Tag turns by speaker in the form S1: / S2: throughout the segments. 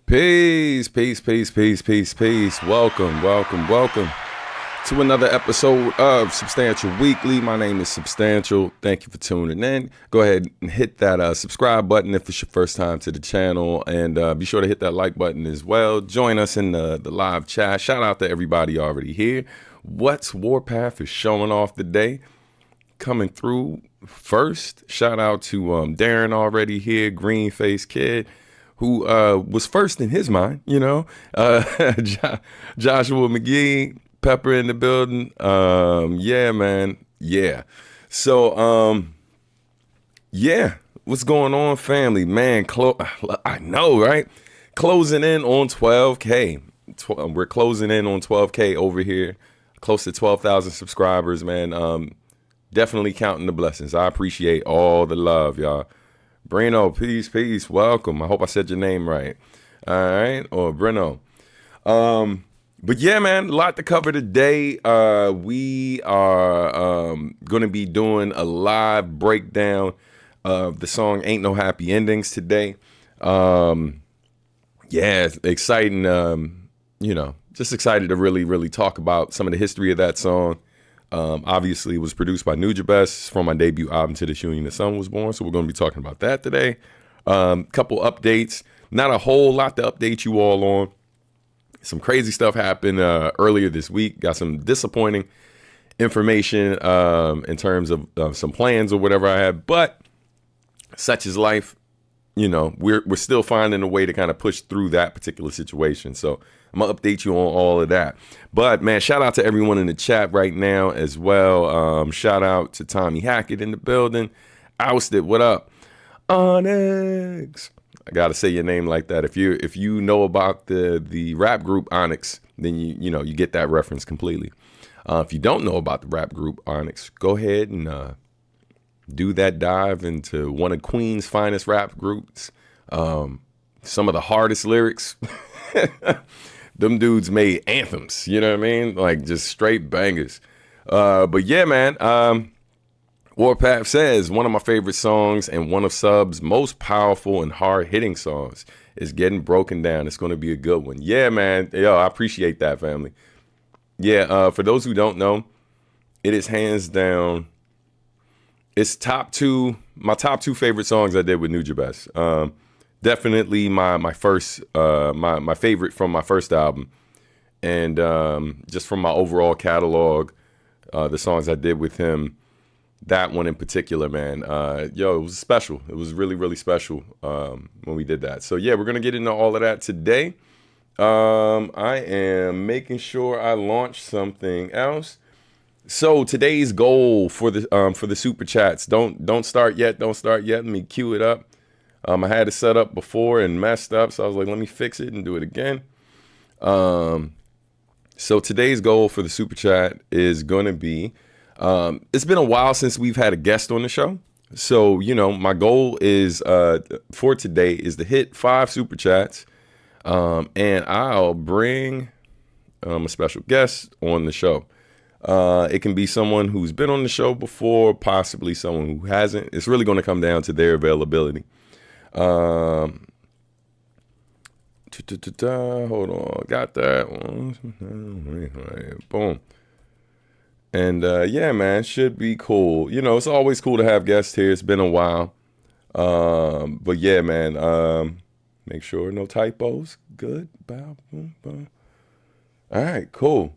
S1: Peace, peace, peace, peace, peace, peace. Welcome to another episode of Substantial Weekly. My name is Substantial. Thank you for tuning in. Go ahead and hit that subscribe button if it's your first time to the channel, and be sure to hit that like button as well. Join us in the live chat. Shout out to everybody already here. What's Warpath is showing off today, coming through first. Shout out to Darren already here, Green Face Kid, who was first in his mind, Joshua McGee, Pepper in the building. Yeah, man. Yeah. So, what's going on, family? Man, I know, right? Closing in on 12K. We're closing in on 12K over here. Close to 12,000 subscribers, man. Definitely counting the blessings. I appreciate all the love, y'all. Breno, peace, welcome. I hope I said your name right. All right, or Breno. But yeah, man, a lot to cover today. We are going to be doing a live breakdown of the song Ain't No Happy Endings today. Yeah, it's exciting, just excited to really talk about some of the history of that song. Obviously, it was produced by Nujabes from my debut album, To the Shooting the Sun Was Born. So we're going to be talking about that today. Couple updates. Not a whole lot to update you all on. Some crazy stuff happened earlier this week. Got some disappointing information in terms of some plans or whatever I had. But such is life. We're still finding a way to kind of push through that particular situation. So I'm going to update you on all of that. But, man, shout out to everyone in the chat right now as well. Shout out to Tommy Hackett in the building. Ousted, what up? Onyx. I got to say your name like that. If you know about the rap group Onyx, then you get that reference completely. If you don't know about the rap group Onyx, go ahead and do that dive into one of Queen's finest rap groups. Some of the hardest lyrics. Them dudes made anthems, you know what I mean? Like just straight bangers. But yeah, man, Warpath says one of my favorite songs and one of Sub's most powerful and hard-hitting songs is Getting Broken Down. It's going to be a good one. Yeah, man. Yo, I appreciate that, family. Yeah, for those who don't know, it is hands down. It's my top two favorite songs I did with Nujabes. Definitely my first, my favorite from my first album. And just from my overall catalog, the songs I did with him, that one in particular, man, it was special. It was really special when we did that. So yeah, we're going to get into all of that today. I am making sure I launch something else. So today's goal for the super chats, don't start yet. Let me cue it up. I had it set up before and messed up, so I was like, let me fix it and do it again. So today's goal for the super chat is going to be, it's been a while since we've had a guest on the show. So, my goal is for today is to hit 5 super chats, and I'll bring a special guest on the show. It can be someone who's been on the show before, possibly someone who hasn't. It's really going to come down to their availability. Hold on, got that one. Boom. And yeah, man, should be cool. It's always cool to have guests here. It's been a while. But yeah, man, make sure no typos. Good. Bow, boom, boom. All right, cool.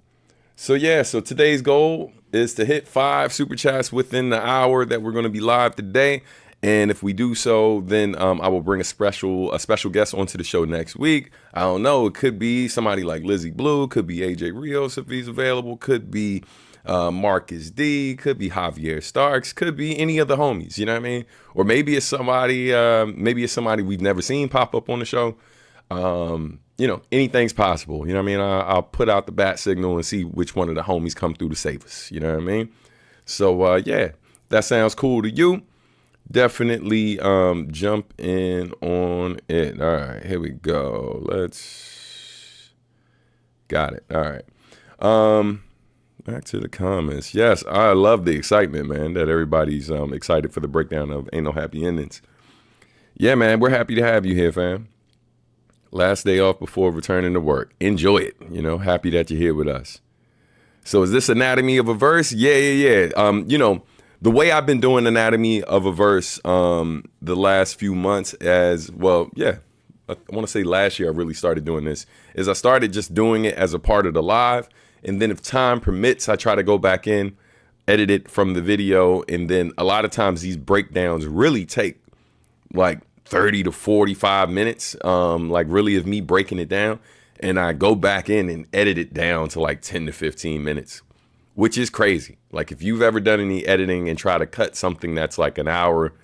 S1: So yeah, today's goal is to hit 5 super chats within the hour that we're going to be live today. And if we do so, then I will bring a special guest onto the show next week. I don't know. It could be somebody like Lizzie Blue, could be AJ Rios if he's available, could be Marcus D, could be Javier Starks, could be any of the homies. You know what I mean? Or maybe it's somebody we've never seen pop up on the show. Anything's possible. You know what I mean? I'll put out the bat signal and see which one of the homies come through to save us. You know what I mean? So yeah, that sounds cool to you. Definitely jump in on it. All right, here we go. Got it. All right. Back to the comments. Yes, I love the excitement, man, that everybody's excited for the breakdown of Ain't No Happy Endings. Yeah, man, we're happy to have you here, fam. Last day off before returning to work. Enjoy it. Happy that you're here with us. So is this Anatomy of a Verse? Yeah. The way I've been doing Anatomy of a Verse the last few months as well, I want to say last year I really started doing this, is I started just doing it as a part of the live. And then if time permits, I try to go back in, edit it from the video. And then a lot of times these breakdowns really take like 30 to 45 minutes, like really of me breaking it down. And I go back in and edit it down to like 10 to 15 minutes, which is crazy. Like if you've ever done any editing and try to cut something that's like an hour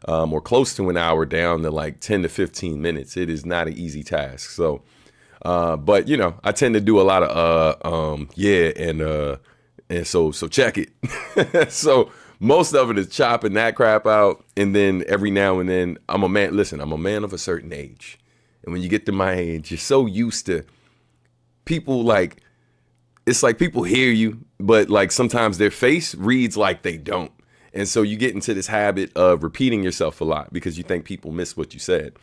S1: or close to an hour down to like 10 to 15 minutes, it is not an easy task. So, but I tend to do a lot of, and so check it. So most of it is chopping that crap out. And then every now and then I'm a man of a certain age. And when you get to my age, you're so used to people, like, it's like people hear you, but like sometimes their face reads like they don't. And so you get into this habit of repeating yourself a lot because you think people miss what you said,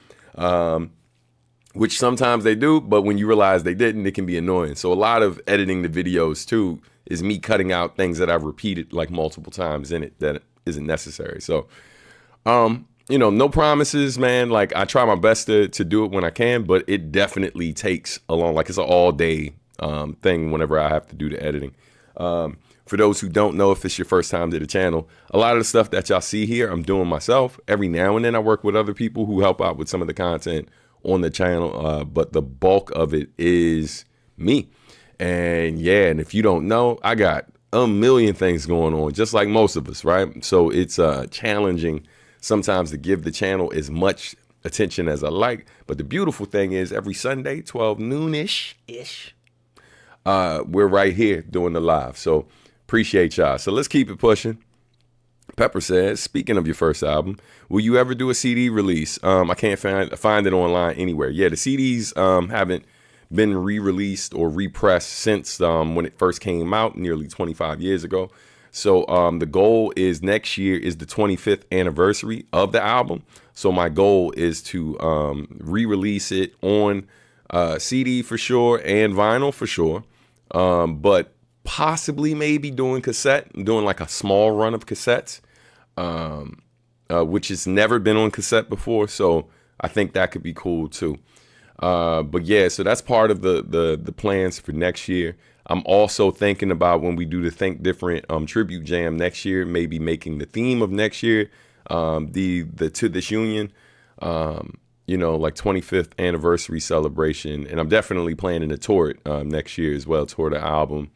S1: which sometimes they do. But when you realize they didn't, it can be annoying. So a lot of editing the videos, too, is me cutting out things that I've repeated like multiple times in it that isn't necessary. So, no promises, man. Like I try my best to do it when I can, but it definitely takes a long, like it's an all day thing whenever I have to do the editing. For those who don't know, if it's your first time to the channel, a lot of the stuff that y'all see here, I'm doing myself. Every now and then I work with other people who help out with some of the content on the channel. But the bulk of it is me. And if you don't know, I got a million things going on, just like most of us, right? So it's challenging sometimes to give the channel as much attention as I like. But the beautiful thing is every Sunday, 12 noonish, we're right here doing the live. So appreciate y'all. So let's keep it pushing. Pepper says, speaking of your first album, will you ever do a CD release? I can't find it online anywhere. Yeah, the CDs haven't been re-released or repressed since when it first came out nearly 25 years ago. So the goal is next year is the 25th anniversary of the album. So my goal is to re-release it on CD for sure and vinyl for sure. But possibly maybe doing like a small run of cassettes, which has never been on cassette before. So I think that could be cool too. But yeah, so that's part of the plans for next year. I'm also thinking about when we do the Think Different tribute jam next year, maybe making the theme of next year, the To This Union, like 25th anniversary celebration. And I'm definitely planning to tour it next year as well, tour the album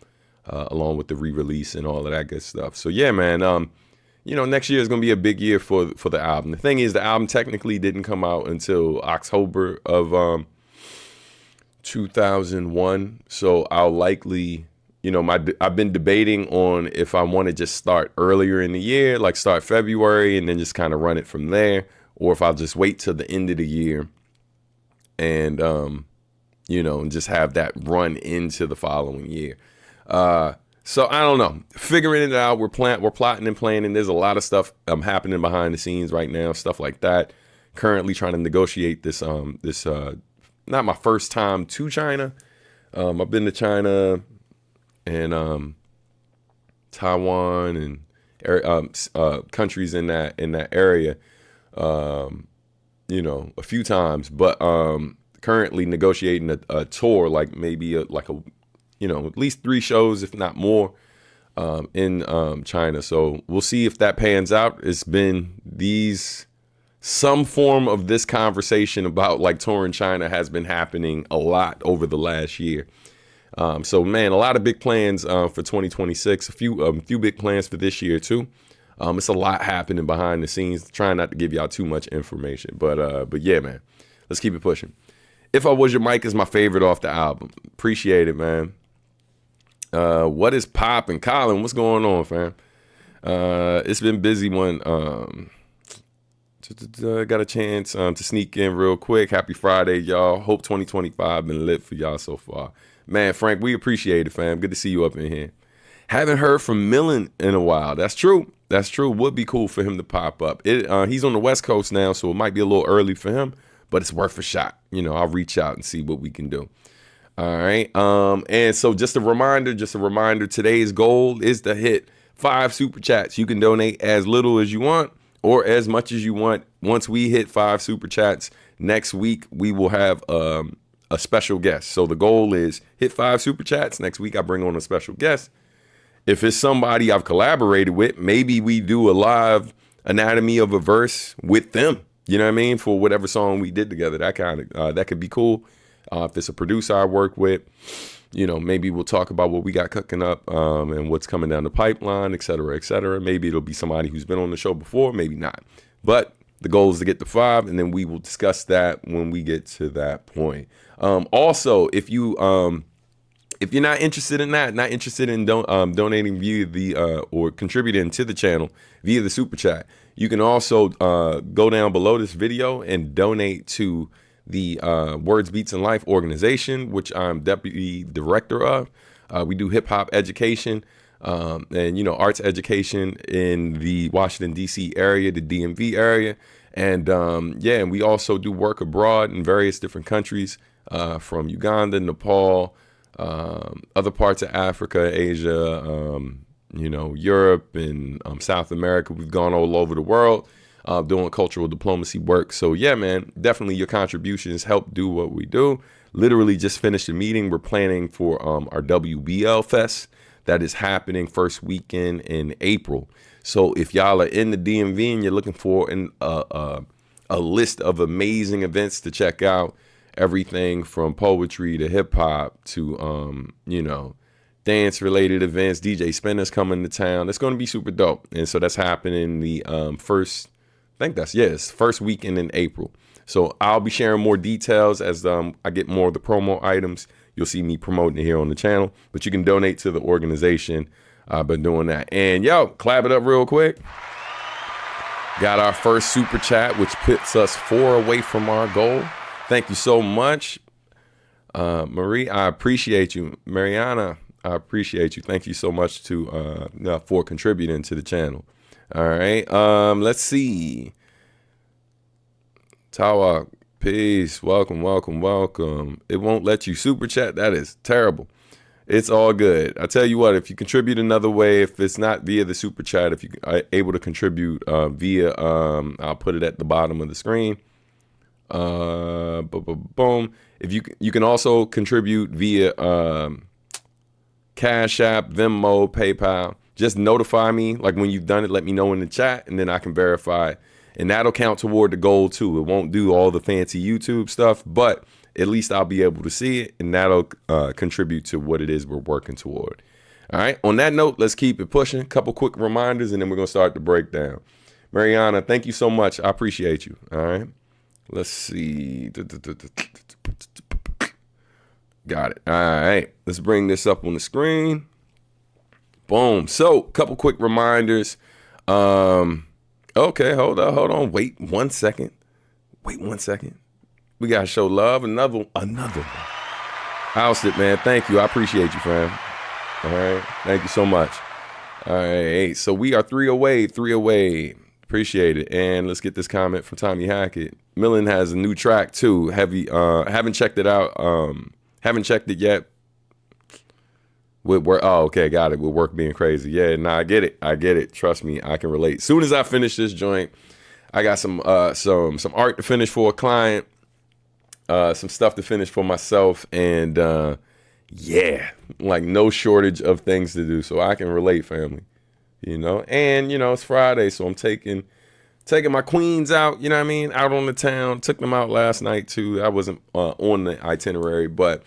S1: along with the re-release and all of that good stuff. So yeah, man, next year is going to be a big year for the album. The thing is, the album technically didn't come out until October of 2001. So I'll likely, I've been debating on if I want to just start earlier in the year, like start February and then just kind of run it from there, or if I'll just wait till the end of the year and, and just have that run into the following year. So I don't know, figuring it out. We're plotting and planning. There's a lot of stuff happening behind the scenes right now, stuff like that. Currently trying to negotiate this not my first time to China. I've been to China and Taiwan and countries in that area, a few times. But currently negotiating a tour, like maybe at least 3 shows, if not more, in China. So we'll see if that pans out. It's been some form of this conversation about like touring China has been happening a lot over the last year. So man, a lot of big plans for 2026, a few big plans for this year too. It's a lot happening behind the scenes, trying not to give y'all too much information, but yeah, man, let's keep it pushing. If I Was Your Mic is my favorite off the album. Appreciate it, man. What is poppin'? Colin, what's going on, fam? It's been busy one. Got a chance to sneak in real quick. Happy Friday, y'all. Hope 2025 been lit for y'all so far. Man, Frank, we appreciate it, fam. Good to see you up in here. Haven't heard from Millen in a while. That's true. Would be cool for him to pop up. He's on the West Coast now, so it might be a little early for him. but it's worth a shot. You know, I'll reach out and see what we can do. All right. And so just a reminder, today's goal is to hit 5 super chats. You can donate as little as you want or as much as you want. Once we hit 5 super chats next week, we will have a special guest. So the goal is hit 5 super chats. Next week, I bring on a special guest. If it's somebody I've collaborated with, maybe we do a live anatomy of a verse with them. You know what I mean? For whatever song we did together, that could be cool. If it's a producer I work with, you know, maybe we'll talk about what we got cooking up and what's coming down the pipeline, et cetera, et cetera. Maybe it'll be somebody who's been on the show before, maybe not. But the goal is to get to 5, and then we will discuss that when we get to that point. Also, if you're not interested in that, not interested in donating via the or contributing to the channel via the super chat, you can also go down below this video and donate to the Words, Beats, and Life organization, which I'm deputy director of. We do hip hop education and, you know, arts education in the Washington, D.C. area, the DMV area. And and we also do work abroad in various different countries from Uganda, Nepal, other parts of Africa, Asia, you know, Europe and South America. We've gone all over the world doing cultural diplomacy work. So yeah, man, definitely your contributions help do what we do. Literally just finished a meeting. We're planning for our WBL Fest that is happening first weekend in April. So if y'all are in the DMV and you're looking for a list of amazing events to check out, everything from poetry to hip hop to, you know, dance related events, DJ Spinner's coming to town. It's going to be super dope. And so that's happening the first weekend in April. So I'll be sharing more details as I get more of the promo items. You'll see me promoting it here on the channel, but you can donate to the organization. I've been doing that. And yo, clap it up real quick. Got our first super chat, which puts us 4 away from our goal. Thank you so much. Marie, I appreciate you. Mariana, I appreciate you. Thank you so much for contributing to the channel. All right. Let's see. Tawa, peace. Welcome. It won't let you super chat. That is terrible. It's all good. I tell you what, if you contribute another way, if it's not via the super chat, if you are able to contribute via, I'll put it at the bottom of the screen. Boom. If you can also contribute via Cash App, Venmo, PayPal. Just notify me, like when you've done it, let me know in the chat, and then I can verify. And that'll count toward the goal too. It won't do all the fancy YouTube stuff, but at least I'll be able to see it, and that'll contribute to what it is we're working toward. All right. On that note, let's keep it pushing. A couple quick reminders, and then we're going to start the breakdown. Mariana, thank you so much. I appreciate you. All right. Let's see. Got it. All right. Let's bring this up on the screen. Boom. So, a couple quick reminders. Okay, hold on. Wait 1 second. We gotta show love. Another one. Housed it, man. Thank you. I appreciate you, fam. All right. Thank you so much. All right. So we are 3 away. Appreciate it. And let's get this comment from Tommy Hackett. Millen has a new track too. Haven't checked it out. Haven't checked it yet. With work, okay, got it. With work being crazy, yeah. Nah, I get it. Trust me, I can relate. Soon as I finish this joint, I got some art to finish for a client, some stuff to finish for myself, and yeah, like no shortage of things to do. So I can relate, family. You know, and you know it's Friday, so I'm taking my queens out. You know what I mean? Out on the town. Took them out last night too. I wasn't on the itinerary, but.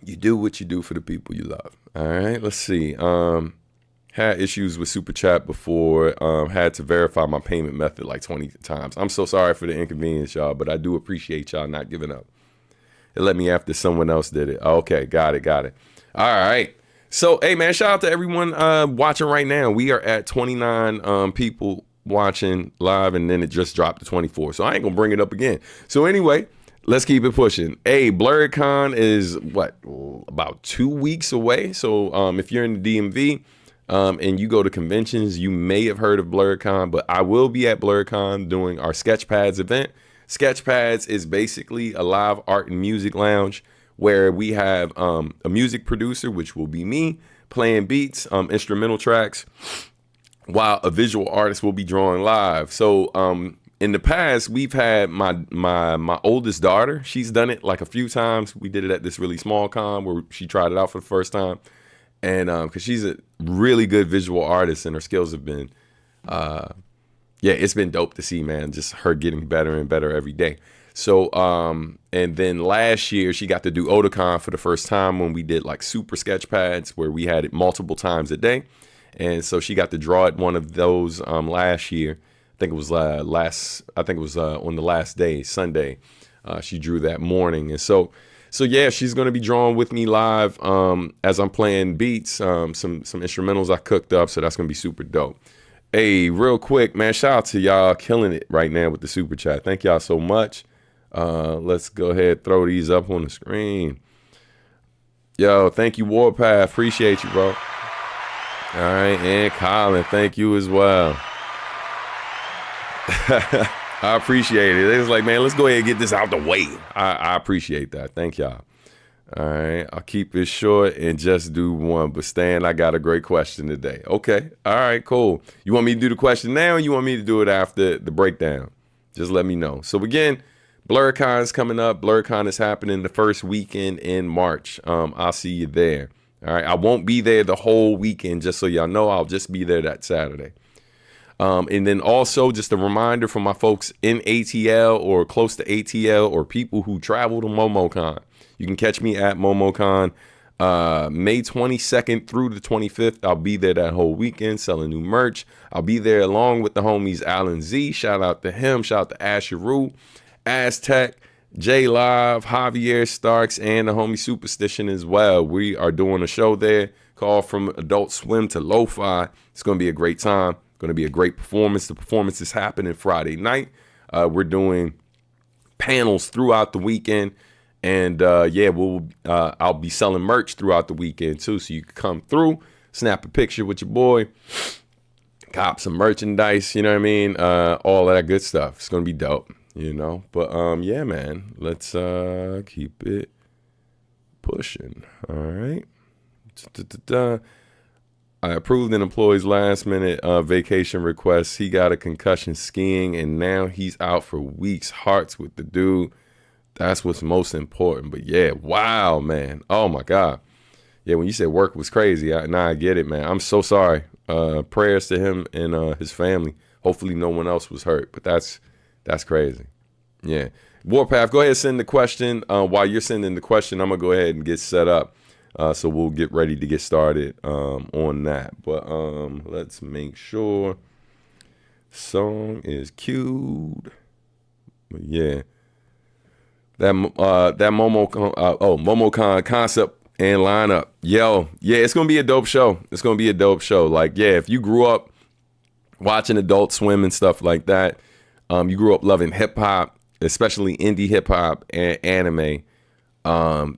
S1: You do what you do for the people you love. All right, let's see. Had issues with Super Chat before. Had to verify my payment method like 20 times. I'm so sorry for the inconvenience, y'all, but I do appreciate y'all not giving up. It let me after someone else did it. Okay, got it. All right. So, hey, man, shout out to everyone watching right now. We are at 29 people watching live, and then it just dropped to 24. So I ain't going to bring it up again. So anyway, let's keep it pushing. Hey, BlurredCon is about 2 weeks away. So if you're in the DMV and you go to conventions, you may have heard of BlurredCon, but I will be at BlurredCon doing our Sketchpads event. Sketchpads is basically a live art and music lounge where we have a music producer, which will be me, playing beats, instrumental tracks, while a visual artist will be drawing live. So in the past, we've had my oldest daughter. She's done it like a few times. We did it at this really small con where she tried it out for the first time. And because she's a really good visual artist and her skills have been, it's been dope to see, man, just her getting better and better every day. So, and then last year she got to do Otakon for the first time when we did like super sketch pads where we had it multiple times a day. And so she got to draw at one of those last year. I think it was on the last day, Sunday. She drew that morning. And so yeah, she's going to be drawing with me live as I'm playing beats, some instrumentals I cooked up. So that's going to be super dope. Hey, real quick, man, shout out to y'all killing it right now with the super chat. Thank y'all so much. Let's go ahead, throw these up on the screen. Yo, thank you, Warpath. Appreciate you, bro. All right, and Colin, thank you as well. I appreciate it. It was like, man, let's go ahead and get this out the way. I appreciate that. Thank y'all. All right, I'll keep it short and just do one. But Stan, I got a great question today. Okay, all right, cool. You want me to do the question now or you want me to do it after the breakdown? Just let me know. So again, BlurCon is coming up. BlurCon is happening the first weekend in March. I'll see you there. All right, I won't be there the whole weekend, just so y'all know. I'll just be there that Saturday. And then also just a reminder for my folks in ATL or close to ATL or people who travel to MomoCon. You can catch me at MomoCon May 22nd through the 25th. I'll be there that whole weekend selling new merch. I'll be there along with the homies Alan Z. Shout out to him. Shout out to Asheru, Aztec, J Live, Javier Starks, and the homie Superstition as well. We are doing a show there called From Adult Swim to Lo-Fi. It's going to be a great time. Going to be a great performance. The performance is happening Friday night. We're doing panels throughout the weekend. And I'll be selling merch throughout the weekend too. So you can come through, snap a picture with your boy, cop some merchandise, you know what I mean? All of that good stuff. It's going to be dope. You know, but yeah, man, let's keep it pushing. All right. I approved an employee's last minute vacation request. He got a concussion skiing and now he's out for weeks. Hearts with the dude. That's what's most important. But yeah, wow, man. Oh my God. Yeah, when you said work was crazy, I get it, man. I'm so sorry. Prayers to him and his family. Hopefully no one else was hurt, but that's crazy. Yeah. Warpath, go ahead and send the question. While you're sending the question, I'm going to go ahead and get set up. So we'll get ready to get started on that. But let's make sure song is queued. But yeah. That MomoCon concept and lineup. Yo, yeah, it's going to be a dope show. It's going to be a dope show. Like, yeah, if you grew up watching Adult Swim and stuff like that, you grew up loving hip hop, especially indie hip hop and anime.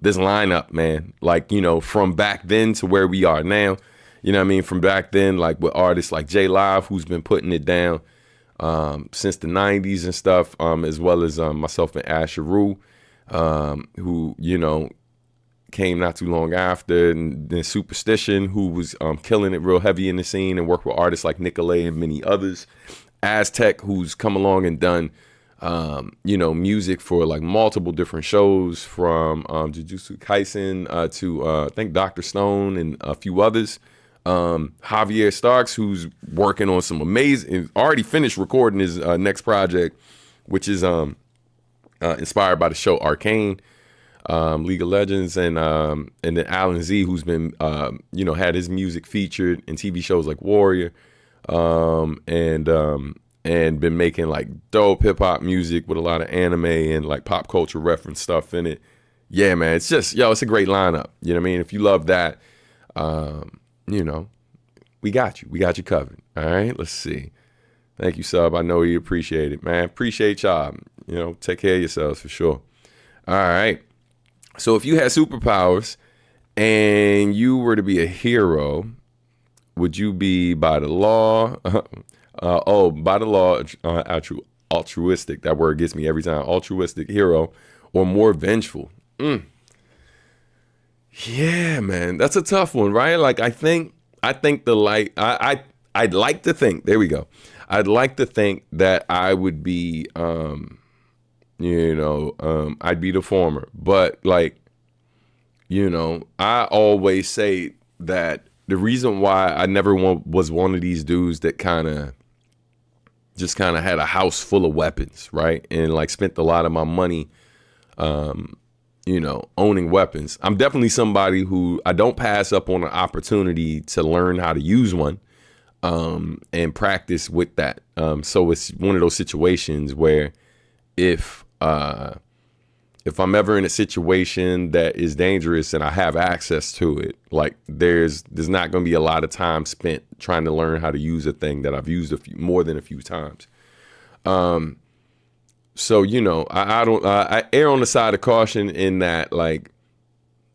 S1: This lineup, man, like, you know, from back then to where we are now, you know what I mean? From back then, like with artists like J Live, who's been putting it down since the 90s and stuff, as well as myself and Asheru, who, you know, came not too long after, and then Superstition, who was killing it real heavy in the scene and worked with artists like Nicolay and many others. Aztec, who's come along and done, you know, music for like multiple different shows, from Jujutsu Kaisen to I think Dr. Stone and a few others. Javier Starks, who's working on some amazing, already finished recording his next project, which is inspired by the show Arcane, League of Legends, and then Alan Z, who's been you know, had his music featured in TV shows like Warrior, and been making like dope hip hop music with a lot of anime and like pop culture reference stuff in it. Yeah, man, it's just, yo, it's a great lineup. You know what I mean? If you love that, you know, we got you covered. All right, let's see. Thank you, sub. I know you appreciate it, man. Appreciate y'all. You know, take care of yourselves for sure. All right. So if you had superpowers and you were to be a hero, would you be by the law? By the law, altruistic. That word gets me every time. Altruistic hero or more vengeful. Yeah, man, that's a tough one, right? Like, I think the light, I'd like to think, there we go. I'd like to think that I would be, I'd be the former. But like, I always say that the reason why I never was one of these dudes that kind of had a house full of weapons, right? And like spent a lot of my money, owning weapons. I'm definitely somebody who I don't pass up on an opportunity to learn how to use one, and practice with that. So it's one of those situations where if I'm ever in a situation that is dangerous and I have access to it, like there's not going to be a lot of time spent trying to learn how to use a thing that I've used more than a few times. So, I err on the side of caution in that, like,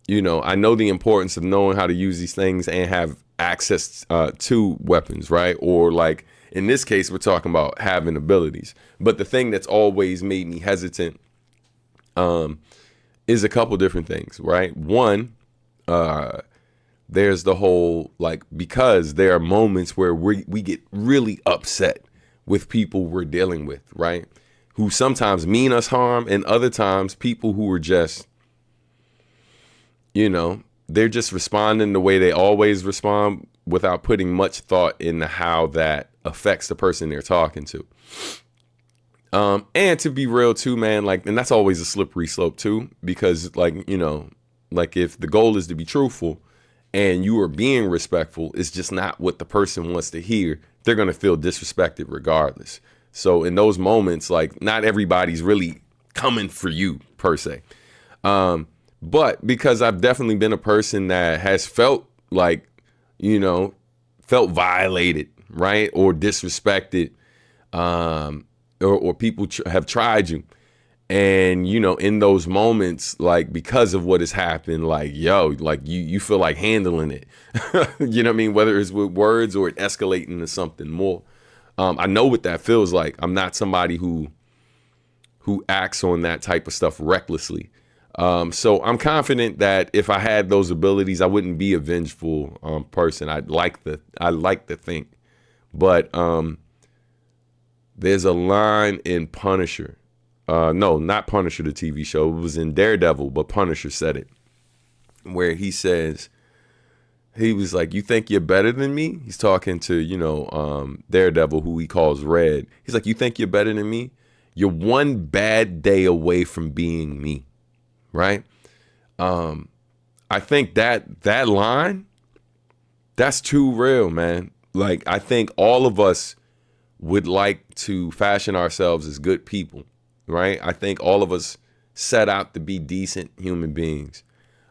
S1: I know the importance of knowing how to use these things and have access to weapons, right? Or like in this case, we're talking about having abilities. But the thing that's always made me hesitant is a couple different things, right? One, there's the whole, like, because there are moments where we get really upset with people we're dealing with, right? Who sometimes mean us harm, and other times people who are just, they're just responding the way they always respond without putting much thought into how that affects the person they're talking to. And to be real too, man, like, and that's always a slippery slope too, because like, like if the goal is to be truthful and you are being respectful, it's just not what the person wants to hear. They're going to feel disrespected regardless. So in those moments, like, not everybody's really coming for you per se. But because I've definitely been a person that has felt like, felt violated, right? Or disrespected, or people have tried you. And, in those moments, like, because of what has happened, like, like you feel like handling it, you know what I mean? Whether it's with words or it escalating to something more. I know what that feels like. I'm not somebody who acts on that type of stuff recklessly. So I'm confident that if I had those abilities, I wouldn't be a vengeful person. I like to think, but there's a line in Punisher. No, not Punisher, the TV show. It was in Daredevil, but Punisher said it, where he says, he was like, "You think you're better than me?" He's talking to, Daredevil, who he calls Red. He's like, "You think you're better than me? You're one bad day away from being me." Right? I think that line, that's too real, man. Like, I think all of us would like to fashion ourselves as good people, right? I think all of us set out to be decent human beings.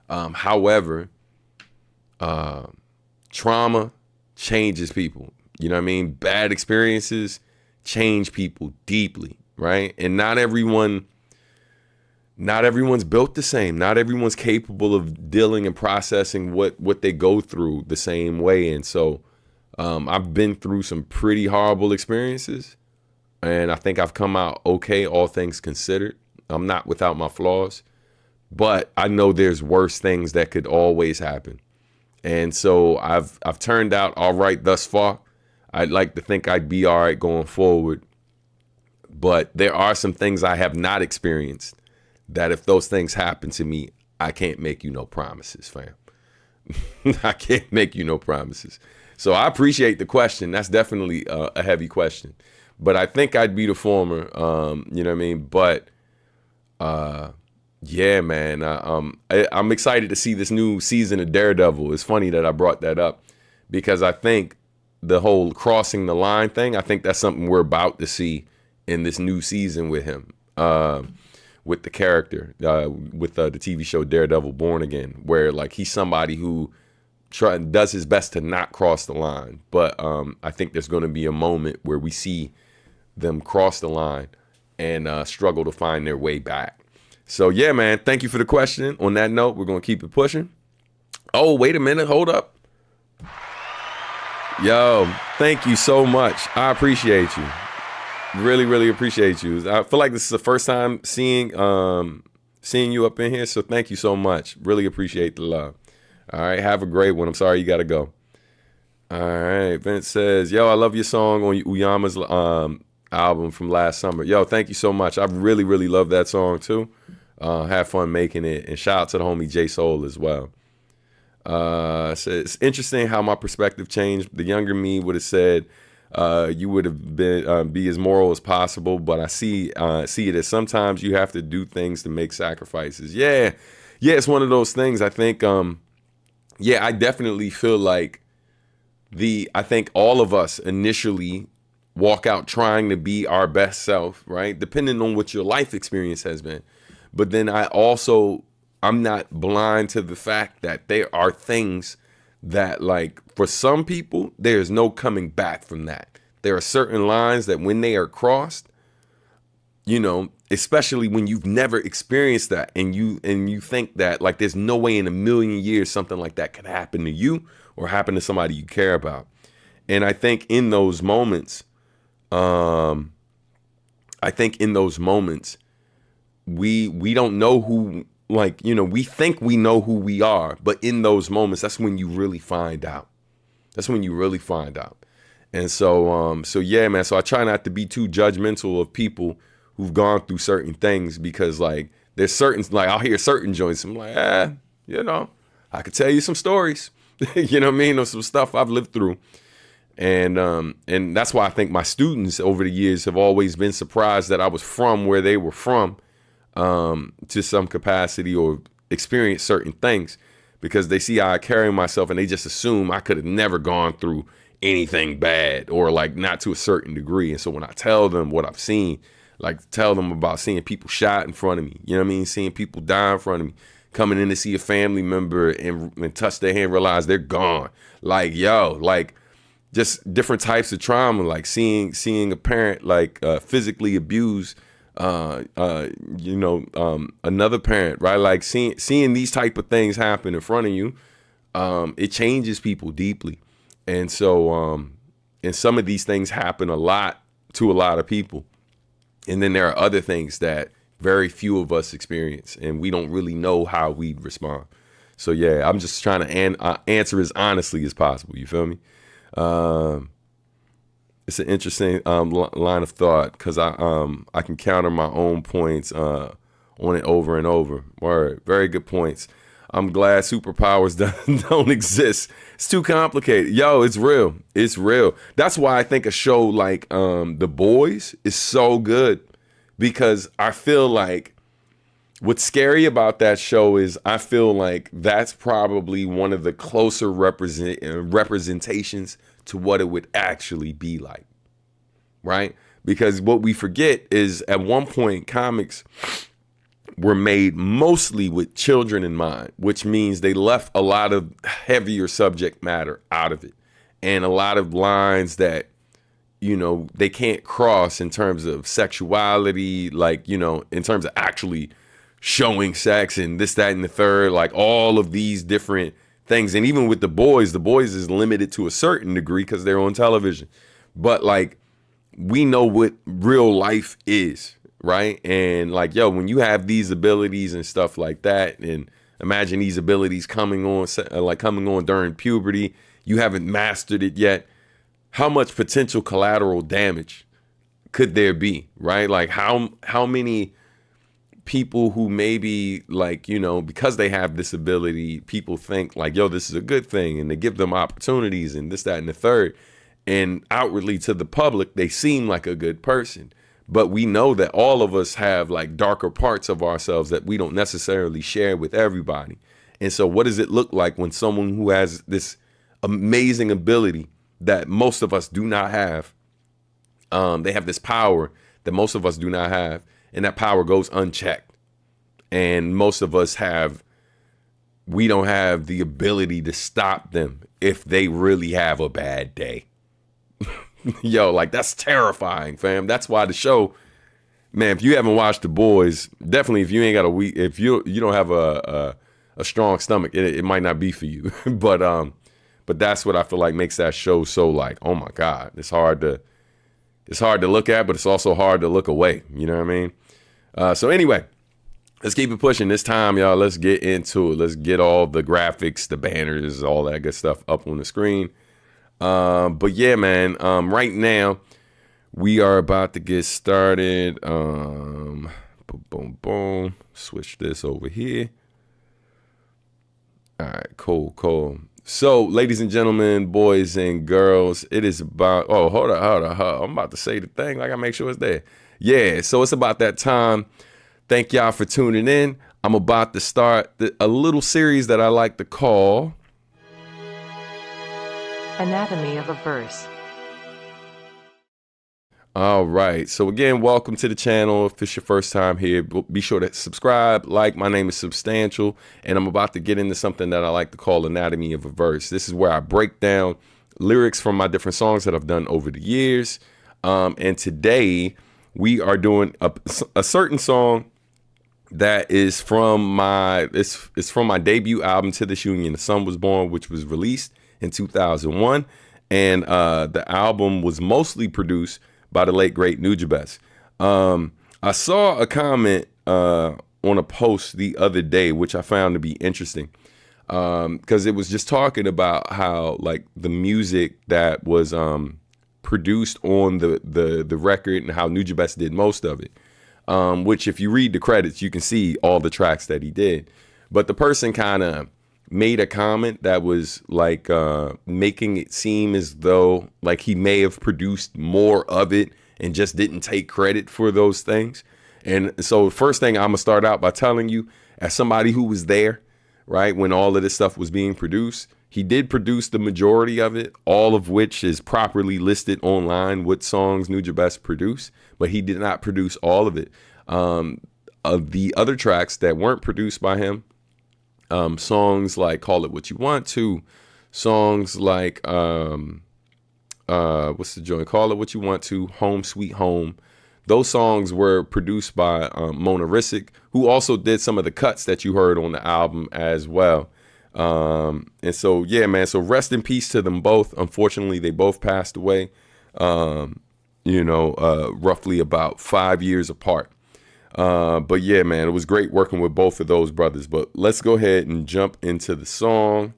S1: However, trauma changes people. You know what I mean? Bad experiences change people deeply, right? And not everyone's built the same. Not everyone's capable of dealing and processing what they go through the same way. And so I've been through some pretty horrible experiences, and I think I've come out okay, all things considered. I'm not without my flaws, but I know there's worse things that could always happen. And so I've turned out all right thus far. I'd like to think I'd be all right going forward. But there are some things I have not experienced that if those things happen to me, I can't make you no promises, fam. I can't make you no promises. So I appreciate the question. That's definitely a heavy question. But I think I'd be the former, you know what I mean? But yeah, man, I'm excited to see this new season of Daredevil. It's funny that I brought that up because I think the whole crossing the line thing, I think that's something we're about to see in this new season with him, with the character, with the TV show Daredevil Born Again, where like he's somebody who does his best to not cross the line. But I think there's going to be a moment where we see them cross the line and struggle to find their way back. So, yeah, man, thank you for the question. On that note, we're going to keep it pushing. Oh, wait a minute. Hold up. Yo, thank you so much. I appreciate you. Really, really appreciate you. I feel like this is the first time seeing you up in here, so thank you so much. Really appreciate the love. All right, have a great one. I'm sorry you got to go. All right, Vince says, yo, I love your song on Uyama's album from last summer. Yo, thank you so much. I really, really love that song too. Have fun making it, and shout out to the homie J Soul as well. So it's interesting how my perspective changed. The younger me would have said you would have been be as moral as possible, but I see it as sometimes you have to do things to make sacrifices. Yeah, it's one of those things. I think I definitely feel like I think all of us initially walk out trying to be our best self, right? Depending on what your life experience has been. But then I'm not blind to the fact that there are things that, like, for some people, there's no coming back from that. There are certain lines that when they are crossed, you know, especially when you've never experienced that and you think that, like, there's no way in a million years something like that could happen to you or happen to somebody you care about. And I think in those moments, we don't know who, like, you know, we think we know who we are, but in those moments, that's when you really find out. And so yeah, man. So I try not to be too judgmental of people who've gone through certain things, because, like, there's certain, like, I'll hear certain joints. I'm like, you know, I could tell you some stories, you know what I mean? Of some stuff I've lived through. And that's why I think my students over the years have always been surprised that I was from where they were from, to some capacity, or experience certain things, because they see how I carry myself and they just assume I could have never gone through anything bad, or, like, not to a certain degree. And so when I tell them what I've seen, like, tell them about seeing people shot in front of me, you know what I mean? Seeing people die in front of me, coming in to see a family member and touch their hand, realize they're gone. Like, yo, like, just different types of trauma, like seeing a parent, like, physically abuse, another parent, right? Like, seeing these type of things happen in front of you, it changes people deeply. And so, and some of these things happen a lot to a lot of people. And then there are other things that very few of us experience, and we don't really know how we respond. So yeah, I'm just trying to answer as honestly as possible. You feel me? It's an interesting line of thought, because I can counter my own points on it over and over. Word, very good points. I'm glad superpowers don't exist. It's too complicated. Yo, it's real. It's real. That's why I think a show like The Boys is so good, because I feel like what's scary about that show is I feel like that's probably one of the closer representations to what it would actually be like, right? Because what we forget is at one point comics were made mostly with children in mind, which means they left a lot of heavier subject matter out of it, and a lot of lines that, you know, they can't cross in terms of sexuality, like, you know, in terms of actually showing sex and this, that, and the third, like all of these different things. And even with The Boys is limited to a certain degree because they're on television. But, like, we know what real life is, right? And, like, yo, when you have these abilities and stuff like that, and imagine these abilities coming on during puberty, you haven't mastered it yet. How much potential collateral damage could there be, right? Like, how many people who maybe, like, you know, because they have this ability, people think like, yo, this is a good thing, and they give them opportunities and this, that, and the third. And outwardly to the public, they seem like a good person. But we know that all of us have, like, darker parts of ourselves that we don't necessarily share with everybody. And so what does it look like when someone who has this amazing ability that most of us do not have, they have this power that most of us do not have, and that power goes unchecked. And most of us we don't have the ability to stop them if they really have a bad day. Yo, like, that's terrifying, fam. That's why the show, man, if you haven't watched The Boys, definitely, if you ain't got if you don't have a strong stomach, it might not be for you. But that's what I feel like makes that show so, like, oh my God, it's hard to it's hard to look at, but it's also hard to look away. You know what I mean? So anyway, let's keep it pushing this time, y'all. Let's get into it. Let's get all the graphics, the banners, all that good stuff up on the screen. But yeah, man, right now we are about to get started. Boom, boom, boom. Switch this over here. All right, cool. So, ladies and gentlemen, boys and girls, it is about, oh, hold on. I'm about to say the thing. I gotta make sure it's there. Yeah, so it's about that time. Thank y'all for tuning in. I'm about to start a little series that I like to call
S2: Anatomy of a Verse.
S1: All right. So again, welcome to the channel. If it's your first time here, be sure to subscribe. My name is Substantial, and I'm about to get into something that I like to call Anatomy of a Verse. This is where I break down lyrics from my different songs that I've done over the years. And today we are doing a certain song that is from my it's from my debut album, To This Union The Sun Was Born, which was released in 2001, and the album was mostly produced by the late great Nujabes. I saw a comment on a post the other day, which I found to be interesting, because it was just talking about how like the music that was produced on the record and how Nujabes did most of it. Which if you read the credits, you can see all the tracks that he did. But the person kind of made a comment that was like making it seem as though like he may have produced more of it and just didn't take credit for those things. And so first thing I'm gonna start out by telling you, as somebody who was there, right, when all of this stuff was being produced, he did produce the majority of it, all of which is properly listed online what songs Nujabes produced, but he did not produce all of it. Of the other tracks that weren't produced by him, songs like Call It What You Want To, songs like what's the joint? Call It What You Want To, Home Sweet Home. Those songs were produced by Mona Risick, who also did some of the cuts that you heard on the album as well. And so, yeah, man, so rest in peace to them both. Unfortunately, they both passed away, roughly about 5 years apart. But yeah, man, it was great working with both of those brothers. But let's go ahead and jump into the song.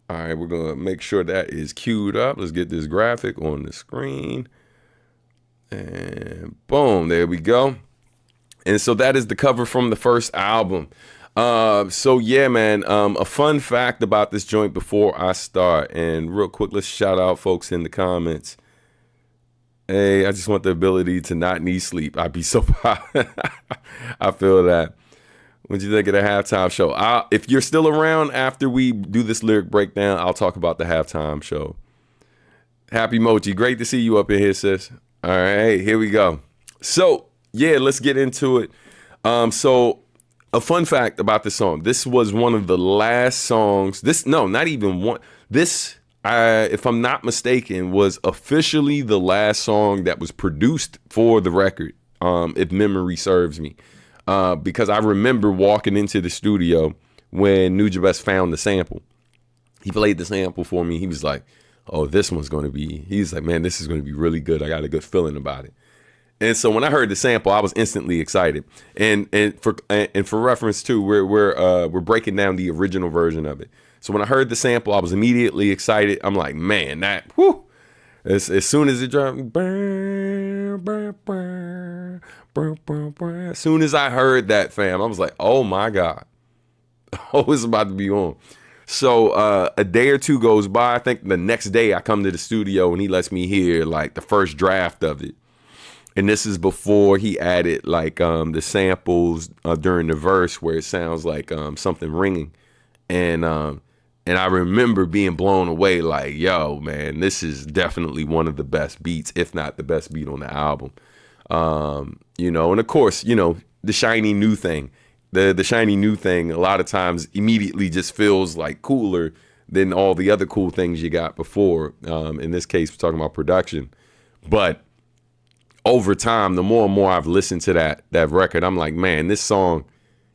S1: All right, we're going to make sure that is queued up. Let's get this graphic on the screen. And boom, there we go. And so that is the cover from the first album. So yeah, man, a fun fact about this joint before I start, and real quick, let's shout out folks in the comments. Hey, I just want the ability to not need sleep. I'd be so proud. I feel that. What'd you think of the halftime show? If you're still around after we do this lyric breakdown, I'll talk about the halftime show. Happy Mochi, great to see you up in here, sis. All right, here we go. So yeah, let's get into it. So a fun fact about this song. This was one of the last songs. If I'm not mistaken, was officially the last song that was produced for the record, if memory serves me. Because I remember walking into the studio when Nujabes found the sample. He played the sample for me. He was like, oh, this one's going to be, he's like, man, this is going to be really good. I got a good feeling about it. And so when I heard the sample, I was instantly excited. And for reference too, we're breaking down the original version of it. So when I heard the sample, I was immediately excited. I'm like, man, that whoo! As soon as it dropped, as soon as I heard that, fam, I was like, oh my God, oh, it's about to be on. So a day or two goes by. I think the next day I come to the studio and he lets me hear like the first draft of it. And this is before he added like the samples during the verse where it sounds like something ringing. And I remember being blown away like, yo, man, this is definitely one of the best beats, if not the best beat on the album. And of course, the shiny new thing. The shiny new thing a lot of times immediately just feels like cooler than all the other cool things you got before. In this case, we're talking about production. But over time, the more and more I've listened to that record, I'm like, man, this song,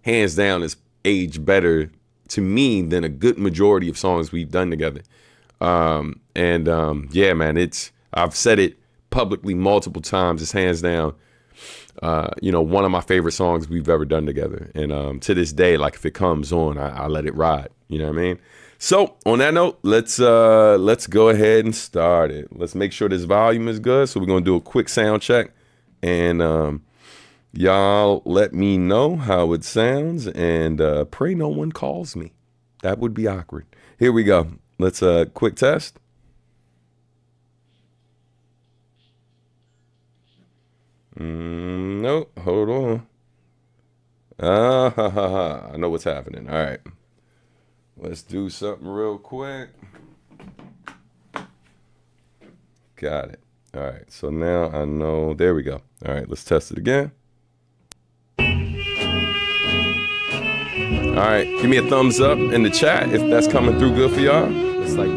S1: hands down, is aged better to me than a good majority of songs we've done together. Yeah, man, I've said it publicly multiple times. It's hands down, one of my favorite songs we've ever done together. And to this day, like if it comes on, I let it ride. You know what I mean? So on that note, let's go ahead and start it. Let's make sure this volume is good. So we're gonna do a quick sound check, and y'all let me know how it sounds, and pray no one calls me. That would be awkward. Here we go. Let's quick test. Nope. Hold on. I know what's happening. All right. Let's do something real quick. Got it. All right. So now I know. There we go. All right. Let's test it again. All right. Give me a thumbs up in the chat if that's coming through good for y'all.
S3: It's like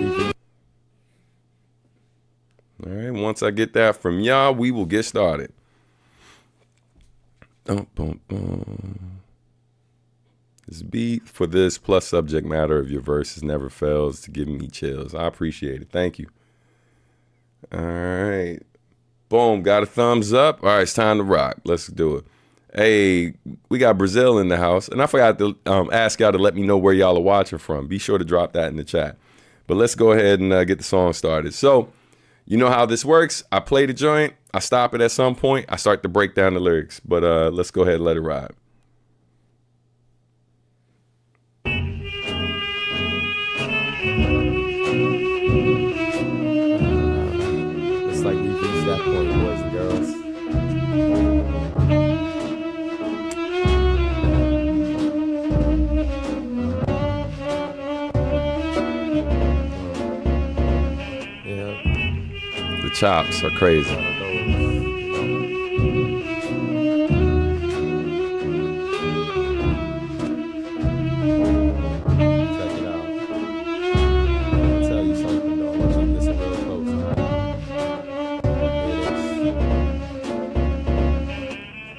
S1: all right. Once I get that from y'all, we will get started. This beat for this plus subject matter of your verses never fails to give me chills. I appreciate it. Thank you. All right. Boom. Got a thumbs up. All right. It's time to rock. Let's do it. Hey, we got Brazil in the house. And I forgot to ask y'all to let me know where y'all are watching from. Be sure to drop that in the chat. But let's go ahead and get the song started. So, you know how this works. I play the joint. I stop it at some point. I start to break down the lyrics. But let's go ahead and let it ride.
S3: It's like we've reached that point, boys and girls.
S1: Yeah. The chops are crazy.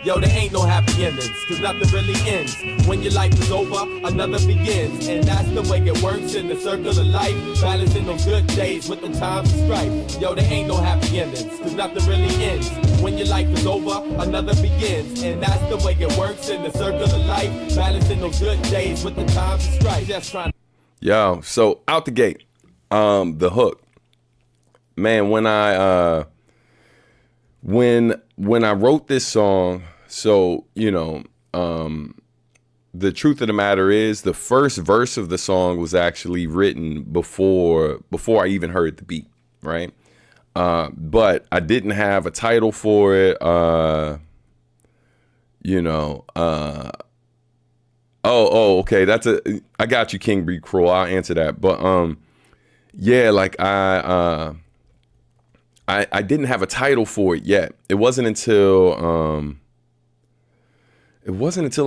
S4: Yo, there ain't no happy endings, cause nothing really ends. When your life is over, another begins. And that's the way it works in the circle of life. Balancing those good days with the times of strife. Yo, there ain't no happy endings, cause nothing really ends. When your life is over, another begins. And that's the way it works in the circle of life. Balancing those good days with the times of strife. Just trying.
S1: Yo, so out the gate, the hook. Man, when I wrote this song, so, the truth of the matter is the first verse of the song was actually written before I even heard the beat, right? But I didn't have a title for it. Okay. I got you, King Be Cruel. I'll answer that. But yeah, like I didn't have a title for it yet. It wasn't until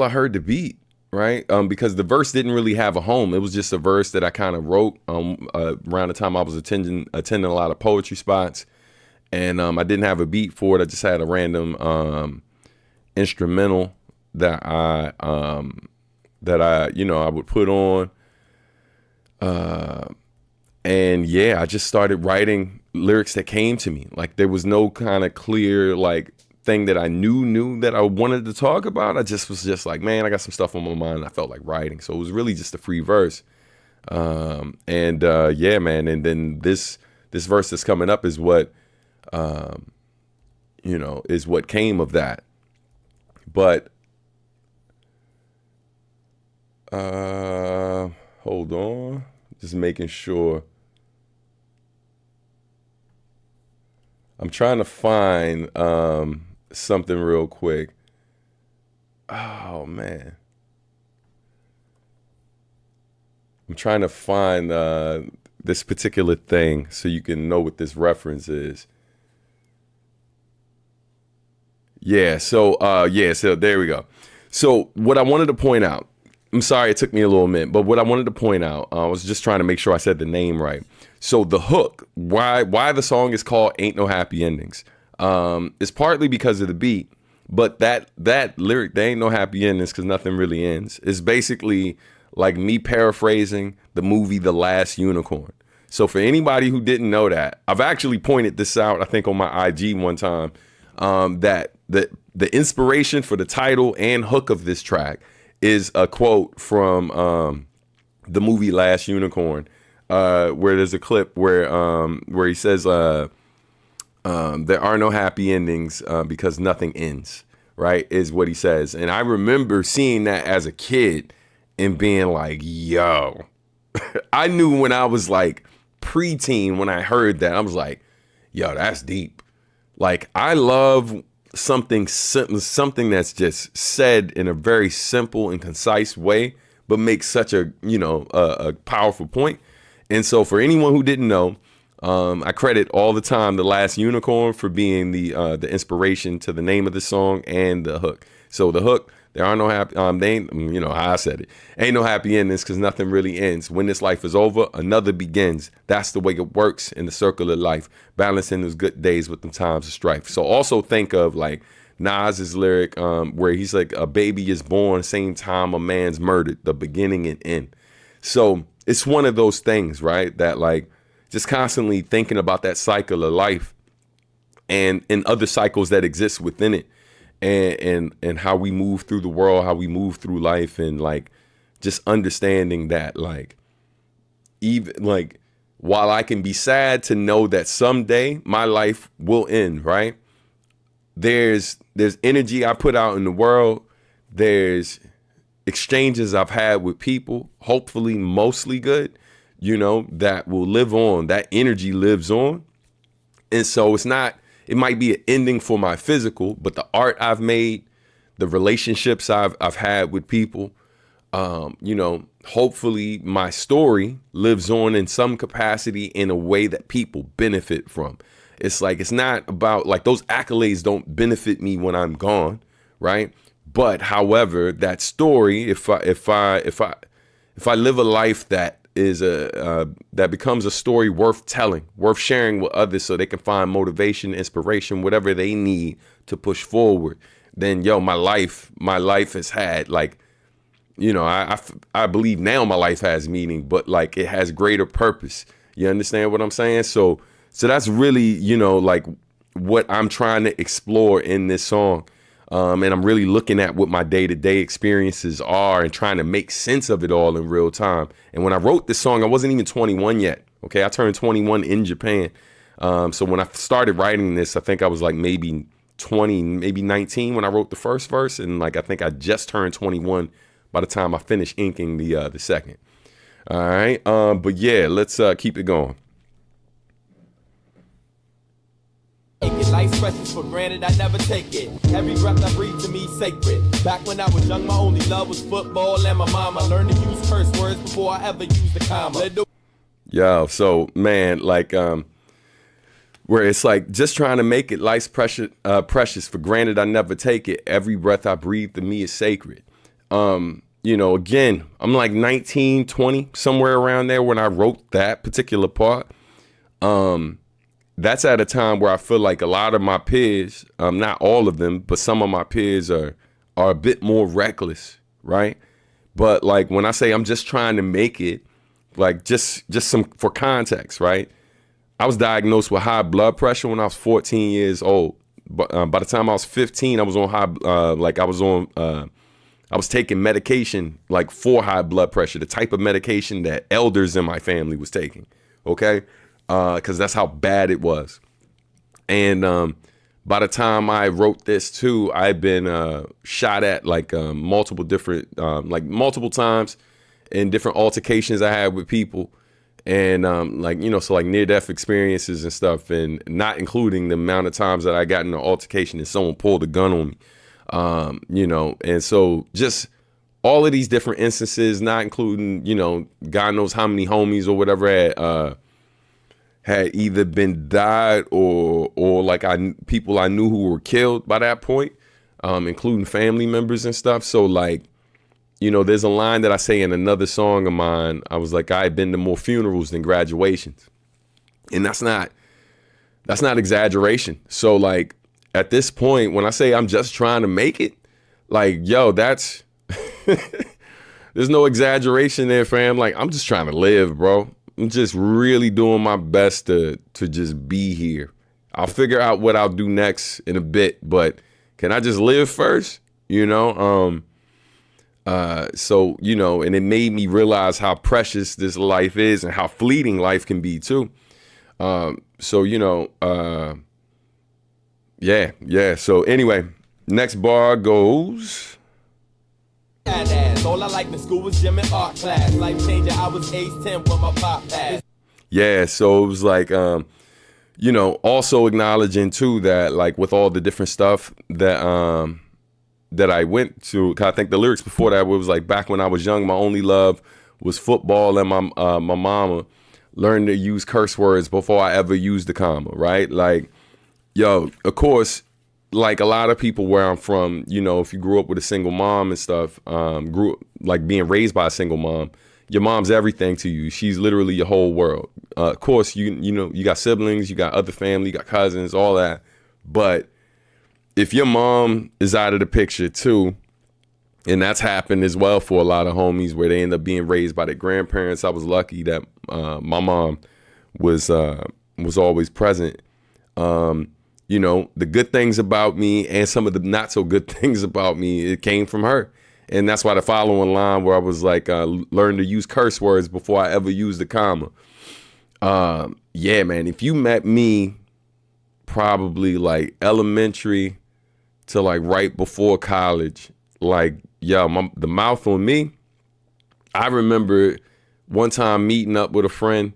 S1: I heard the beat, right? Because the verse didn't really have a home. It was just a verse that I kind of wrote around the time I was attending a lot of poetry spots, and I didn't have a beat for it. I just had a random instrumental that I would put on, and yeah, I just started writing lyrics that came to me. Like there was no kind of clear like thing that I knew that I wanted to talk about. I just was just like, man, I got some stuff on my mind. I felt like writing, so it was really just a free verse. Yeah, man. And then this verse that's coming up is what is what came of that. But hold on, just making sure. I'm trying to find something real quick. Oh man, I'm trying to find this particular thing so you can know what this reference is. So there we go. So what I wanted to point out, I'm sorry it took me a little minute, but what I wanted to point out, I was just trying to make sure I said the name right. So the hook, why the song is called Ain't No Happy Endings, is partly because of the beat, but that lyric, there ain't no happy endings because nothing really ends, is basically like me paraphrasing the movie The Last Unicorn. So for anybody who didn't know that, I've actually pointed this out, I think on my IG one time, that the inspiration for the title and hook of this track is a quote from the movie Last Unicorn, where there's a clip where he says, there are no happy endings because nothing ends, right, is what he says. And I remember seeing that as a kid and being like, yo, I knew when I was like preteen, when I heard that, I was like, yo, that's deep. Like, I love something that's just said in a very simple and concise way, but makes such a, a powerful point. And so for anyone who didn't know, I credit all the time The Last Unicorn for being the inspiration to the name of the song and the hook. So the hook, there are no happy, they ain't, how I said it, ain't no happy endings because nothing really ends. When this life is over, another begins. That's the way it works in the circle of life, balancing those good days with the times of strife. So also think of like Nas's lyric where he's like, a baby is born, same time a man's murdered, the beginning and end. So it's one of those things, right, that like just constantly thinking about that cycle of life and other cycles that exist within it. And how we move through the world, how we move through life, and like just understanding that like even like while I can be sad to know that someday my life will end, right? There's energy I put out in the world. There's exchanges I've had with people, hopefully mostly good, that will live on. That energy lives on. And so it might be an ending for my physical, but the art I've made, the relationships I've had with people, hopefully my story lives on in some capacity in a way that people benefit from. It's like, it's not about like those accolades don't benefit me when I'm gone, right? But however, that story, if I live a life that is that becomes a story worth telling, worth sharing with others so they can find motivation, inspiration, whatever they need to push forward, then my life has had like, I believe now my life has meaning, but like it has greater purpose. You understand what I'm saying? So that's really, like what I'm trying to explore in this song. And I'm really looking at what my day-to-day experiences are and trying to make sense of it all in real time. And when I wrote this song, I wasn't even 21 yet. Okay, I turned 21 in Japan. So when I started writing this, I think I was like maybe 20, maybe 19 when I wrote the first verse. And like I think I just turned 21 by the time I finished inking the second. All right, but yeah, let's keep it going.
S4: Life's precious for granted, I never take it. Every breath I breathe to me sacred. Back when I was young, my only love was football and my mama. Learned to use curse words before I ever used the comma.
S1: Yo, so man, like where it's like just trying to make it life's precious for granted, I never take it. Every breath I breathe to me is sacred. Again, I'm like 19, 20, somewhere around there when I wrote that particular part. That's at a time where I feel like a lot of my peers, not all of them, but some of my peers are a bit more reckless, right? But like when I say I'm just trying to make it, like just some for context, right? I was diagnosed with high blood pressure when I was 14 years old. But by the time I was 15, I was on I was taking medication like for high blood pressure, the type of medication that elders in my family was taking. Okay. Because that's how bad it was. And by the time I wrote this too, I've been shot at like multiple times in different altercations I had with people. And so like near-death experiences and stuff, and not including the amount of times that I got in an altercation and someone pulled a gun on me. And so just all of these different instances, not including, God knows how many homies or whatever had either been died or like people I knew who were killed by that point, including family members and stuff. So like, there's a line that I say in another song of mine. I was like, I've been to more funerals than graduations. And that's not exaggeration. So like at this point, when I say I'm just trying to make it, like, yo, that's, there's no exaggeration there, fam. Like, I'm just trying to live, bro. I'm just really doing my best to just be here. I'll figure out what I'll do next in a bit, but can I just live first? You know? So, you know, and it made me realize how precious this life is and how fleeting life can be too. So, you know, yeah. So anyway, next bar goes.
S4: All I liked in school was gym and art class. Life changer, I was age 10 when my pop passed.
S1: Yeah, so it was like, you know, also acknowledging too that like with all the different stuff that that I went to, 'cause I think the lyrics before that was like, back when I was young, my only love was football, and my mama learned to use curse words before I ever used the comma, right? Like, yo, of course, like a lot of people where I'm from, you know, if you grew up with a single mom and stuff, grew up like being raised by a single mom, your mom's everything to you. She's literally your whole world. Of course, you know, you got siblings, you got other family, you got cousins, all that. But if your mom is out of the picture too, and that's happened as well for a lot of homies where they end up being raised by their grandparents. I was lucky that my mom was always present. You know, the good things about me and some of the not so good things about me, it came from her. And that's why the following line where I was like, learn to use curse words before I ever used the comma. Yeah, man, if you met me probably like elementary to like right before college, like, yo, the mouth on me. I remember one time meeting up with a friend.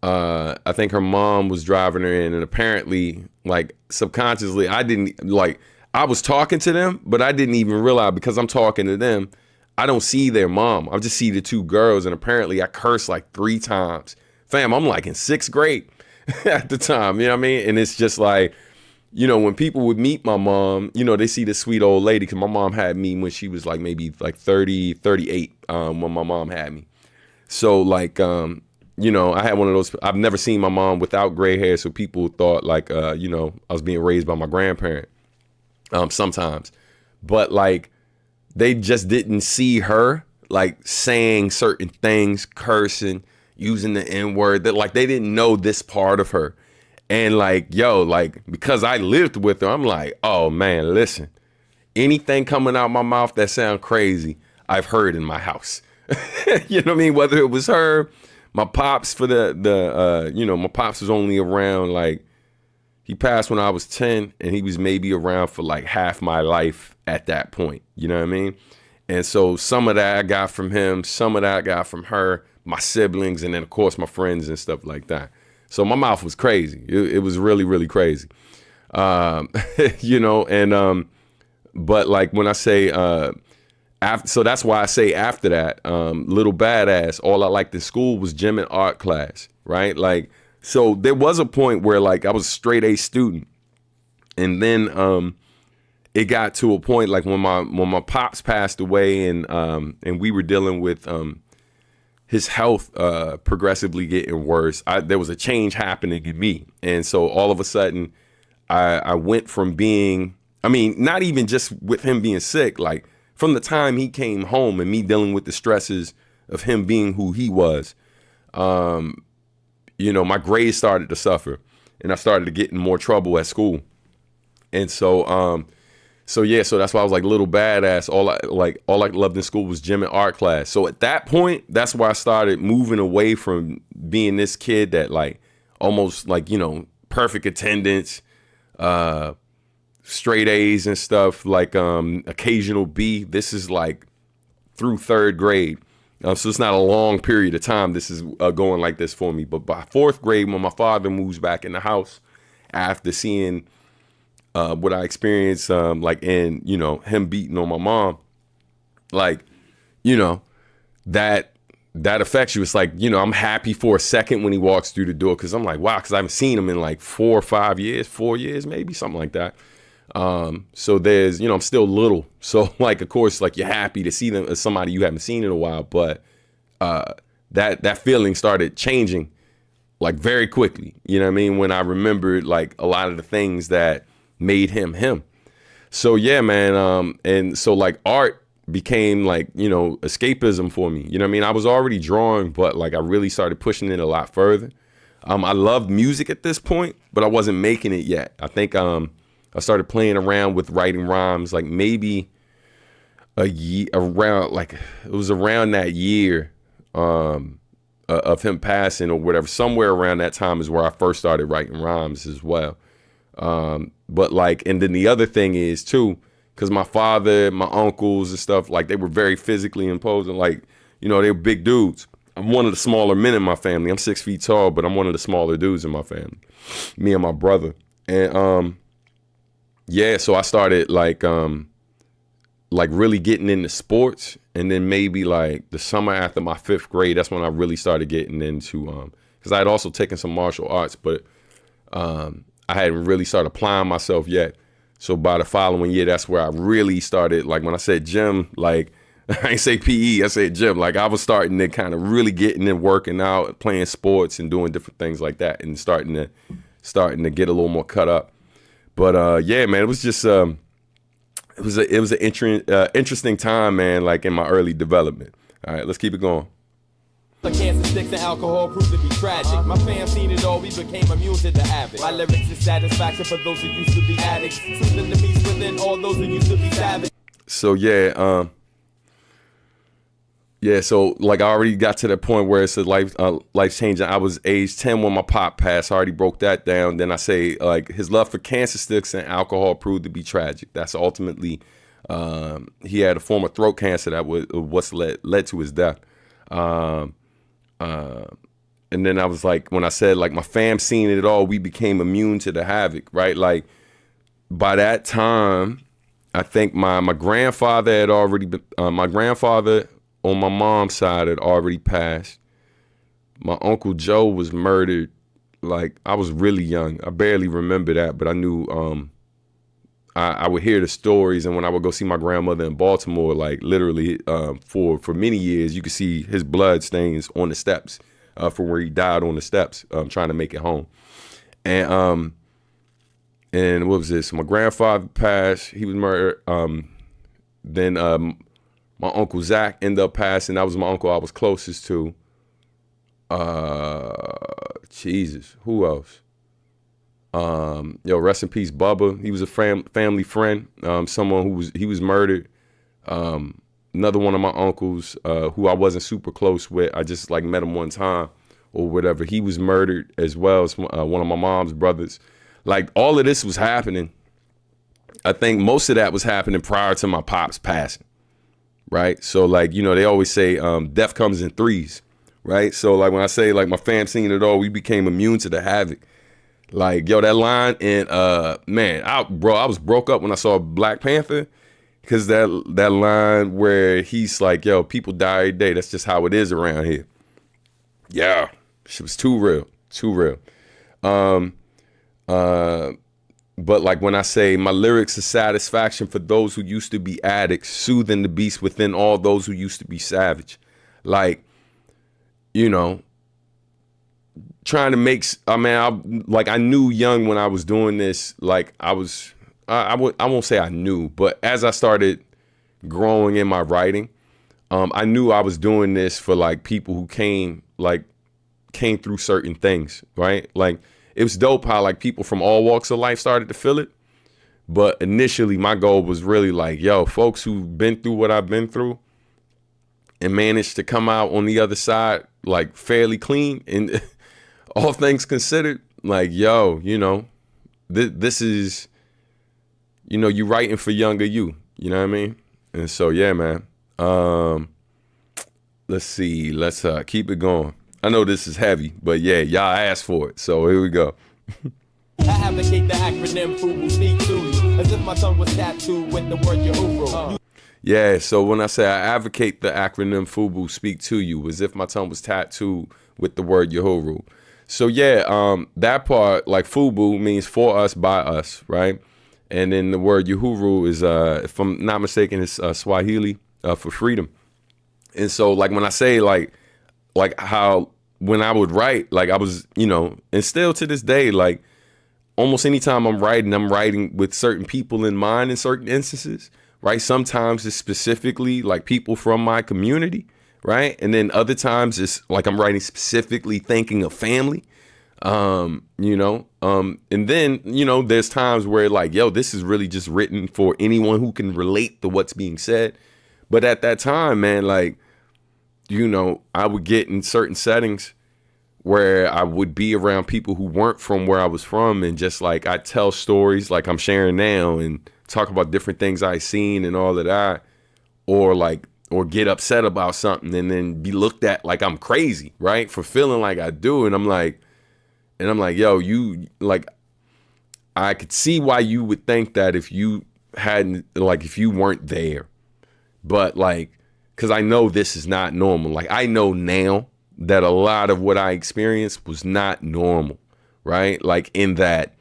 S1: I think her mom was driving her in, and apparently, like, subconsciously, I was talking to them, but I didn't even realize, because I'm talking to them, I don't see their mom. I just see the two girls, and apparently I cursed like 3 times. Fam, I'm like in 6th grade at the time, you know what I mean? And it's just like, you know, when people would meet my mom, you know, they see this sweet old lady, because my mom had me when she was like maybe like 30, 38 when my mom had me. So like, you know, I had one of those, I've never seen my mom without gray hair, so people thought like, you know, I was being raised by my grandparent sometimes. But like, they just didn't see her like saying certain things, cursing, using the N-word, that like they didn't know this part of her. And like, yo, like, because I lived with her, I'm like, oh man, listen, anything coming out my mouth that sound crazy, I've heard in my house. You know what I mean? Whether it was her, my pops for you know, my pops was only around, like, he passed when I was 10, and he was maybe around for like half my life at that point. You know what I mean? And so some of that I got from him, some of that I got from her, my siblings, and then of course my friends and stuff like that. So my mouth was crazy. It was really, really crazy. You know, and but like when I say so that's why I say after that, little badass, all I liked in school was gym and art class, right? Like, so there was a point where like I was a straight A student, and then it got to a point like when my pops passed away, and we were dealing with his health progressively getting worse. There was a change happening in me, and so all of a sudden, I went from being, I mean, not even just with him being sick, like from the time he came home and me dealing with the stresses of him being who he was, you know, my grades started to suffer, and I started to get in more trouble at school. And so, so that's why I was like little badass. All I loved in school was gym and art class. So at that point, that's why I started moving away from being this kid that like almost like, you know, perfect attendance, straight A's and stuff, like occasional B. This is like through 3rd grade. So it's not a long period of time this is going like this for me. But by 4th grade, when my father moves back in the house after seeing what I experienced, like in, you know, him beating on my mom, like, you know, that affects you. It's like, you know, I'm happy for a second when he walks through the door, because I'm like, wow, because I haven't seen him in like 4 or 5 years, 4 years, maybe something like that. So there's, you know, I'm still little. So like, of course, like you're happy to see them as somebody you haven't seen in a while. But that feeling started changing like very quickly. You know what I mean? When I remembered like a lot of the things that made him him. So yeah, man. And so like art became like, you know, escapism for me. You know what I mean? I was already drawing, but like I really started pushing it a lot further. I loved music at this point, but I wasn't making it yet. I think I started playing around with writing rhymes like maybe a year around, like it was around that year of him passing or whatever. Somewhere around that time is where I first started writing rhymes as well. But like, and then the other thing is too, because my father, my uncles and stuff, like they were very physically imposing, like, you know, they were big dudes. I'm one of the smaller men in my family. I'm 6 feet tall, but I'm one of the smaller dudes in my family, me and my brother. And yeah, so I started like really getting into sports. And then maybe like the summer after my 5th grade, that's when I really started getting into, because I had also taken some martial arts, but I hadn't really started applying myself yet. So by the following year, that's where I really started. Like when I said gym, like I ain't say PE, I said gym. Like I was starting to kind of really getting in, working out, playing sports and doing different things like that, and starting to get a little more cut up. But yeah, man, it was just it was an interesting time, man. Like in my early development. All right, let's keep it going.
S4: The cancer sticks and alcohol proved to be tragic. My fam seen it all, we became immune to the habit. My lyrics is satisfaction for those who used to be addicts. Soothing the beast within all those who used to be savage.
S1: So yeah, so like I already got to the point where it's a life changing. I was age 10 when my pop passed. I already broke that down. Then I say like his love for cancer sticks and alcohol proved to be tragic. That's ultimately he had a form of throat cancer that was what's led to his death. And then I was like, when I said like my fam seen it all, we became immune to the havoc, right? Like by that time, I think my grandfather had already been, my grandfather on my mom's side had already passed. My Uncle Joe was murdered. Like I was really young. I barely remember that, but I knew, I would hear the stories, and when I would go see my grandmother in Baltimore, like literally for many years, you could see his blood stains on the steps from where he died on the steps, trying to make it home. And what was this? My grandfather passed. He was murdered. Then my Uncle Zach ended up passing. That was my uncle I was closest to. Jesus, who else? Rest in peace, Bubba. He was a family friend. Someone who was murdered. Another one of my uncles, who I wasn't super close with. I just like met him one time or whatever. He was murdered as well as one of my mom's brothers. Like all of this was happening. I think most of that was happening prior to my pops passing. Right. So like, you know, they always say death comes in threes. Right. So like when I say like my fam seen it all, we became immune to the havoc. Like, yo, that line, and man, I was broke up when I saw Black Panther, because that line where he's like, yo, people die every day. That's just how it is around here. Yeah, shit was too real. But like when I say my lyrics are satisfaction for those who used to be addicts, soothing the beast within all those who used to be savage. Like, you know, trying to make, I knew young when I was doing this, like I won't say I knew, but as I started growing in my writing, I knew I was doing this for like people who came through certain things, right? Like it was dope how like people from all walks of life started to feel it. But initially my goal was really like, yo, folks who've been through what I've been through and managed to come out on the other side like fairly clean and all things considered, like, yo, you know, this is, you know, you writing for younger you know what I mean? And so, yeah, man, let's see, let's keep it going. I know this is heavy, but yeah, y'all asked for it. So here we go.
S4: I advocate the acronym FUBU speak to you, as if my tongue was tattooed with the word Yahoo.
S1: Yeah, so when I say I advocate the acronym FUBU speak to you, as if my tongue was tattooed with the word Yahoo. So yeah, that part, like FUBU means for us, by us, right? And then the word Uhuru is, if I'm not mistaken, it's Swahili for freedom. And so like when I say like how when I would write, like I was, you know, and still to this day, like almost anytime I'm writing with certain people in mind in certain instances, right? Sometimes it's specifically like people from my community, right? And then other times it's like I'm writing specifically thinking of family, and then, there's times where like, yo, this is really just written for anyone who can relate to what's being said. But at that time, man, like, I would get in certain settings where I would be around people who weren't from where I was from, and just like I tell stories like I'm sharing now and talk about different things I seen and all of that, or get upset about something and then be looked at like I'm crazy, right? For feeling like I do. And I'm like, yo, you like, I could see why you would think that if you hadn't, like, if you weren't there, but like, cause I know this is not normal. Like, I know now that a lot of what I experienced was not normal, right? Like, in that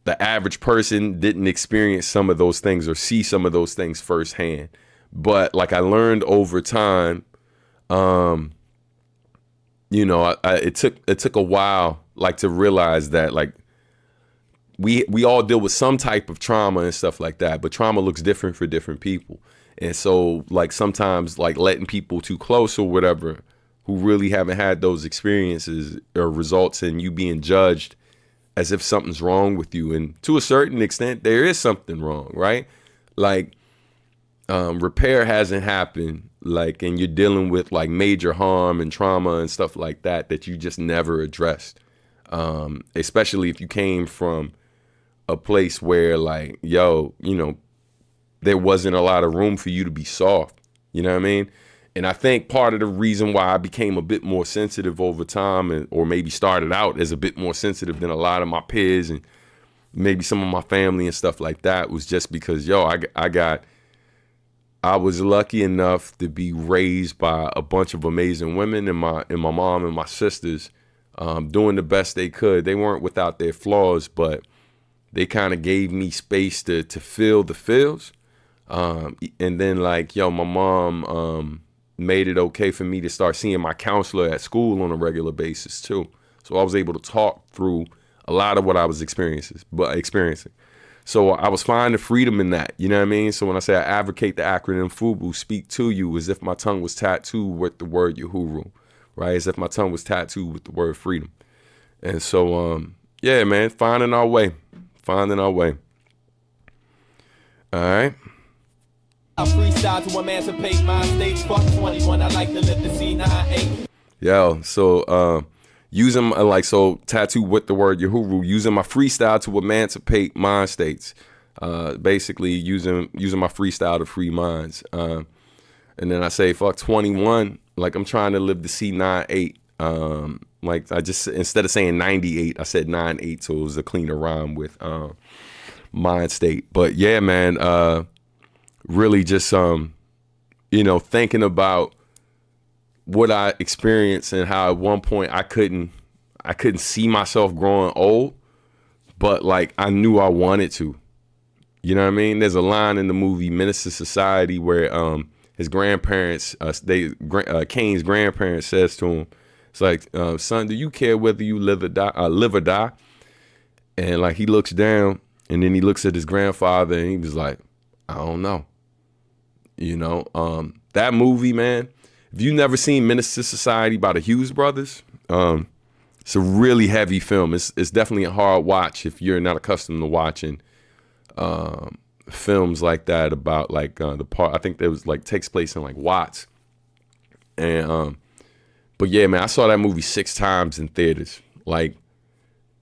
S1: the average person didn't experience some of those things or see some of those things firsthand. But like, I learned over time, it took a while, like, to realize that like we all deal with some type of trauma and stuff like that, but trauma looks different for different people. And so like sometimes like letting people too close or whatever who really haven't had those experiences or results in you being judged as if something's wrong with you. And to a certain extent, there is something wrong, right? Like, repair hasn't happened, like, and you're dealing with like major harm and trauma and stuff like that you just never addressed. Especially if you came from a place where like, yo, there wasn't a lot of room for you to be soft. You know what I mean? And I think part of the reason why I became a bit more sensitive over time, or maybe started out as a bit more sensitive than a lot of my peers and maybe some of my family and stuff like that, was just because, yo, I was lucky enough to be raised by a bunch of amazing women, and my mom and my sisters, doing the best they could. They weren't without their flaws, but they kind of gave me space to feel the feels. And then like, yo, my mom made it okay for me to start seeing my counselor at school on a regular basis too. So I was able to talk through a lot of what I was experiencing. So I was finding freedom in that, you know what I mean? So when I say I advocate the acronym FUBU, speak to you, as if my tongue was tattooed with the word Uhuru, right? As if my tongue was tattooed with the word freedom. And so, yeah, man, finding our way. All right.
S4: I freestyle to emancipate my states. Fuck 21, I like to live the C98.
S1: Yo, so using tattoo with the word Uhuru, using my freestyle to emancipate mind states. Basically using my freestyle to free minds. And then I say fuck 21, like I'm trying to live the C98. Like I just, instead of saying 98, I said 98, so it was a cleaner rhyme with mind state. But yeah, man, really just thinking about what I experienced and how at one point I couldn't see myself growing old, but like I knew I wanted to. You know what I mean? There's a line in the movie Menace to Society where his grandparents, Kane's grandparents says to him, it's like, son, do you care whether you live or die? And like he looks down and then he looks at his grandfather and he was like, I don't know. That movie, man, if you've never seen Menace to Society by the Hughes brothers, it's a really heavy film. It's definitely a hard watch if you're not accustomed to watching films like that about like the part, I think that was like takes place in like Watts. And but yeah, man, I saw that movie 6 times in theaters. Like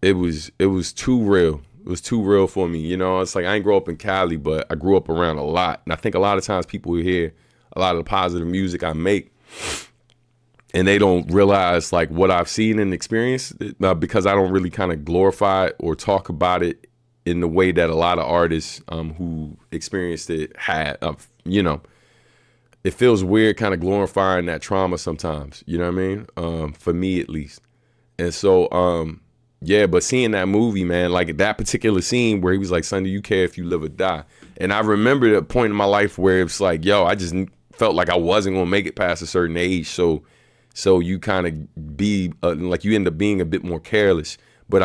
S1: it was too real. It was too real for me. It's like I didn't grow up in Cali, but I grew up around a lot. And I think a lot of times people hear a lot of the positive music I make and they don't realize like what I've seen and experienced, because I don't really kind of glorify it or talk about it in the way that a lot of artists who experienced it had. It feels weird kind of glorifying that trauma sometimes, you know what I mean? For me at least. And so, yeah, but seeing that movie, man, like that particular scene where he was like, son, do you care if you live or die? And I remember the point in my life where it's like, yo, I just felt like I wasn't going to make it past a certain age. So you kind of be like, you end up being a bit more careless. But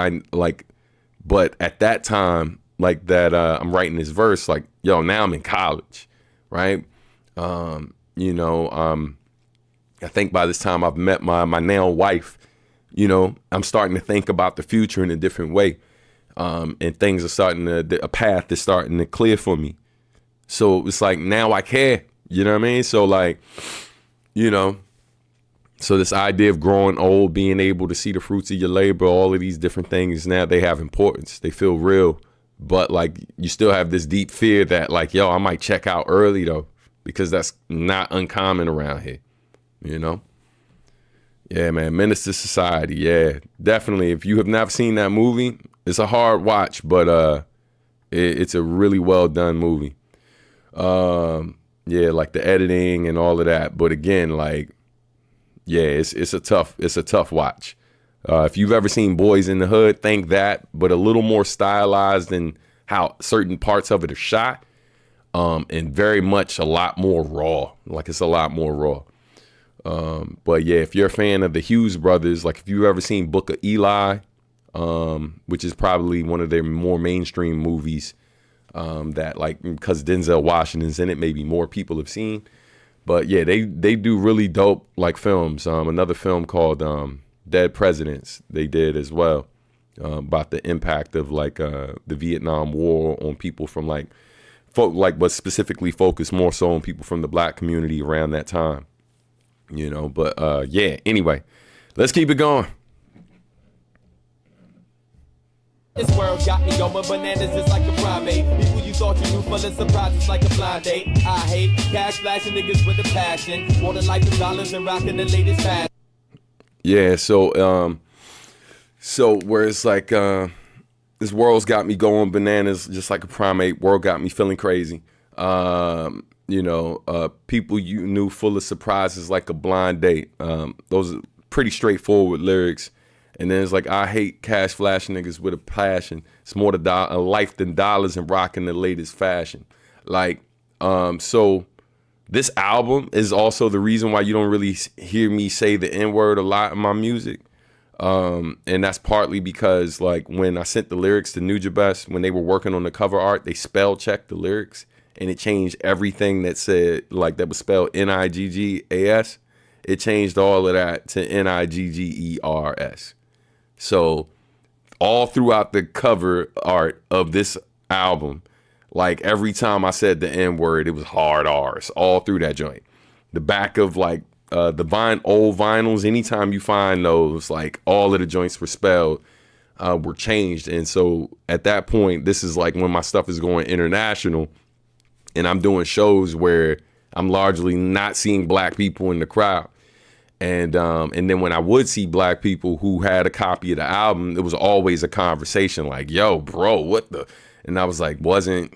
S1: at that time, like that I'm writing this verse, like, yo, now I'm in college, right? You know, I think by this time I've met my now wife, you know, I'm starting to think about the future in a different way. And things are starting to, a path is starting to clear for me. So it's like, now I care, you know what I mean? So like, you know, so this idea of growing old, being able to see the fruits of your labor, all of these different things, now they have importance. They feel real. But like, you still have this deep fear that like, yo, I might check out early though, because that's not uncommon around here, you know? Yeah, man, Menace to Society. Yeah, definitely. If you have not seen that movie, it's a hard watch, but it's a really well done movie. Yeah, like the editing and all of that. But again, like, yeah, it's a tough watch. If you've ever seen Boys in the Hood, think that, but a little more stylized than how certain parts of it are shot, and very much a lot more raw. Like, it's a lot more raw. But yeah, if you're a fan of the Hughes brothers, like if you've ever seen Book of Eli, which is probably one of their more mainstream movies, that like, because Denzel Washington's in it, maybe more people have seen. But yeah, they do really dope like films. Another film called Dead Presidents they did as well, about the impact of like the Vietnam War on people from like but specifically focused more so on people from the black community around that time. You know, but yeah, anyway, let's keep it going.
S4: This world got me going bananas just like a primate. People you thought you knew full of surprises like a blind date. I hate cash flashing niggas with a passion. More than life of dollars and rocking the latest fashion. Yeah,
S1: so where it's like this world's got me going bananas just like a primate. World got me feeling crazy. You know, people you knew full of surprises like a blind date. Those are pretty straightforward lyrics. And then it's like, I hate cash flashing niggas with a passion. It's more a life than dollars and rocking the latest fashion. Like, so this album is also the reason why you don't really hear me say the N-word a lot in my music. And that's partly because like when I sent the lyrics to Nujabes, when they were working on the cover art, they spell checked the lyrics and it changed everything that said like that was spelled Niggas. It changed all of that to Niggers. So all throughout the cover art of this album, like every time I said the N-word, it was hard R's all through that joint. The back of like the old vinyls, anytime you find those, like all of the joints were spelled, were changed. And so at that point, this is like when my stuff is going international and I'm doing shows where I'm largely not seeing black people in the crowd. And then when I would see black people who had a copy of the album, it was always a conversation like, yo, bro, what the? And I was like, they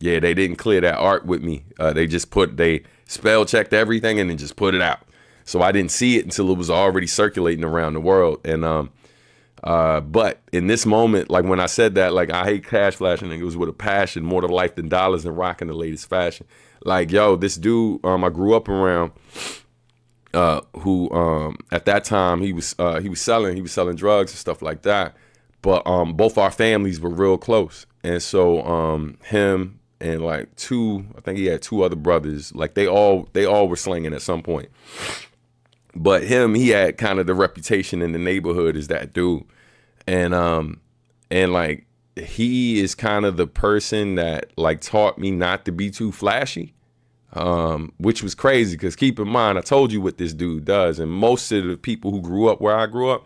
S1: didn't clear that art with me. They spell checked everything and then just put it out. So I didn't see it until it was already circulating around the world. And but in this moment, like when I said that, like I hate cash flashing niggas with a passion, more to life than dollars and rocking the latest fashion. Like, yo, this dude I grew up around, who at that time he was selling drugs and stuff like that. But both our families were real close. And so him and like I think he had two other brothers, like they all were slinging at some point. But he had kind of the reputation in the neighborhood as that dude. And like he is kind of the person that like taught me not to be too flashy. Which was crazy because keep in mind, I told you what this dude does. And most of the people who grew up where I grew up,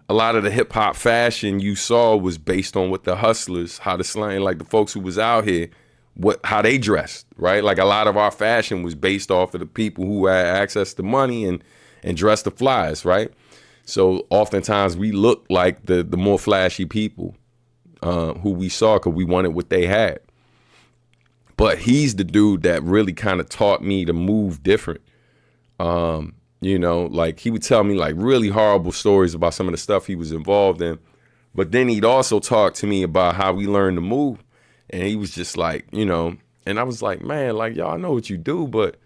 S1: a lot of the hip hop fashion you saw was based on what the hustlers, how the slang, like the folks who was out here, how they dressed, right? Like a lot of our fashion was based off of the people who had access to money and dressed the flies, right? So oftentimes we looked like the more flashy people who we saw because we wanted what they had. But he's the dude that really kind of taught me to move different. You know, like he would tell me like really horrible stories about some of the stuff he was involved in. But then he'd also talk to me about how we learned to move. And he was just like, you know, and I was like, man, like, y'all know what you do. But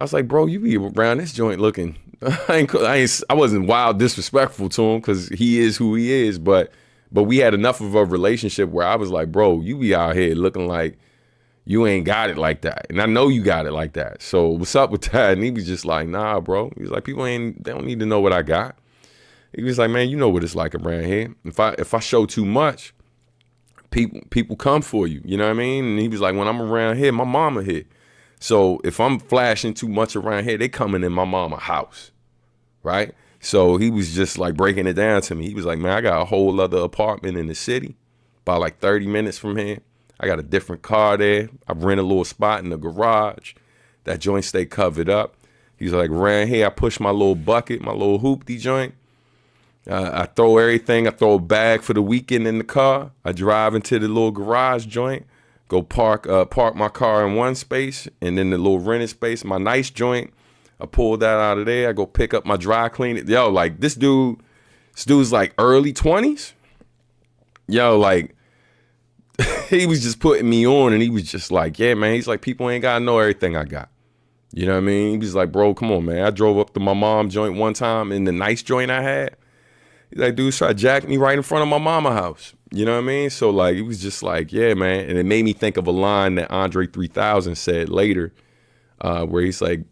S1: I was like, bro, you be around this joint looking. I wasn't wild disrespectful to him because he is who he is. But But we had enough of a relationship where I was like, bro, you be out here looking like you ain't got it like that. And I know you got it like that. So what's up with that? And he was just like, nah, bro. He was like, they don't need to know what I got. He was like, man, you know what it's like around here. If I show too much, people come for you. You know what I mean? And he was like, when I'm around here, my mama here. So if I'm flashing too much around here, they coming in my mama's house, right? So he was just like breaking it down to me. He was like, man, I got a whole other apartment in the city, about like 30 minutes from here. I got a different car there. I rent a little spot in the garage. That joint stay covered up. He's like, around here, I push my little bucket, my little hoopty joint. I throw everything. I throw a bag for the weekend in the car. I drive into the little garage joint, go park my car in one space, and then the little rented space, my nice joint. I pull that out of there. I go pick up my dry cleaning. Yo, like this dude's like early 20s. Yo, like he was just putting me on, and he was just like, yeah, man. He's like, people ain't gotta know everything I got. You know what I mean? He was like, bro, come on, man. I drove up to my mom's joint one time in the nice joint I had. He's like, dude, tried to jack me right in front of my mama's house. You know what I mean? So like, it was just like, yeah, man. And it made me think of a line that Andre 3000 said later, where he's like,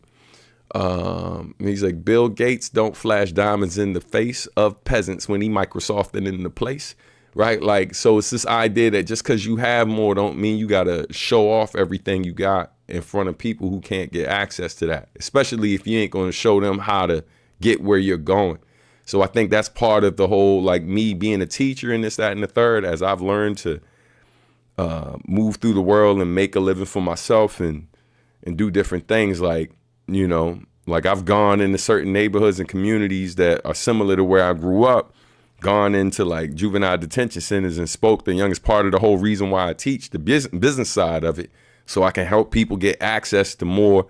S1: Bill Gates don't flash diamonds in the face of peasants when he Microsofting in the place, right? Like, so it's this idea that just because you have more don't mean you got to show off everything you got in front of people who can't get access to that, especially if you ain't going to show them how to get where you're going. So I think that's part of the whole, like me being a teacher and this, that, and the third, as I've learned to move through the world and make a living for myself and do different things. Like, you know, like I've gone into certain neighborhoods and communities that are similar to where I grew up, gone into like juvenile detention centers and spoke the youngest part of the whole reason why I teach the business side of it, so I can help people get access to more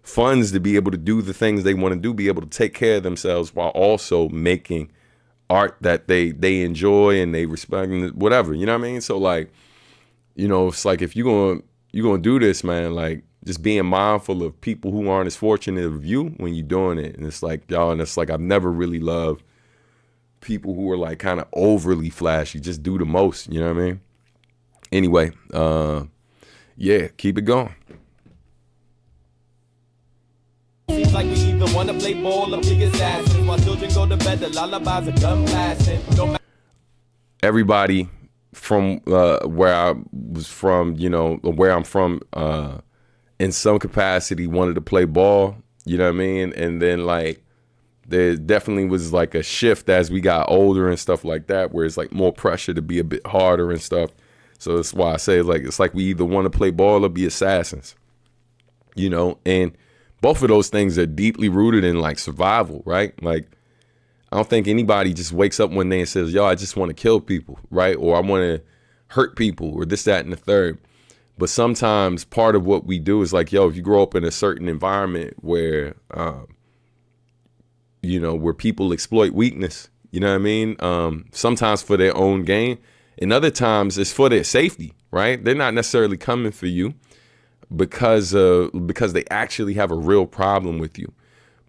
S1: funds to be able to do the things they want to do, be able to take care of themselves while also making art that they enjoy and they respect and whatever, you know what I mean? So like, you know, it's like if you're gonna do this, man, like just being mindful of people who aren't as fortunate as you when you're doing it. And it's like, y'all, and it's like I've never really loved people who are like kind of overly flashy, just do the most, you know what I mean? Anyway, yeah, keep it going.
S4: Seems like we either wanna play ball or big assassins. While children go to bed, the lullabies are gun blasting.
S1: Everybody from where I was from, you know, where I'm from, in some capacity wanted to play ball, you know what I mean? And then like there definitely was like a shift as we got older and stuff like that, where it's like more pressure to be a bit harder and stuff. So that's why I say like it's like we either want to play ball or be assassins, you know? And both of those things are deeply rooted in like survival, right? Like I don't think anybody just wakes up one day and says, yo, I just want to kill people, right? Or I want to hurt people or this, that, and the third. But sometimes part of what we do is like, yo, if you grow up in a certain environment where, you know, where people exploit weakness, you know what I mean? Sometimes for their own gain, and other times it's for their safety, right? They're not necessarily coming for you because they actually have a real problem with you.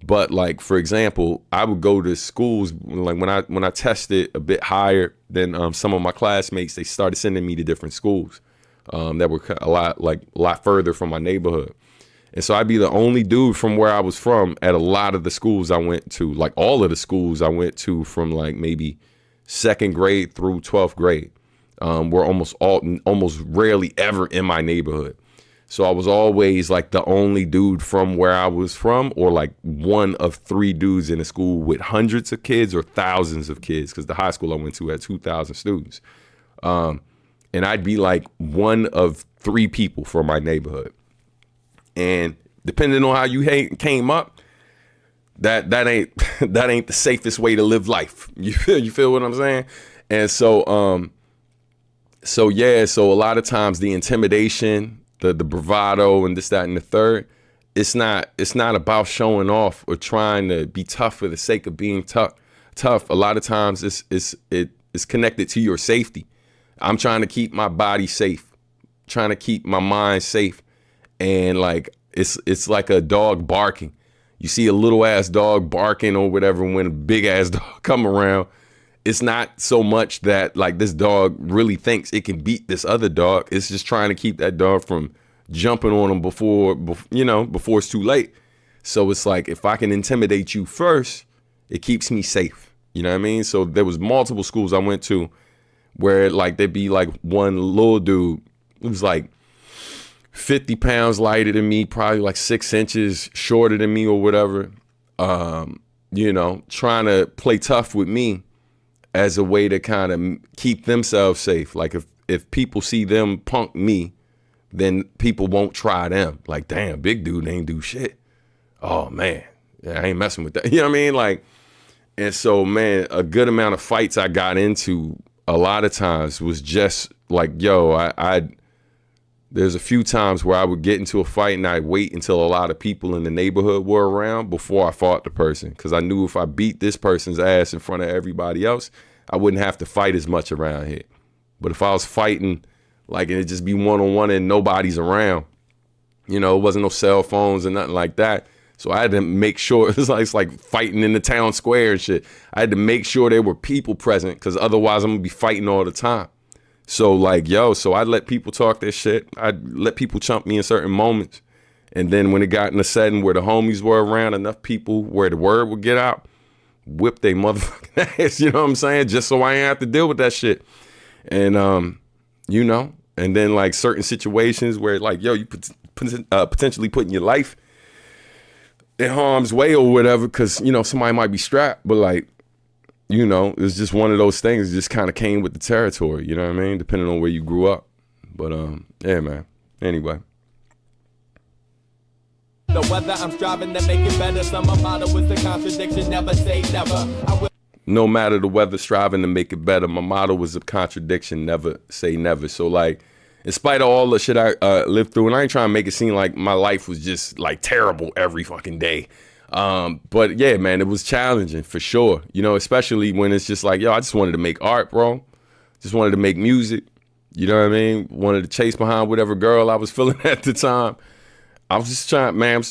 S1: But like, for example, I would go to schools like when I tested a bit higher than some of my classmates, they started sending me to different schools that were a lot further from my neighborhood. And so I'd be the only dude from where I was from at a lot of the schools I went to, like all of the schools I went to from like maybe 2nd grade through 12th grade, were almost rarely ever in my neighborhood. So I was always like the only dude from where I was from, or like one of 3 dudes in a school with hundreds of kids or thousands of kids, because the high school I went to had 2,000 students. And I'd be like one of 3 people from my neighborhood. And depending on how you came up, that ain't the safest way to live life. You feel what I'm saying? And so yeah, so a lot of times the intimidation, the bravado and this, that, and the third, it's not about showing off or trying to be tough for the sake of being tough. A lot of times it's connected to your safety. I'm trying to keep my body safe, trying to keep my mind safe. And like, it's like a dog barking. You see a little ass dog barking or whatever when a big ass dog come around, it's not so much that like this dog really thinks it can beat this other dog. It's just trying to keep that dog from jumping on him before it's too late. So it's like, if I can intimidate you first, it keeps me safe. You know what I mean? So there was multiple schools I went to where like there'd be like one little dude who was like 50 pounds lighter than me, probably like 6 inches shorter than me or whatever, trying to play tough with me as a way to kind of keep themselves safe. Like if people see them punk me, then people won't try them. Like, damn, big dude ain't do shit. Oh man, yeah, I ain't messing with that. You know what I mean? Like, and so, man, a good amount of fights I got into a lot of times was just like, yo, there's a few times where I would get into a fight and I'd wait until a lot of people in the neighborhood were around before I fought the person. Because I knew if I beat this person's ass in front of everybody else, I wouldn't have to fight as much around here. But if I was fighting, like, and it just be one-on-one and nobody's around, it wasn't no cell phones and nothing like that. So I had to make sure, it's like fighting in the town square and shit. I had to make sure there were people present, because otherwise I'm gonna be fighting all the time. So like, so I'd let people talk their shit. I'd let people chump me in certain moments. And then when it got in a setting where the homies were around, enough people where the word would get out, whip they motherfucking ass, you know what I'm saying? Just so I ain't have to deal with that shit. And, and then like certain situations where like, you potentially putting your life in harm's way or whatever, because, somebody might be strapped, but like, it's just one of those things. It just kind of came with the territory, you know what I mean? Depending on where you grew up. But, yeah, man. Anyway.
S4: The weather, I'm striving to make it better. So my motto is the contradiction, never say never.
S1: No matter the weather, striving to make it better. My motto was a contradiction, never say never. So, like, in spite of all the shit I lived through, and I ain't trying to make it seem like my life was just, like, terrible every fucking day. But yeah, man, it was challenging for sure, especially when it's just like, I just wanted to make art, bro. Just wanted to make music. You know what I mean? Wanted to chase behind whatever girl I was feeling at the time. I was just trying, man,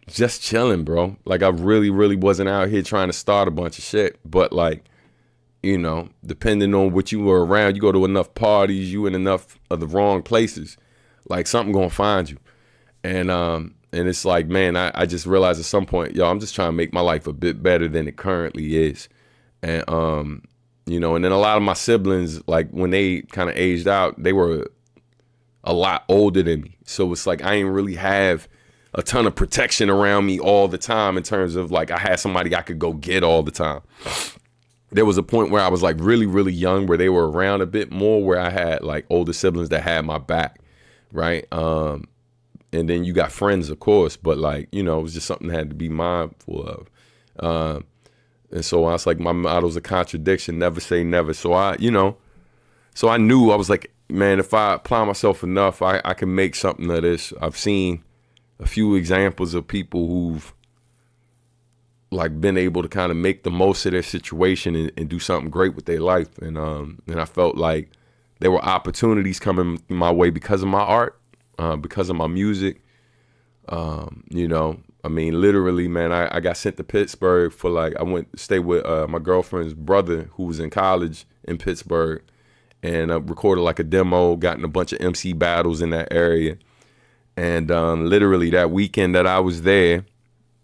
S1: just chilling, bro. Like, I really, really wasn't out here trying to start a bunch of shit. But like, depending on what you were around, you go to enough parties, you in enough of the wrong places, like something gonna find you. And it's like, man, I just realized at some point, I'm just trying to make my life a bit better than it currently is. And, and then a lot of my siblings, like when they kind of aged out, they were a lot older than me. So it's like, I ain't really have a ton of protection around me all the time in terms of like, I had somebody I could go get all the time. There was a point where I was like really, really young where they were around a bit more, where I had like older siblings that had my back. Right. And then you got friends, of course, but like, it was just something I had to be mindful of. And so I was like, my motto's a contradiction, never say never. So I knew, I was like, man, if I apply myself enough, I can make something of this. I've seen a few examples of people who've like been able to kind of make the most of their situation and do something great with their life. And I felt like there were opportunities coming my way because of my art. Because of my music, I mean, literally, man, I got sent to Pittsburgh for like, I went to stay with my girlfriend's brother who was in college in Pittsburgh, and recorded like a demo, got in a bunch of MC battles in that area. And literally that weekend that I was there,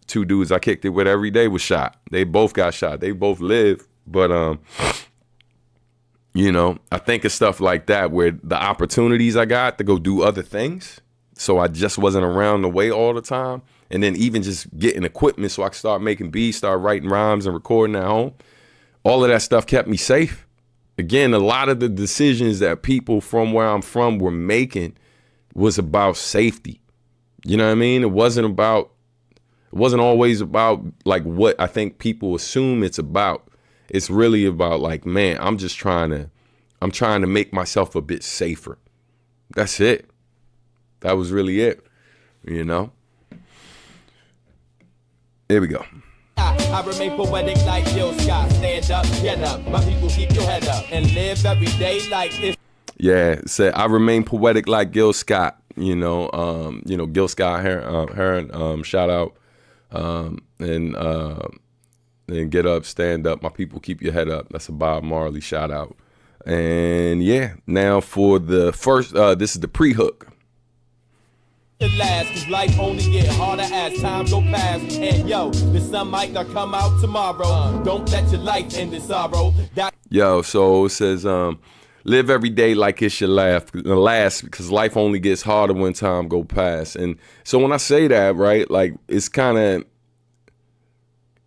S1: 2 dudes I kicked it with every day was shot. They both got shot. They both lived. But, I think of stuff like that where the opportunities I got to go do other things. So I just wasn't around the way all the time. And then even just getting equipment so I could start making beats, start writing rhymes and recording at home. All of that stuff kept me safe. Again, a lot of the decisions that people from where I'm from were making was about safety. You know what I mean? It wasn't always about like what I think people assume it's about. It's really about like, man, I'm trying to make myself a bit safer. That's it. That was really it. Here we go.
S4: I remain poetic like Gil Scott. Stand up, get up. My people, keep your head up and live every day like this.
S1: Yeah, said I remain poetic like Gil Scott. Gil Scott, Heron, shout out. and get up, stand up. My people, keep your head up. That's a Bob Marley shout out. And yeah, now for the first, this is the pre-hook.
S4: Last, cause life only get harder as time go past. And yo, the sun might not come out tomorrow. Don't let your life end in sorrow.
S1: Yo, so it says, live every day like it's your last, because life only gets harder when time go past. And so when I say that, right, like it's kind of,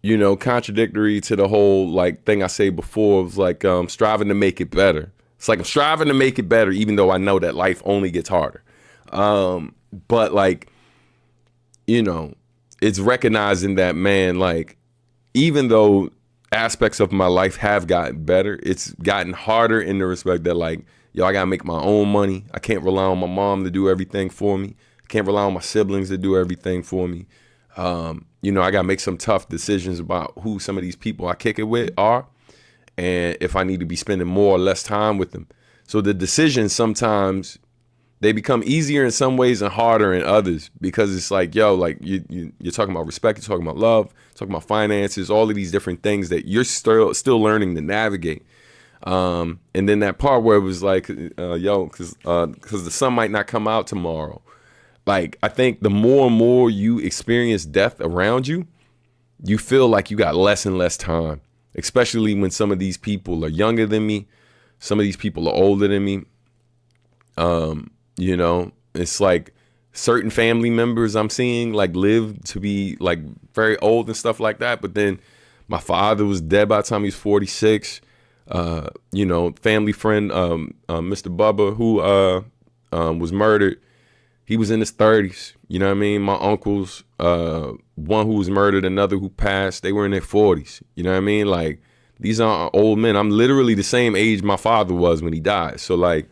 S1: you know, contradictory to the whole like thing I say before. It was like striving to make it better. It's like I'm striving to make it better, even though I know that life only gets harder. But like, you know, it's recognizing that, man, like, even though aspects of my life have gotten better, it's gotten harder in the respect that, like, yo, I gotta make my own money. I can't rely on my mom to do everything for me. I can't rely on my siblings to do everything for me. You know, I gotta make some tough decisions about who some of these people I kick it with are, and if I need to be spending more or less time with them. So the decisions sometimes, they become easier in some ways and harder in others, because it's like, yo, like you're talking about respect, you're talking about love, talking about finances, all of these different things that you're still learning to navigate. And then that part where it was like, yo, because the sun might not come out tomorrow. Like, I think the more and more you experience death around you, you feel like you got less and less time, especially when some of these people are younger than me. Some of these people are older than me. You know, it's like certain family members I'm seeing like live to be like very old and stuff like that. But then my father was dead by the time he was 46. You know, family friend, Mr. Bubba, who was murdered, he was in his 30s. You know what I mean? My uncles, one who was murdered, another who passed, they were in their 40s. You know what I mean? Like, these are old men. I'm literally the same age my father was when he died. So like,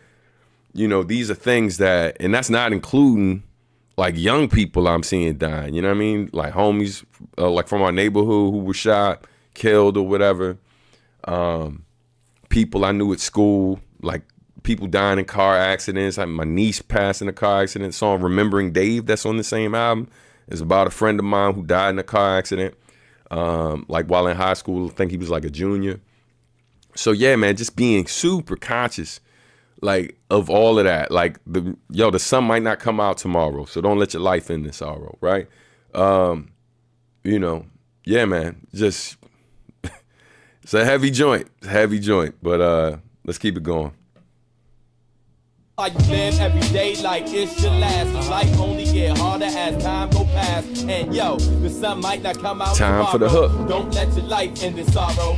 S1: you know, these are things that, and that's not including like young people I'm seeing dying, you know what I mean? Like homies, like from our neighborhood who were shot, killed or whatever. People I knew at school, like people dying in car accidents. Like my niece passed in a car accident. Song Remembering Dave, that's on the same album, is about a friend of mine who died in a car accident. Like while in high school, I think he was like a junior. So yeah, man, just being super conscious like of all of that. Like the sun might not come out tomorrow, so don't let your life end in sorrow, right? You know, yeah, man, just it's a heavy joint, but let's keep it going.
S4: Like you live every day like it's your last. Life only get harder as time go past. And yo, the sun might not come out
S1: Time
S4: tomorrow.
S1: for the hook.
S4: Don't let your life end in sorrow.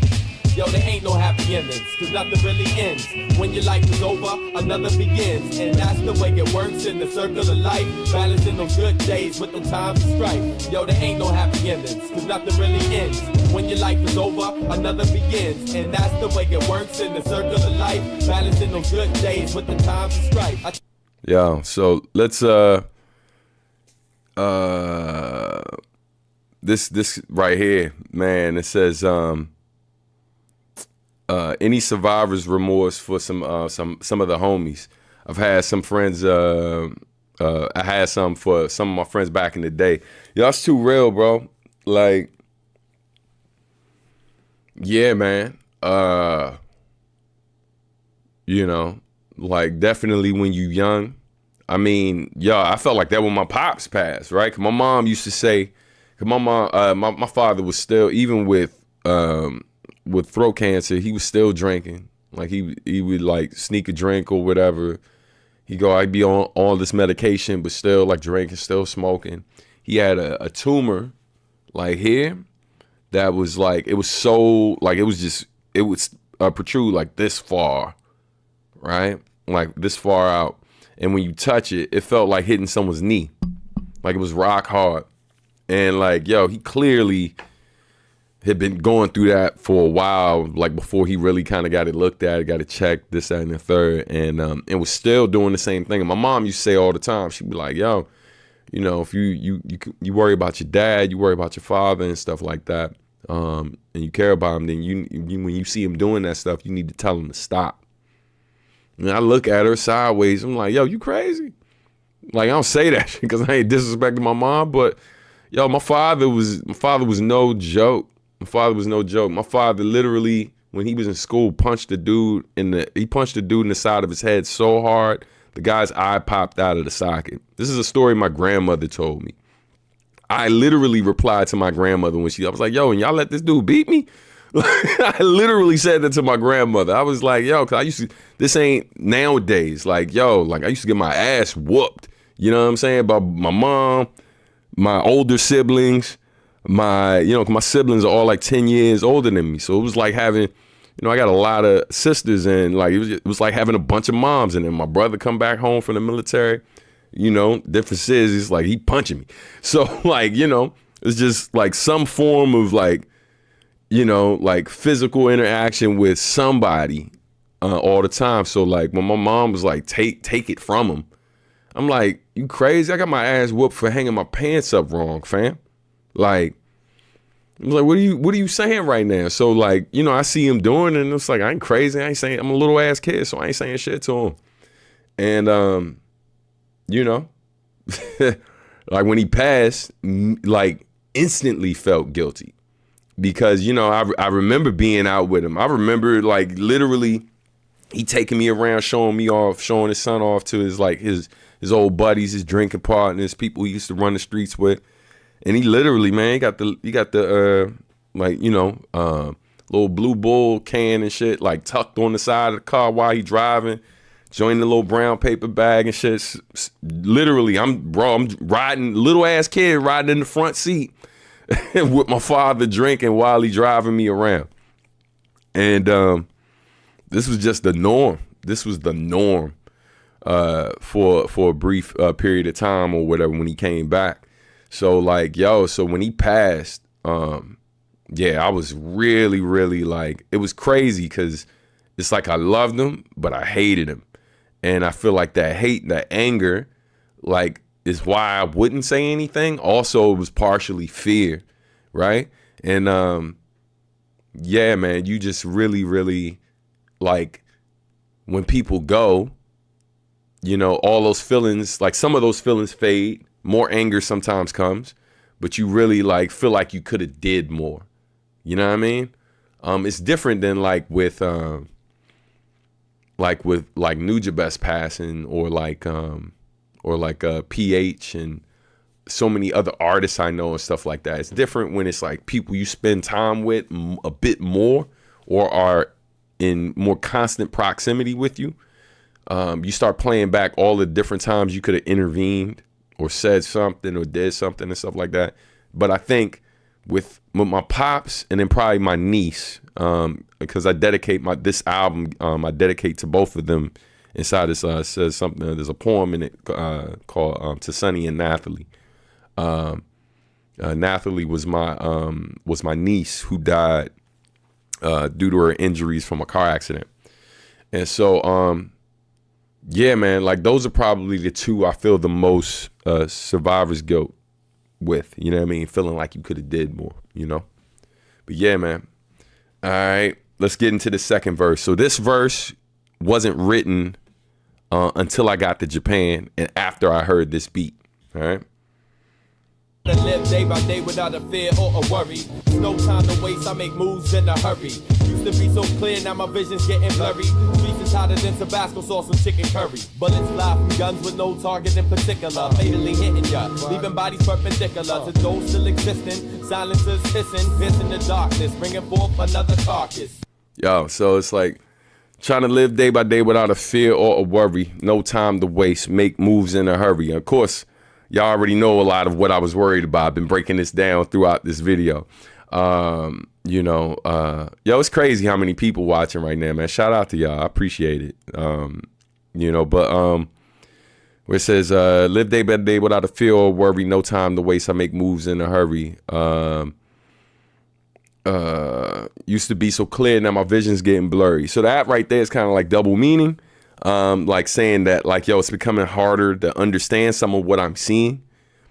S4: Yo, there ain't no happy endings, cause nothing really ends. When your life is over, another begins. And that's the way it works in the circle of life. Balancing those good days with them times of strife. Yo, there ain't no happy endings, cause nothing really ends. When your life is over, another begins. And that's the way it works in the circle of life. Balancing those good days with the times of strife.
S1: Yeah, so let's this right here, man, it says any survivor's remorse for some of the homies. I've had some friends, I had some for some of my friends back in the day. Yo, that's too real, bro. Like, yeah, man. You know, like definitely when you young. I mean, yo, I felt like that when my pops passed, right? 'Cause my mom used to say, 'cause my mom, my father was still, even with throat cancer, he was still drinking. Like he would like sneak a drink or whatever. I'd be on all this medication, but still like drinking, still smoking. He had a tumor like here that was like, it was so like, it would protrude like this far, right? Like this far out. And when you touch it, it felt like hitting someone's knee. Like it was rock hard. And like, yo, he clearly had been going through that for a while, like before he really kind of got it looked at, got it checked, this, that, and the third, and was still doing the same thing. And my mom used to say all the time, she'd be like, yo, you know, if you worry about your dad, you worry about your father and stuff like that, and you care about him, then you when you see him doing that stuff, you need to tell him to stop. And I look at her sideways, I'm like, yo, you crazy? Like, I don't say that because I ain't disrespecting my mom, but yo, my father was no joke. My father was no joke. My father literally, when he was in school, punched a dude in the side of his head so hard, the guy's eye popped out of the socket. This is a story my grandmother told me. I literally replied to my grandmother when I was like, yo, and y'all let this dude beat me? I literally said that to my grandmother. I was like, yo, cause this ain't nowadays. Like, yo, like I used to get my ass whooped. You know what I'm saying? By my mom, my older siblings, my siblings are all like 10 years older than me. So it was like having, I got a lot of sisters, and like it was like having a bunch of moms. And then my brother come back home from the military, difference is like he punching me. So like, it's just like some form of like, like physical interaction with somebody all the time. So like when my mom was like, take it from him, I'm like, you crazy? I got my ass whooped for hanging my pants up wrong, fam. Like, I was like, what are you saying right now? So like, I see him doing it, and it's like, I ain't crazy. I ain't saying, I'm a little ass kid, so I ain't saying shit to him. And, like when he passed, like instantly felt guilty because, I remember being out with him. I remember like literally he taking me around, showing his son off to his old buddies, his drinking partners, people he used to run the streets with. And he literally, man, he got the little Blue Bull can and shit like tucked on the side of the car while he driving, joining the little brown paper bag and shit. Literally, I'm riding, little ass kid riding in the front seat with my father drinking while he driving me around. And this was just the norm. This was the norm for a brief period of time or whatever when he came back. So like, so when he passed, I was really, really like, it was crazy because it's like I loved him, but I hated him. And I feel like that hate, that anger, like is why I wouldn't say anything. Also, it was partially fear, right? And man, you just really, really like when people go, all those feelings, like some of those feelings fade. More anger sometimes comes, but you really like feel like you could have did more. You know what I mean? It's different than like with Nujabes passing or PH and so many other artists I know and stuff like that. It's different when it's like people you spend time with a bit more or are in more constant proximity with you. You start playing back all the different times you could have intervened or said something or did something and stuff like that. But I think with my pops and then probably my niece, because I dedicate this album, I dedicate to both of them. Inside this says something, there's a poem in it called To Sonny and Nathalie. Nathalie was my niece who died due to her injuries from a car accident. And so, yeah, man, like those are probably the two I feel the most survivor's guilt with, you know what I mean? Feeling like you could have did more, But yeah, man. All right, let's get into the second verse. So this verse wasn't written until I got to Japan and after I heard this beat, all right?
S4: To live day by day without a fear or a worry. No time to waste, I make moves in a hurry. Used to be so clear, now my vision's getting blurry. Streets is hotter than Tabasco sauce and chicken curry. Bullets fly from guns with no target in particular. Fatally hitting ya, leaving bodies perpendicular to those still existing. Silencers hissing, piercing the darkness, bringing forth another carcass.
S1: Yo, so it's like trying to live day by day without a fear or a worry. No time to waste, make moves in a hurry. Of course, y'all already know a lot of what I was worried about. I've been breaking this down throughout this video. It's crazy how many people watching right now, man. Shout out to y'all. I appreciate it. Where it says, live day by day without a fear or worry, no time to waste, I make moves in a hurry. Used to be so clear, now my vision's getting blurry. So that right there is kind of like double meaning. Like saying that like, yo, it's becoming harder to understand some of what I'm seeing.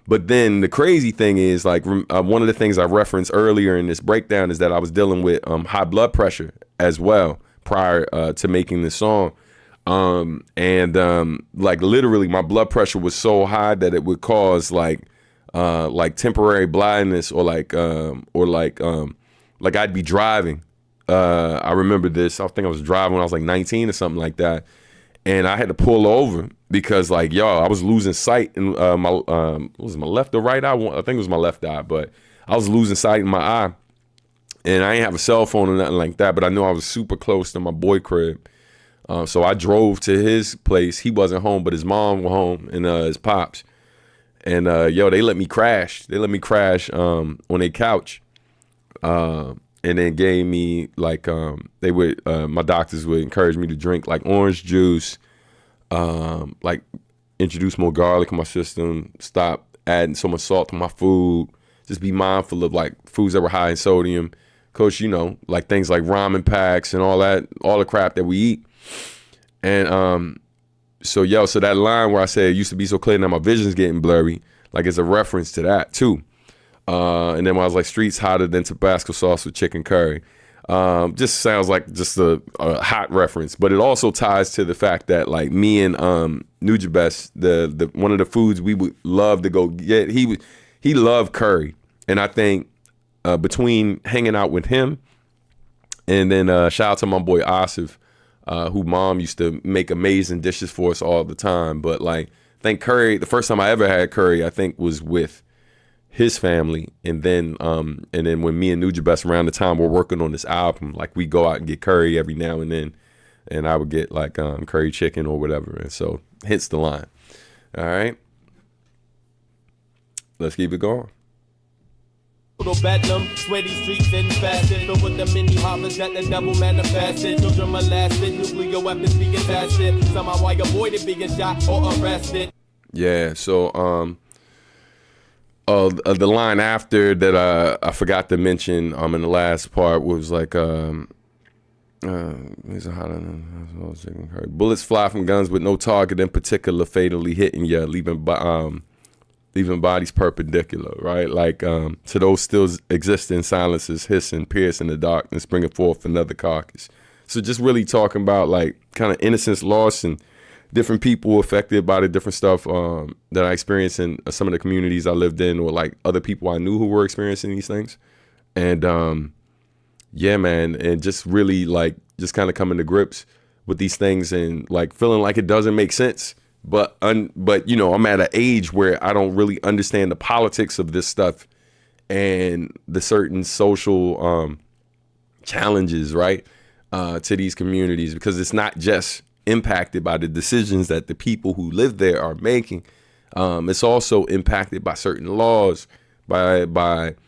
S1: But then the crazy thing is like one of the things I referenced earlier in this breakdown is that I was dealing with high blood pressure as well prior to making this song. Like literally my blood pressure was so high that it would cause like temporary blindness or like I'd be driving. I remember this. I think I was driving when I was like 19 or something like that. And I had to pull over because like, I was losing sight in was it my left or right eye? I think it was my left eye, but I was losing sight in my eye. And I didn't have a cell phone or nothing like that, but I knew I was super close to my boy crib. So I drove to his place. He wasn't home, but his mom was home and his pops. And they let me crash. They let me crash on their couch. And then gave me like my doctors would encourage me to drink like orange juice, like introduce more garlic in my system, stop adding so much salt to my food, just be mindful of like foods that were high in sodium. Cause like things like ramen packs and all the crap that we eat. And so that line where I said it used to be so clear now my vision's getting blurry, like it's a reference to that too. And then when I was like streets hotter than Tabasco sauce with chicken curry, just sounds like just a hot reference, but it also ties to the fact that like me and Nujabes, the one of the foods we would love to go get, he loved curry. And I think between hanging out with him and then shout out to my boy Asif, who mom used to make amazing dishes for us all the time. But like, I think curry, the first time I ever had curry, I think was with his family. And then when me and Nujabes around the time we're working on this album, like we go out and get curry every now and then. And I would get like curry chicken or whatever. And so hence the line. All right. Let's keep it going.
S4: Bedlam, sweaty streets infested, filled with the mini hoppers that the devil manifested. Children molested, nuclear weapons being tested. Somehow I avoided being shot or arrested.
S1: Yeah, so the line after that I forgot to mention in the last part was like bullets fly from guns with no target in particular, fatally hitting you, leaving bodies perpendicular, right? Like to those still existing silences, hissing, pierce in the darkness, bringing forth another carcass. So just really talking about like kind of innocence lost and different people affected by the different stuff that I experienced in some of the communities I lived in, or like other people I knew who were experiencing these things. And yeah, man, and just really like just kind of coming to grips with these things and like feeling like it doesn't make sense. But I'm at an age where I don't really understand the politics of this stuff and the certain social challenges, right, to these communities, because it's not just impacted by the decisions that the people who live there are making. It's also impacted by certain laws, by like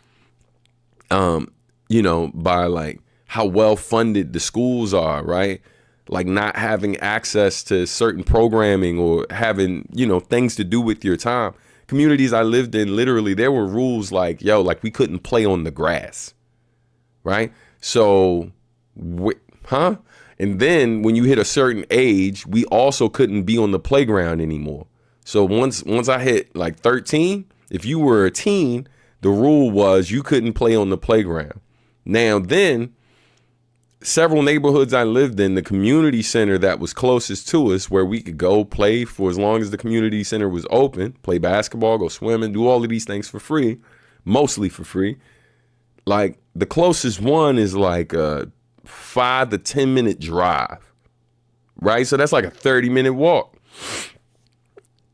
S1: how well funded the schools are, right? Like not having access to certain programming or having, things to do with your time. Communities I lived in, literally, there were rules like, like we couldn't play on the grass, right? So, and then when you hit a certain age, we also couldn't be on the playground anymore. So once I hit like 13, if you were a teen, the rule was you couldn't play on the playground. Now then, several neighborhoods I lived in, the community center that was closest to us, where we could go play for as long as the community center was open, play basketball, go swimming, do all of these things for free, mostly for free. Like the closest one is like a 5 to 10 minute drive, right? So that's like a 30-minute walk.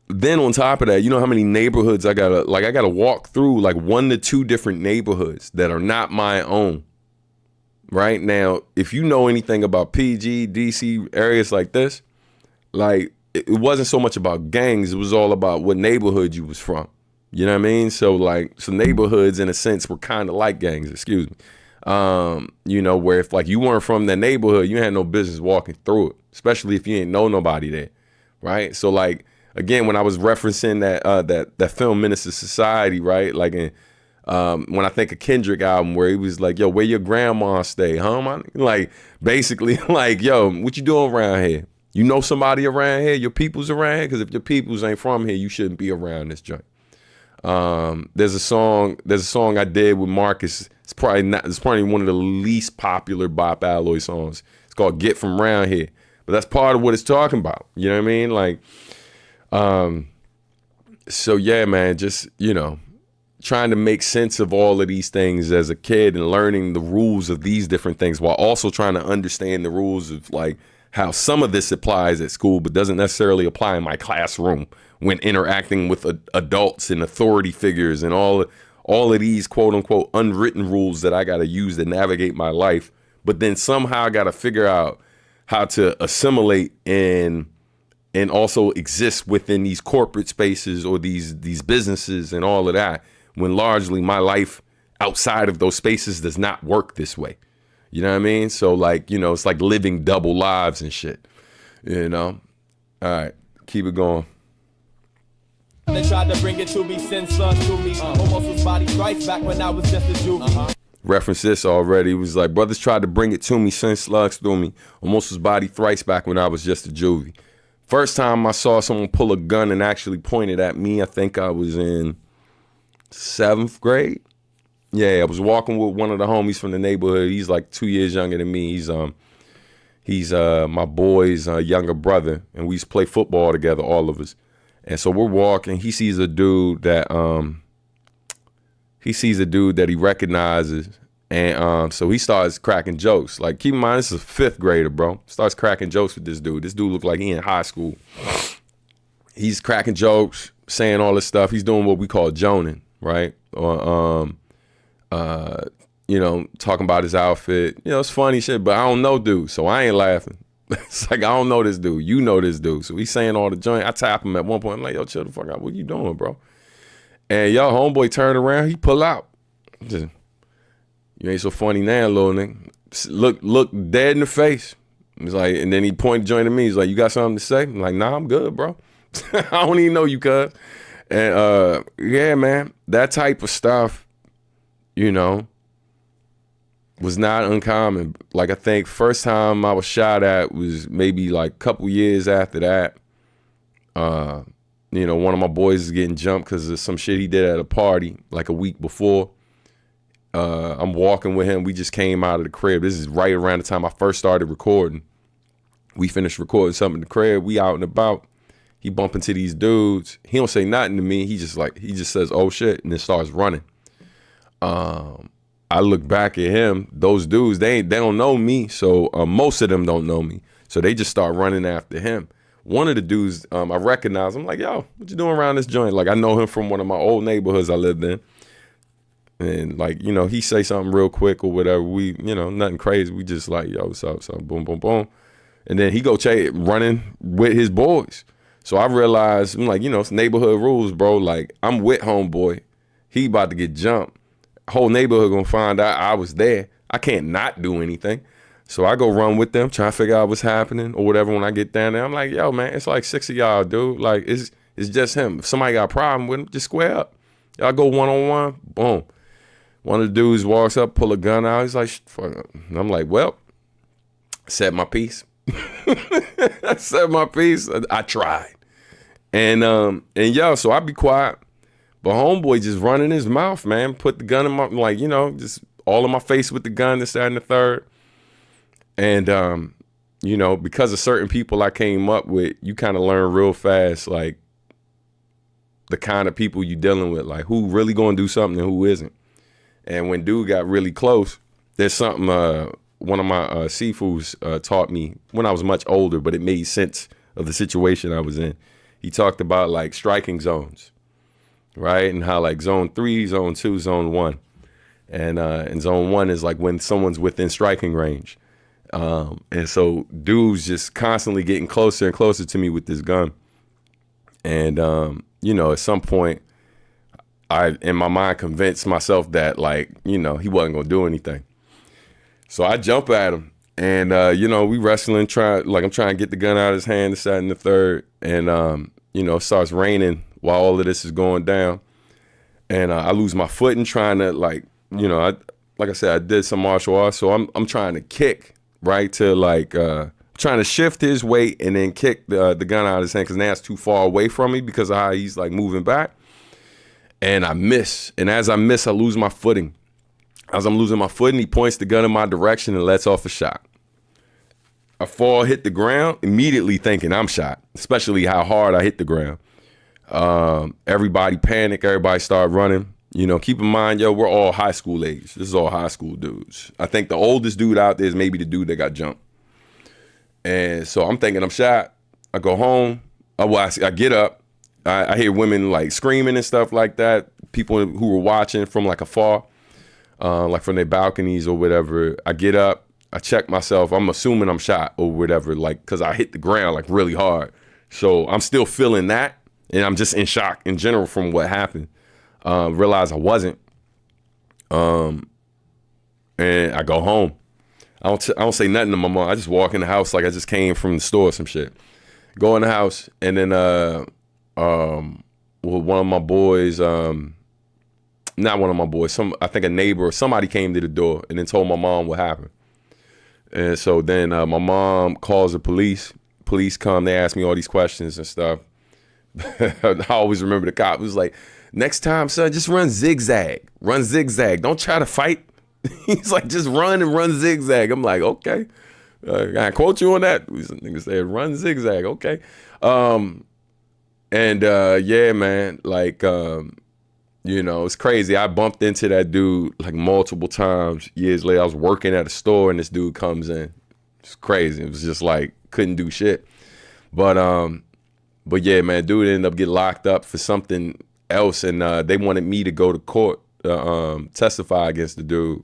S1: Then on top of that, you know how many neighborhoods I gotta walk through, like 1 to 2 different neighborhoods that are not my own. Right now, if you know anything about PG, DC areas like this, like it wasn't so much about gangs. It was all about what neighborhood you was from. You know what I mean? So like some neighborhoods in a sense were kind of like gangs, excuse me. Where if like you weren't from that neighborhood, you had no business walking through it, especially if you ain't know nobody there. Right. So like, again, when I was referencing that film Minister Society, right? Like when I think of Kendrick album where he was like, yo, where your grandma stay, huh? Like basically like, yo, what you doing around here? You know somebody around here? Your people's around here? Because if your people's ain't from here, you shouldn't be around this joint. There's a song I did with Marcus. It's probably one of the least popular Bop Alloy songs. It's called Get From Round Here. But that's part of what it's talking about. You know what I mean? Like, so yeah, man, just, trying to make sense of all of these things as a kid and learning the rules of these different things while also trying to understand the rules of like how some of this applies at school but doesn't necessarily apply in my classroom when interacting with adults and authority figures and all of these quote unquote unwritten rules that I got to use to navigate my life. But then somehow I got to figure out how to assimilate and also exist within these corporate spaces or these businesses and all of that, when largely my life outside of those spaces does not work this way. You know what I mean? So like, you know, it's like living double lives and shit, you know? All right, keep it going.
S4: They tried to bring it to me, sin slugs to me. Almost was body twice back when I was just a juvie.
S1: Reference this already. It was like, brothers tried to bring it to me, send slugs through me. Almost was body thrice back when I was just a juvie. First time I saw someone pull a gun and actually point it at me, I think I was in 7th grade. Yeah, I was walking with one of the homies from the neighborhood. He's like 2 years younger than me. He's my boy's younger brother, and we used to play football together, all of us. And so we're walking. He sees a dude that he recognizes, and so he starts cracking jokes. Like, keep in mind, this is a 5th grader, bro. Starts cracking jokes with this dude. This dude looked like he in high school. He's cracking jokes, saying all this stuff. He's doing what we call joning, right? Or you know, talking about his outfit. You know, it's funny shit, but I don't know dude, so I ain't laughing. It's like, I don't know this dude. You know this dude. So he's saying all the joint. I tap him at one point. I'm like, yo, chill the fuck out. What you doing, bro? And yo, homeboy turned around. He pull out. Just, you ain't so funny now, little nigga. Look dead in the face. He's like, and then he pointed joint at me. He's like, you got something to say? I'm like, nah, I'm good, bro. I don't even know you, cuz. And yeah, man, that type of stuff, you know, was not uncommon. Like, I think first time I was shot at was maybe like a couple years after that. You know, one of my boys is getting jumped because of some shit he did at a party like a week before. I'm walking with him. We just came out of the crib. This is right around the time I first started recording. We finished recording something in the crib. We out and about. He bump into these dudes. He don't say nothing to me. He just says, oh shit, and then starts running. I look back at him. Those dudes, they don't know me. So most of them don't know me. So they just start running after him. One of the dudes, I recognize. I'm like, yo, what you doing around this joint? Like, I know him from one of my old neighborhoods I lived in. And like, you know, he say something real quick or whatever. We, you know, nothing crazy. We just like, yo, what's up? So boom, boom, boom. And then he go running with his boys. So I realized, I'm like, you know, it's neighborhood rules, bro. Like, I'm with homeboy. He about to get jumped. Whole neighborhood gonna find out I was there. I can't not do anything. So I go run with them, trying to figure out what's happening or whatever. When I get down there, I'm like, yo, man, it's like 6 of y'all, dude. Like, it's just him. If somebody got a problem with him, just square up. Y'all go one-on-one, boom. One of the dudes walks up, pull a gun out. He's like, fuck up. And I'm like, well, said my piece. I said my piece. I tried. And yo, so I be quiet. But homeboy just running his mouth, man. Put the gun in my, like, you know, just all in my face with the gun, this, that, and the third. And, you know, because of certain people I came up with, you kind of learn real fast, like, the kind of people you dealing with, like, who really going to do something and who isn't. And when dude got really close, there's something one of my seafoods taught me when I was much older, but it made sense of the situation I was in. He talked about, like, striking zones. Right, and how like zone 3, zone 2, zone 1, and zone 1 is like when someone's within striking range, and so dudes just constantly getting closer and closer to me with this gun, and you know, at some point, I in my mind convinced myself that, like, you know, he wasn't gonna do anything, so I jump at him, and you know, we wrestling, I'm trying to get the gun out of his hand, this, that, and the third, and you know, it starts raining while all of this is going down. And I lose my footing trying to, like, you know, like I said, I did some martial arts. So I'm trying to kick, right, to like, trying to shift his weight and then kick the gun out of his hand because now it's too far away from me because of how he's like moving back. And I miss. And as I miss, I lose my footing. As I'm losing my footing, he points the gun in my direction and lets off a shot. I fall, hit the ground, immediately thinking I'm shot, especially how hard I hit the ground. Everybody panic, everybody start running. You know, keep in mind, yo, we're all high school age. This is all high school dudes. I think the oldest dude out there is maybe the dude that got jumped. And so I'm thinking I'm shot. I go home. I get up. I hear women like screaming and stuff like that. People who were watching from like afar, like from their balconies or whatever. I get up. I check myself. I'm assuming I'm shot or whatever, like, because I hit the ground like really hard. So I'm still feeling that. And I'm just in shock in general from what happened. Realize I wasn't. And I go home. I don't say nothing to my mom. I just walk in the house like I just came from the store or some shit. Go in the house, and then one of my boys, not one of my boys, I think a neighbor or somebody came to the door and then told my mom what happened. And so then my mom calls the police. Police come, they ask me all these questions and stuff. I always remember the cop was like, next time, son, just run zigzag. Run zigzag. Don't try to fight. He's like, just run and run zigzag. I'm like, okay. I quote you on that. Nigga said, run zigzag. Okay. Yeah, man, like, you know, it's crazy. I bumped into that dude like multiple times years later. I was working at a store and this dude comes in. It's crazy. It was just like, couldn't do shit. But yeah, man, dude ended up getting locked up for something else. And they wanted me to go to court, testify against the dude.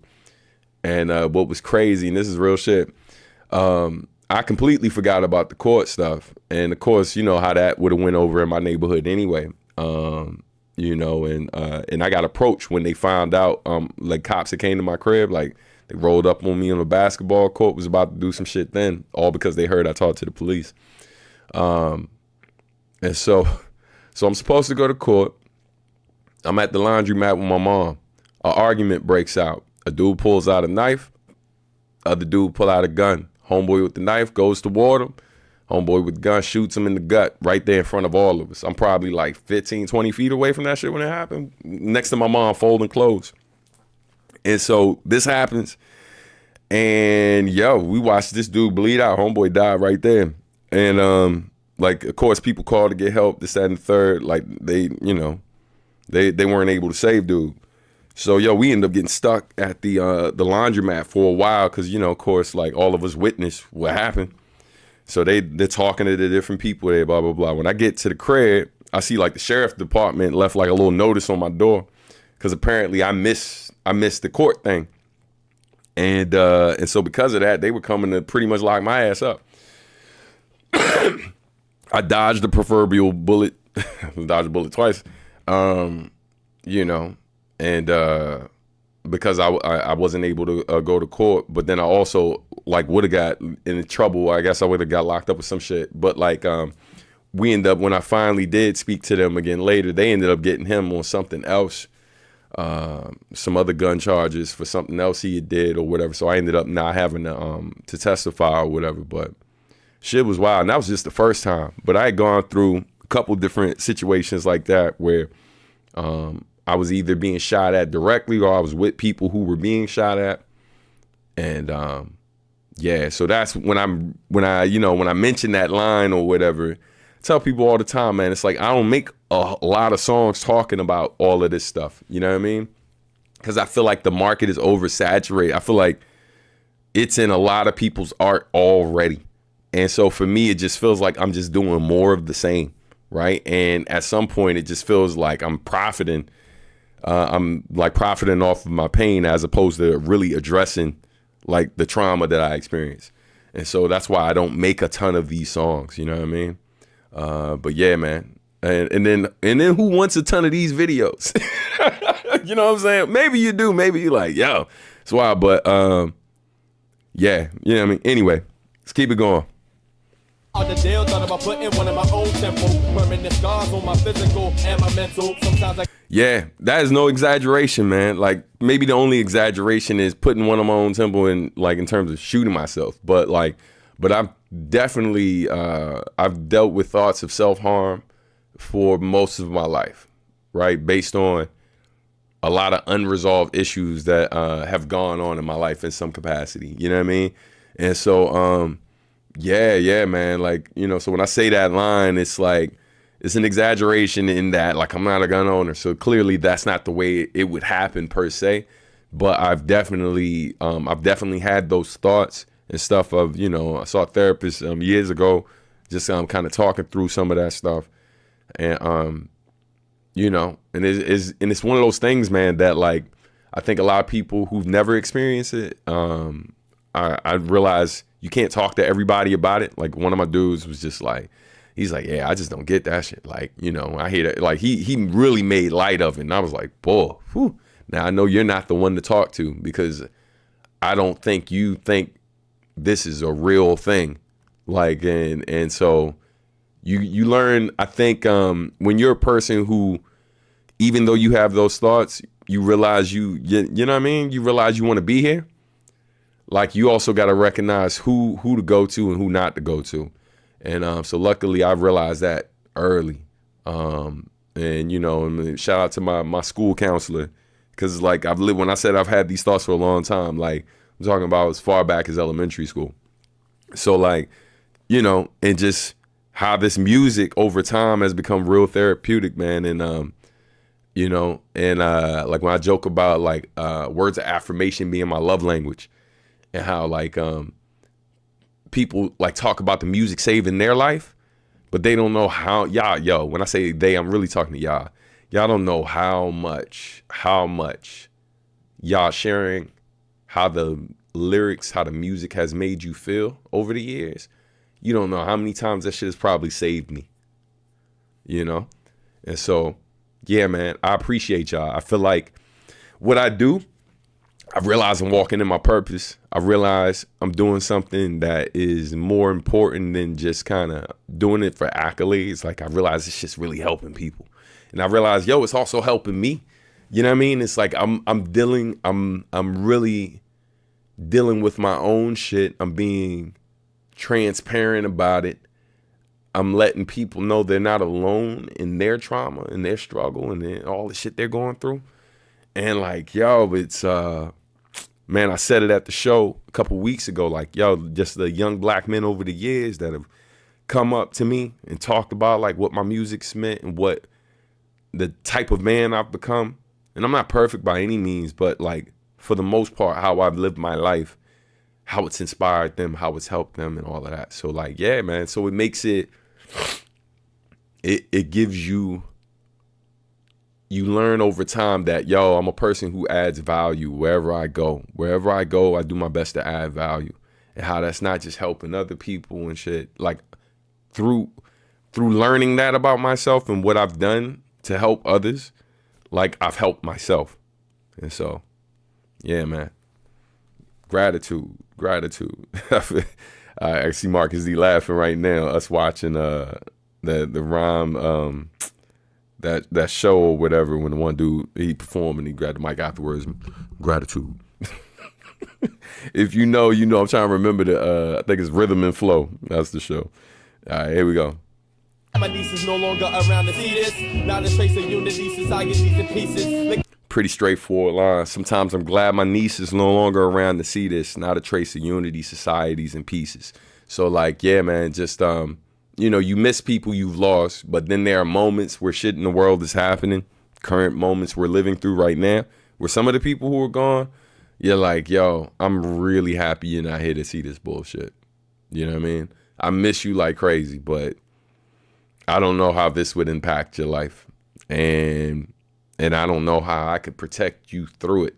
S1: And what was crazy, and this is real shit, I completely forgot about the court stuff. And of course, you know how that would have went over in my neighborhood anyway. You know, and I got approached when they found out, like cops that came to my crib, like they rolled up on me on the basketball court, was about to do some shit then, all because they heard I talked to the police. And so I'm supposed to go to court. I'm at the laundromat with my mom. An argument breaks out. A dude pulls out a knife. Other dude pull out a gun. Homeboy with the knife goes toward him. Homeboy with the gun shoots him in the gut right there in front of all of us. I'm probably like 15, 20 feet away from that shit when it happened. Next to my mom folding clothes. And so this happens. And yo, we watched this dude bleed out. Homeboy died right there. And like, of course, people called to get help, this, that, and the third. Like they, you know, they weren't able to save dude. So, yo, we ended up getting stuck at the laundromat for a while because, you know, of course, like all of us witnessed what happened. So they're talking to the different people there, blah, blah, blah. When I get to the crib, I see like the sheriff department left like a little notice on my door because apparently I missed the court thing. And so because of that, they were coming to pretty much lock my ass up. I dodged the proverbial bullet. Dodged a bullet twice. You know. And because I wasn't able to go to court, but then I also like would have got in trouble. I guess I would have got locked up with some shit. But like we ended up, when I finally did speak to them again later, they ended up getting him on something else, some other gun charges for something else he did or whatever. So I ended up not having to testify or whatever. But shit was wild, and that was just the first time. But I had gone through a couple different situations like that where I was either being shot at directly or I was with people who were being shot at. And yeah, so that's when I mention that line or whatever, I tell people all the time, man, it's like I don't make a lot of songs talking about all of this stuff. You know what I mean? Because I feel like the market is oversaturated. I feel like it's in a lot of people's art already. And so for me, it just feels like I'm just doing more of the same, right? And at some point, it just feels like I'm profiting. I'm like profiting off of my pain as opposed to really addressing like the trauma that I experienced. And so that's why I don't make a ton of these songs, you know what I mean? But yeah, man. And then who wants a ton of these videos? You know what I'm saying? Maybe you do. Maybe you're like, yo, it's wild. But yeah, you know what I mean? Anyway, let's keep it going.
S4: On the deal, thought about putting one in my own temple. Permanent scars on my physical and my mental. Sometimes
S1: yeah, that is no exaggeration, man. Like maybe the only exaggeration is putting one on my own temple in like in terms of shooting myself. But I've definitely I've dealt with thoughts of self-harm for most of my life, right? Based on a lot of unresolved issues that have gone on in my life in some capacity. You know what I mean? And so yeah, man. Like, you know, so when I say that line, it's like, it's an exaggeration in that, like, I'm not a gun owner, so clearly that's not the way it would happen per se. But I've definitely had those thoughts and stuff of, you know, I saw a therapist years ago, just kind of talking through some of that stuff, and you know, and it's one of those things, man, that like I think a lot of people who've never experienced it, I realize you can't talk to everybody about it. Like one of my dudes was just like, he's like, yeah, I just don't get that shit. Like, you know, I hate it. Like he really made light of it, and I was like, boy, whew. Now I know you're not the one to talk to, because I don't think you think this is a real thing. Like, and so you learn, I think, when you're a person who, even though you have those thoughts, you realize you know what I mean? You realize you want to be here. Like, you also got to recognize who to go to and who not to go to. And so luckily I realized that early. And, you know, I mean, shout out to my school counselor, because like when I said I've had these thoughts for a long time, like I'm talking about as far back as elementary school. So like, you know, and just how this music over time has become real therapeutic, man. And, you know, and like when I joke about like words of affirmation being my love language, and how like people like talk about the music saving their life, but they don't know how. Y'all, when I say they, I'm really talking to y'all. Y'all don't know how much y'all sharing how the lyrics, how the music has made you feel over the years. You don't know how many times that shit has probably saved me, you know? And so, yeah, man, I appreciate y'all. I feel like what I do, I realize I'm walking in my purpose. I realize I'm doing something that is more important than just kind of doing it for accolades. Like, I realize it's just really helping people. And I realize, yo, it's also helping me. You know what I mean? It's like I'm really dealing with my own shit. I'm being transparent about it. I'm letting people know they're not alone in their trauma and their struggle and all the shit they're going through. And like, yo, it's man, I said it at the show a couple weeks ago, like, yo, just the young black men over the years that have come up to me and talked about like what my music's meant and what the type of man I've become. And I'm not perfect by any means, but like for the most part, how I've lived my life, how it's inspired them, how it's helped them, and all of that. So like, yeah, man. So it makes it gives you learn over time that, yo, I'm a person who adds value wherever I go. Wherever I go, I do my best to add value. And how that's not just helping other people and shit. Like through learning that about myself and what I've done to help others, like I've helped myself. And so, yeah, man. Gratitude. I see Marcus D laughing right now. Us watching the rhyme that show or whatever, when the one dude, he performed and he grabbed the mic afterwards. Gratitude. If you know, you know. I'm trying to remember I think it's Rhythm and Flow. That's the show. All right, here we go.
S4: My niece is no longer around to see this. Not a trace of unity, societies in pieces.
S1: Pretty straightforward line. Sometimes I'm glad my niece is no longer around to see this. Not a trace of unity, societies in pieces. So like, yeah, man, just you know, you miss people you've lost, but then there are moments where shit in the world is happening, current moments we're living through right now, where some of the people who are gone, you're like, yo, I'm really happy you're not here to see this bullshit. You know what I mean? I miss you like crazy, but I don't know how this would impact your life. And I don't know how I could protect you through it.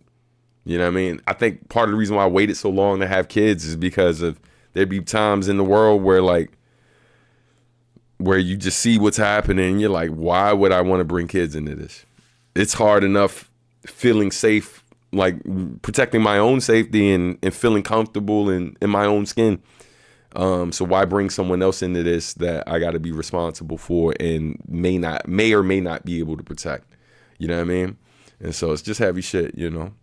S1: You know what I mean? I think part of the reason why I waited so long to have kids is because of there'd be times in the world where like, where you just see what's happening and you're like, why would I want to bring kids into this? It's hard enough feeling safe, like protecting my own safety and feeling comfortable in my own skin. So why bring someone else into this that I got to be responsible for and may or may not be able to protect? You know what I mean? And so it's just heavy shit, you know?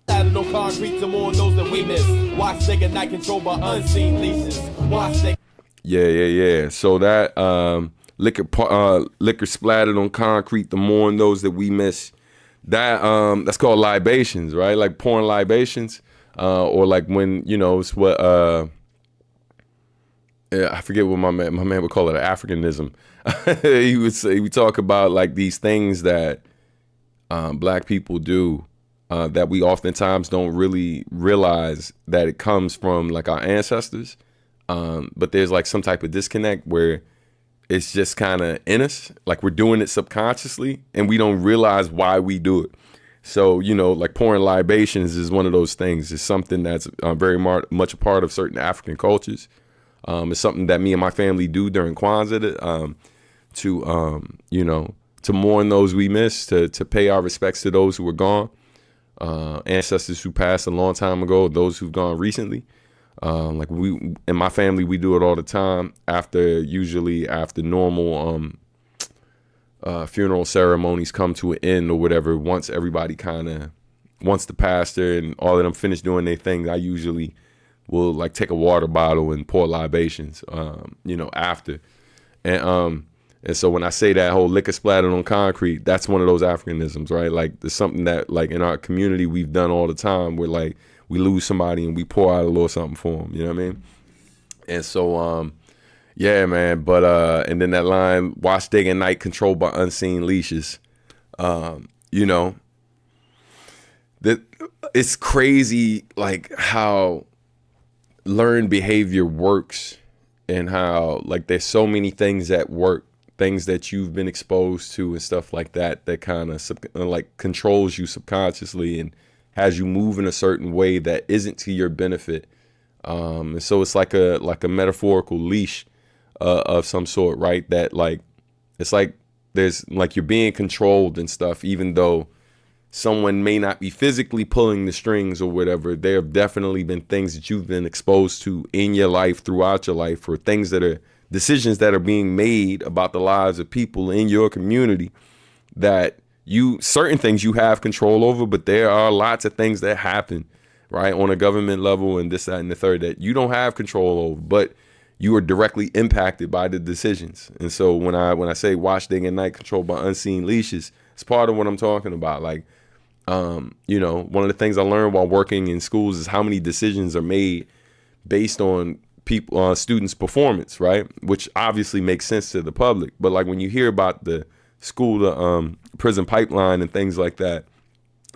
S4: No concrete to mourn those that we miss. Watch they get night controlled by unseen leashes. Watch they.
S1: Yeah. So that liquor splattered on concrete to mourn those that we miss. That's called libations, right? Like pouring libations, or like when, you know, it's what Yeah, I forget what my man would call it, an Africanism. He would say, we talk about like these things that black people do that we oftentimes don't really realize that it comes from like our ancestors. But there's like some type of disconnect where it's just kind of in us, like we're doing it subconsciously and we don't realize why we do it. So, you know, like pouring libations is one of those things. It's something that's very much a part of certain African cultures. It's something that me and my family do during Kwanzaa to you know, to mourn those we miss, to pay our respects to those who are gone, ancestors who passed a long time ago, those who've gone recently. Like we in my family, we do it all the time usually after normal funeral ceremonies come to an end or whatever. Once the pastor and all of them finish doing their thing, I usually will like take a water bottle and pour libations, you know, after. And so when I say that whole liquor splattered on concrete, that's one of those Africanisms, right? Like there's something that like in our community we've done all the time where like we lose somebody and we pour out a little something for them, you know what I mean? And so, yeah, man. But, and then that line, watch day and night, controlled by unseen leashes. You know, that it's crazy, like how learned behavior works and how like there's so many things at work, things that you've been exposed to and stuff like that, that kind of like controls you subconsciously and has you move in a certain way that isn't to your benefit. And so it's like a metaphorical leash of some sort, right? That like, it's like there's like you're being controlled and stuff, even though someone may not be physically pulling the strings or whatever. There have definitely been things that you've been exposed to in your life, throughout your life, or things that are decisions that are being made about the lives of people in your community that certain things you have control over, but there are lots of things that happen, right, on a government level and this, that, and the third that you don't have control over, but you are directly impacted by the decisions. And so when I say watch day and night, controlled by unseen leashes, it's part of what I'm talking about. Like, you know, one of the things I learned while working in schools is how many decisions are made based on students' performance, right? Which obviously makes sense to the public. But like when you hear about the school to prison pipeline and things like that,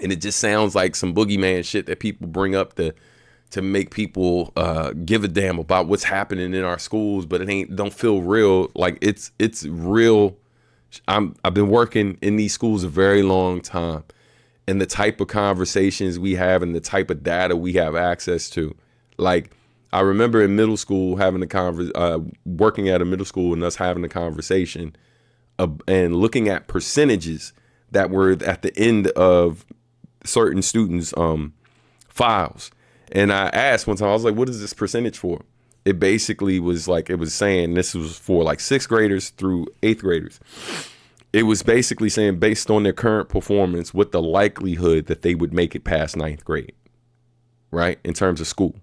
S1: and it just sounds like some boogeyman shit that people bring up to make people give a damn about what's happening in our schools, but don't feel real. Like it's real. I've been working in these schools a very long time, and the type of conversations we have and the type of data we have access to. Like I remember in middle school having working at a middle school and us having a conversation and looking at percentages that were at the end of certain students' files. And I asked one time, I was like, what is this percentage for? It basically was like, it was saying this was for like 6th graders through 8th graders. It was basically saying based on their current performance, what the likelihood that they would make it past 9th grade, right? In terms of school.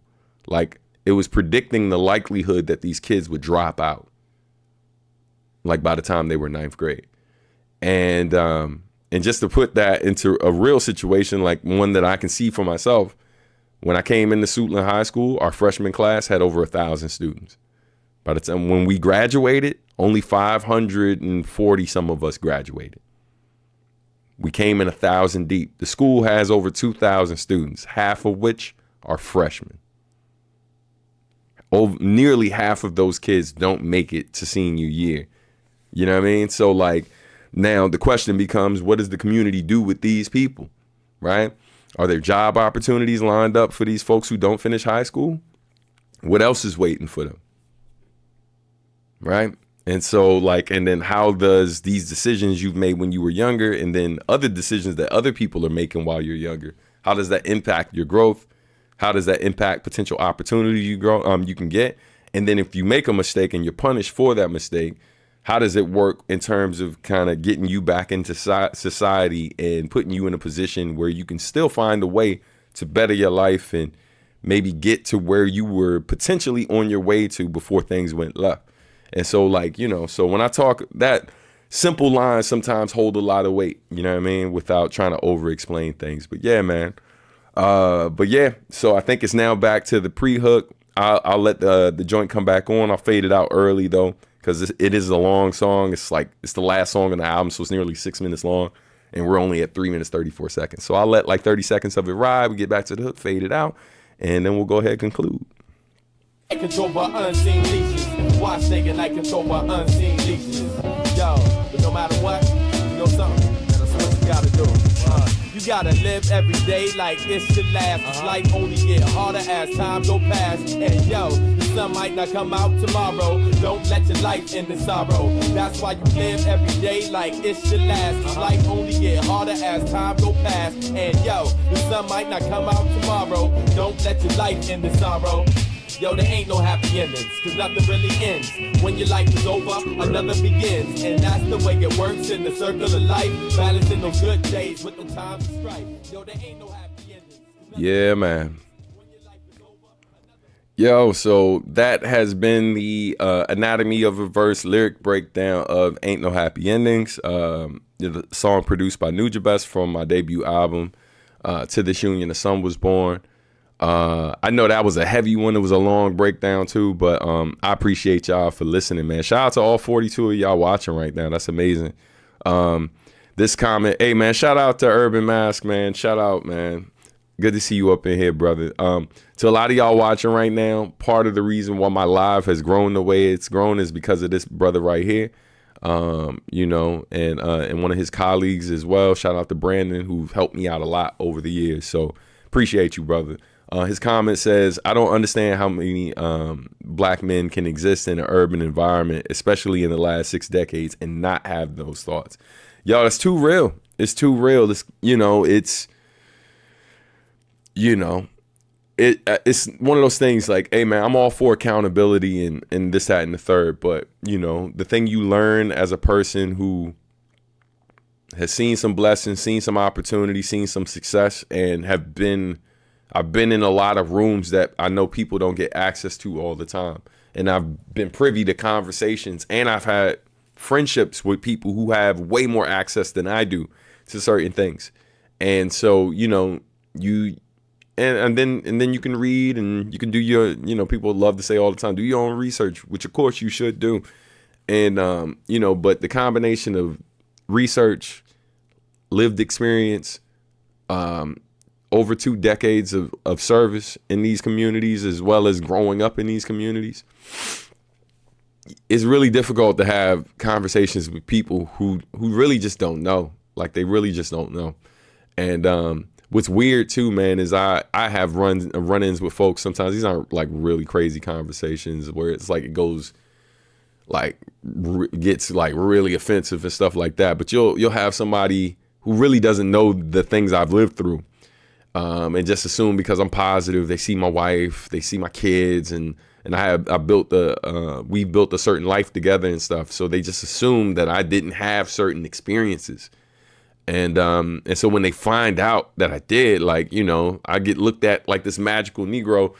S1: Like it was predicting the likelihood that these kids would drop out, like by the time they were 9th grade. And just to put that into a real situation, like one that I can see for myself, when I came into Suitland High School, our freshman class had over 1,000 students. By the time when we graduated, only 540 some of us graduated. We came in 1,000 deep. The school has over 2,000 students, half of which are freshmen. Nearly half of those kids don't make it to senior year. You know what I mean? So like now the question becomes, what does the community do with these people, right? Are there job opportunities lined up for these folks who don't finish high school? What else is waiting for them? Right? And so like, and then how does these decisions you've made when you were younger and then other decisions that other people are making while you're younger, how does that impact your growth? How does that impact potential opportunities you can get? And then if you make a mistake and you're punished for that mistake, how does it work in terms of kind of getting you back into society and putting you in a position where you can still find a way to better your life and maybe get to where you were potentially on your way to before things went left? And so like, you know, so when I talk, that simple lines sometimes hold a lot of weight, you know what I mean? Without trying to over explain things. But yeah, man. But yeah, so I think it's now back to the pre-hook. I'll let the joint come back on. I'll fade it out early though, because it is a long song. It's the last song on the album, so it's nearly 6 minutes long, and we're only at 3 minutes 34 seconds. So I'll let like 30 seconds of it ride. We get back to the hook, fade it out, and then we'll go ahead and conclude.
S4: Control by unseen leashes. Watch nigga like control by unseen leashes. Yo, but no matter what, you know something? That's what you gotta do. You gotta live every day like it's your last. Life only get harder as time go past. And yo, the sun might not come out tomorrow. Don't let your life end in sorrow. That's why you live every day like it's your last. Life only get harder as time go past. And yo, the sun might not come out tomorrow. Don't let your life end in sorrow. Yo, there ain't no happy endings, cause nothing really ends. When your life is over, another begins. And that's the way it works in the circle of life. Balancing those good days with the times of strife. Yo, there ain't no happy endings.
S1: Yeah, man. Yo, so that has been the Anatomy of a Verse lyric breakdown of Ain't No Happy Endings. The song produced by Nujabes from my debut album, To This Union, The Sun Was Born. I know that was a heavy one. It was a long breakdown too, but I appreciate y'all for listening, man. Shout out to all 42 of y'all watching right now. That's amazing. This comment, hey man, shout out to Urban Mask, man. Shout out, man. Good to see you up in here, brother. To a lot of y'all watching right now, part of the reason why my live has grown the way it's grown is because of this brother right here. You know, and one of his colleagues as well. Shout out to Brandon, who helped me out a lot over the years. So appreciate you, brother. His comment says, I don't understand how many black men can exist in an urban environment, especially in the last 6 decades, and not have those thoughts. Y'all, it's too real. It's too real. It's one of those things like, hey, man, I'm all for accountability and this, that, and the third. But, you know, the thing you learn as a person who has seen some blessings, seen some opportunity, seen some success, and I've been in a lot of rooms that I know people don't get access to all the time. And I've been privy to conversations, and I've had friendships with people who have way more access than I do to certain things. And so, you know, and then you can read and you can do your, you know, people love to say all the time, do your own research, which of course you should do. And, you know, but the combination of research, lived experience, over 2 decades of service in these communities, as well as growing up in these communities, it's really difficult to have conversations with people who really just don't know. Like, they really just don't know. And what's weird too, man, is I have run-ins with folks sometimes. These aren't like really crazy conversations where it's like it goes like gets like really offensive and stuff like that. But you'll have somebody who really doesn't know the things I've lived through. And just assume because I'm positive, they see my wife, they see my kids, and we built a certain life together and stuff. So they just assume that I didn't have certain experiences. And so when they find out that I did, like, you know, I get looked at like this magical Negro,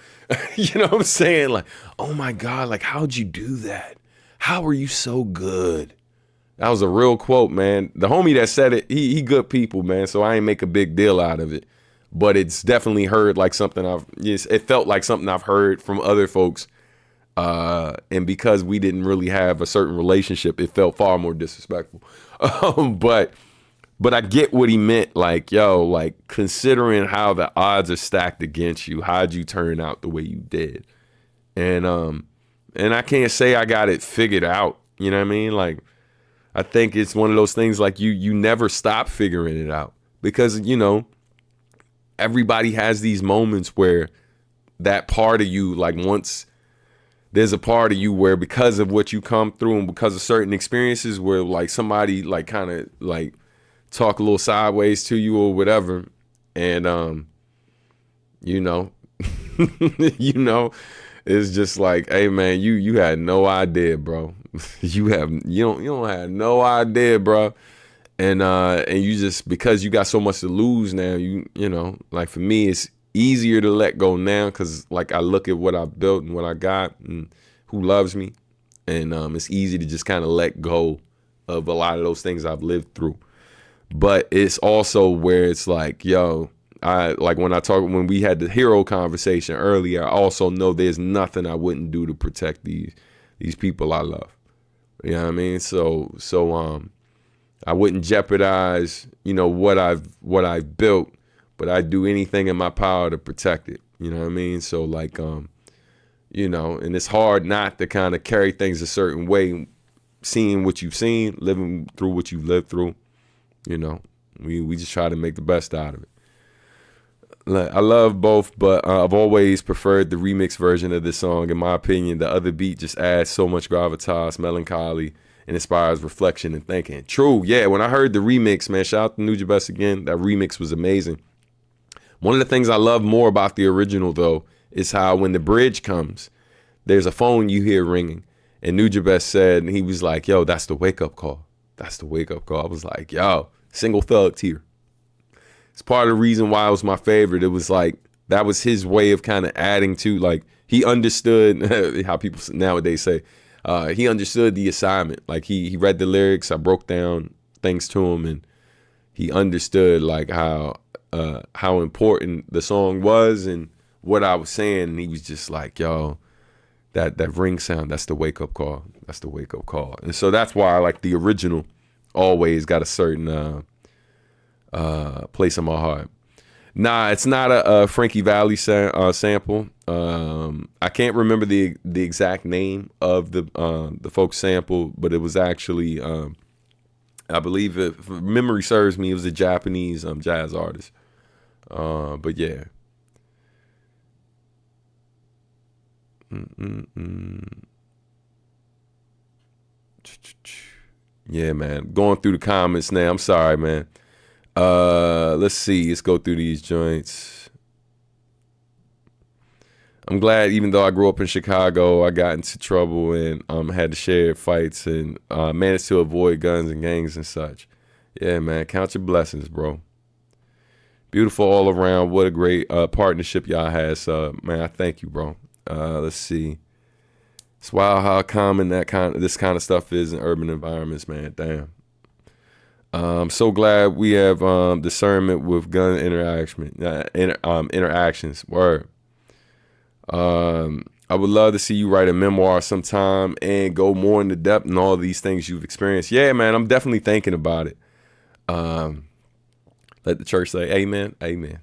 S1: you know what I'm saying? Like, oh my God, like, how'd you do that? How are you so good? That was a real quote, man. The homie that said it, he good people, man. So I ain't make a big deal out of it. But it's definitely heard like something it felt like something I've heard from other folks. And because we didn't really have a certain relationship, it felt far more disrespectful. But I get what he meant. Like, yo, like, considering how the odds are stacked against you, how'd you turn out the way you did? And I can't say I got it figured out. You know what I mean? Like, I think it's one of those things like you never stop figuring it out because, you know, everybody has these moments where that part of you, like, once there's a part of you where because of what you come through and because of certain experiences where like somebody like kind of like talk a little sideways to you or whatever. And, you know, it's just like, hey man, you had no idea, bro. you don't have no idea, bro. And you just, because you got so much to lose now, you know, like for me, it's easier to let go now because like I look at what I built and what I got and who loves me. And it's easy to just kind of let go of a lot of those things I've lived through. But it's also where it's like, yo, when we had the hero conversation earlier, I also know there's nothing I wouldn't do to protect these people I love. You know what I mean? So I wouldn't jeopardize, what I've built, but I'd do anything in my power to protect it. You know what I mean? So and it's hard not to kind of carry things a certain way, seeing what you've seen, living through what you've lived through. We just try to make the best out of it. I love both, but I've always preferred the remix version of this song. In my opinion, the other beat just adds so much gravitas, melancholy, and inspires reflection and thinking. True, yeah. When I heard the remix, man, shout out to Nujabes again. That remix was amazing. One of the things I love more about the original, though, is how when the bridge comes, there's a phone you hear ringing. And Nujabes said, and he was like, yo, that's the wake-up call. That's the wake-up call. I was like, yo, single thug tier. It's part of the reason why it was my favorite. It was like, that was his way of kind of adding to, like, he understood how people nowadays say, he understood the assignment. Like, he read the lyrics, I broke down things to him, and he understood, like, how important the song was and what I was saying. And he was just like, yo, that ring sound, that's the wake-up call. That's the wake-up call. And so that's why I like the original always got a certain place in my heart. Nah, it's not a Frankie Valli sample. I can't remember the exact name of the folk sample, but it was actually, I believe, if memory serves me, it was a Japanese jazz artist. But yeah. Yeah, man. Going through the comments now. I'm sorry, man. Let's see. Let's go through these joints. I'm glad, even though I grew up in Chicago, I got into trouble and had to share fights and managed to avoid guns and gangs and such. Yeah, man. Count your blessings, bro. Beautiful all around. What a great partnership y'all had. So, man, I thank you, bro. Let's see. It's wild how common this kind of stuff is in urban environments, man. Damn. I'm so glad we have discernment with gun interactions. Word. I would love to see you write a memoir sometime and go more into depth in all these things you've experienced. Yeah, man, I'm definitely thinking about it. Let the church say amen, amen.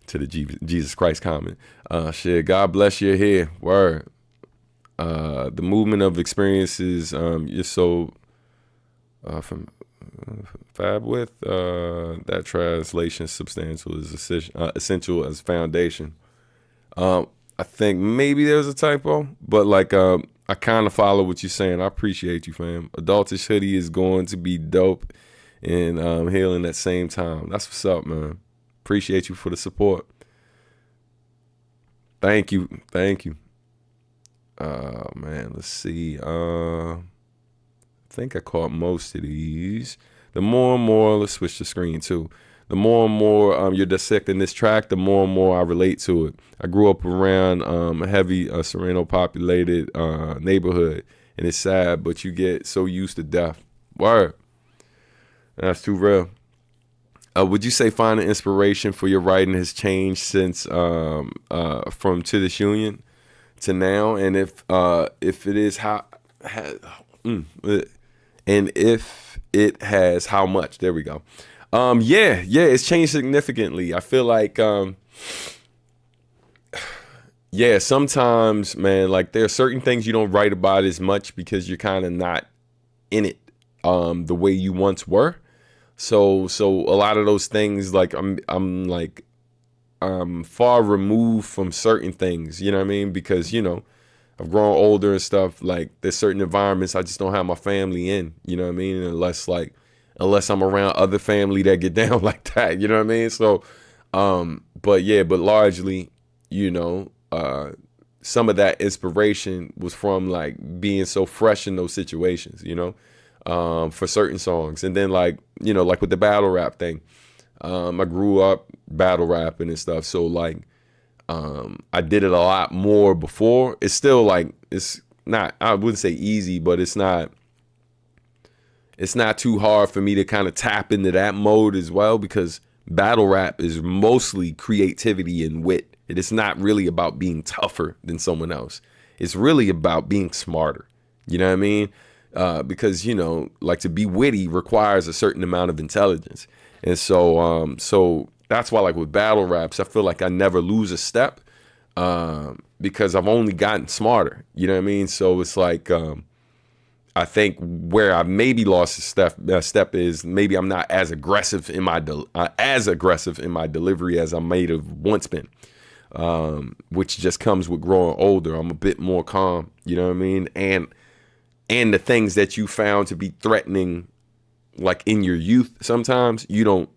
S1: To the Jesus Christ comment. Shit, God bless you here. Word. The movement of experiences you're so from fab with that translation substantial is essential as foundation. I think maybe there's a typo, but like I kind of follow what you're saying. I appreciate you, fam. Adultish Hoodie is going to be dope and healing at the same time. That's what's up, man. Appreciate you for the support. Thank you. Man, let's see. I think I caught most of these. The more and more, let's switch the screen too. The more and more you're dissecting this track, the more and more I relate to it. I grew up around a heavy Sereno populated neighborhood, and it's sad, but you get so used to death. Word. That's too real. Would you say finding inspiration for your writing has changed since from To This Union to now? And if it is, and if it has, how much? There we go. Yeah, it's changed significantly. I feel like, sometimes, man, like there are certain things you don't write about as much because you're kind of not in it the way you once were. So a lot of those things, like I'm far removed from certain things, you know what I mean? Because, I've grown older and stuff. Like there's certain environments I just don't have my family in, you know what I mean? Unless I'm around other family that get down like that, you know what I mean? So, but largely, some of that inspiration was from like being so fresh in those situations, for certain songs. And then like with the battle rap thing, I grew up battle rapping and stuff. So like, I did it a lot more before. It's still like, it's not, I wouldn't say easy, but it's not too hard for me to kind of tap into that mode as well, because battle rap is mostly creativity and wit. It is not really about being tougher than someone else. It's really about being smarter. You know what I mean? Because, you know, like to be witty requires a certain amount of intelligence. And so that's why, like with battle raps, I feel like I never lose a step because I've only gotten smarter. You know what I mean? So it's like I think where I maybe lost a step is maybe I'm not as aggressive in my delivery as I may have once been, which just comes with growing older. I'm a bit more calm. You know what I mean? And the things that you found to be threatening, like in your youth, sometimes you don't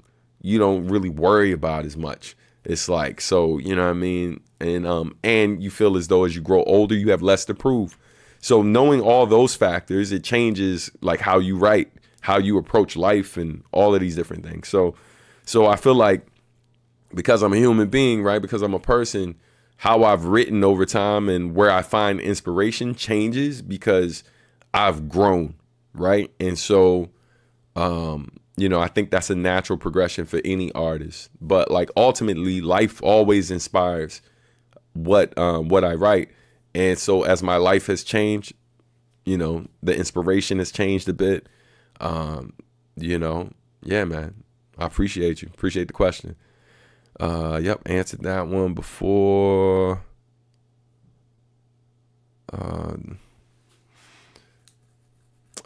S1: really worry about as much. It's like, so, you know what I mean? And you feel as though as you grow older, you have less to prove. So knowing all those factors, it changes like how you write, how you approach life, and all of these different things. So I feel like because I'm a human being, right? Because I'm a person, how I've written over time and where I find inspiration changes because I've grown, right? And so, you know, I think that's a natural progression for any artist. But like ultimately, life always inspires what I write. And so as my life has changed, you know, the inspiration has changed a bit. You know, yeah, man, I appreciate you. Appreciate the question. Yep, answered that one before.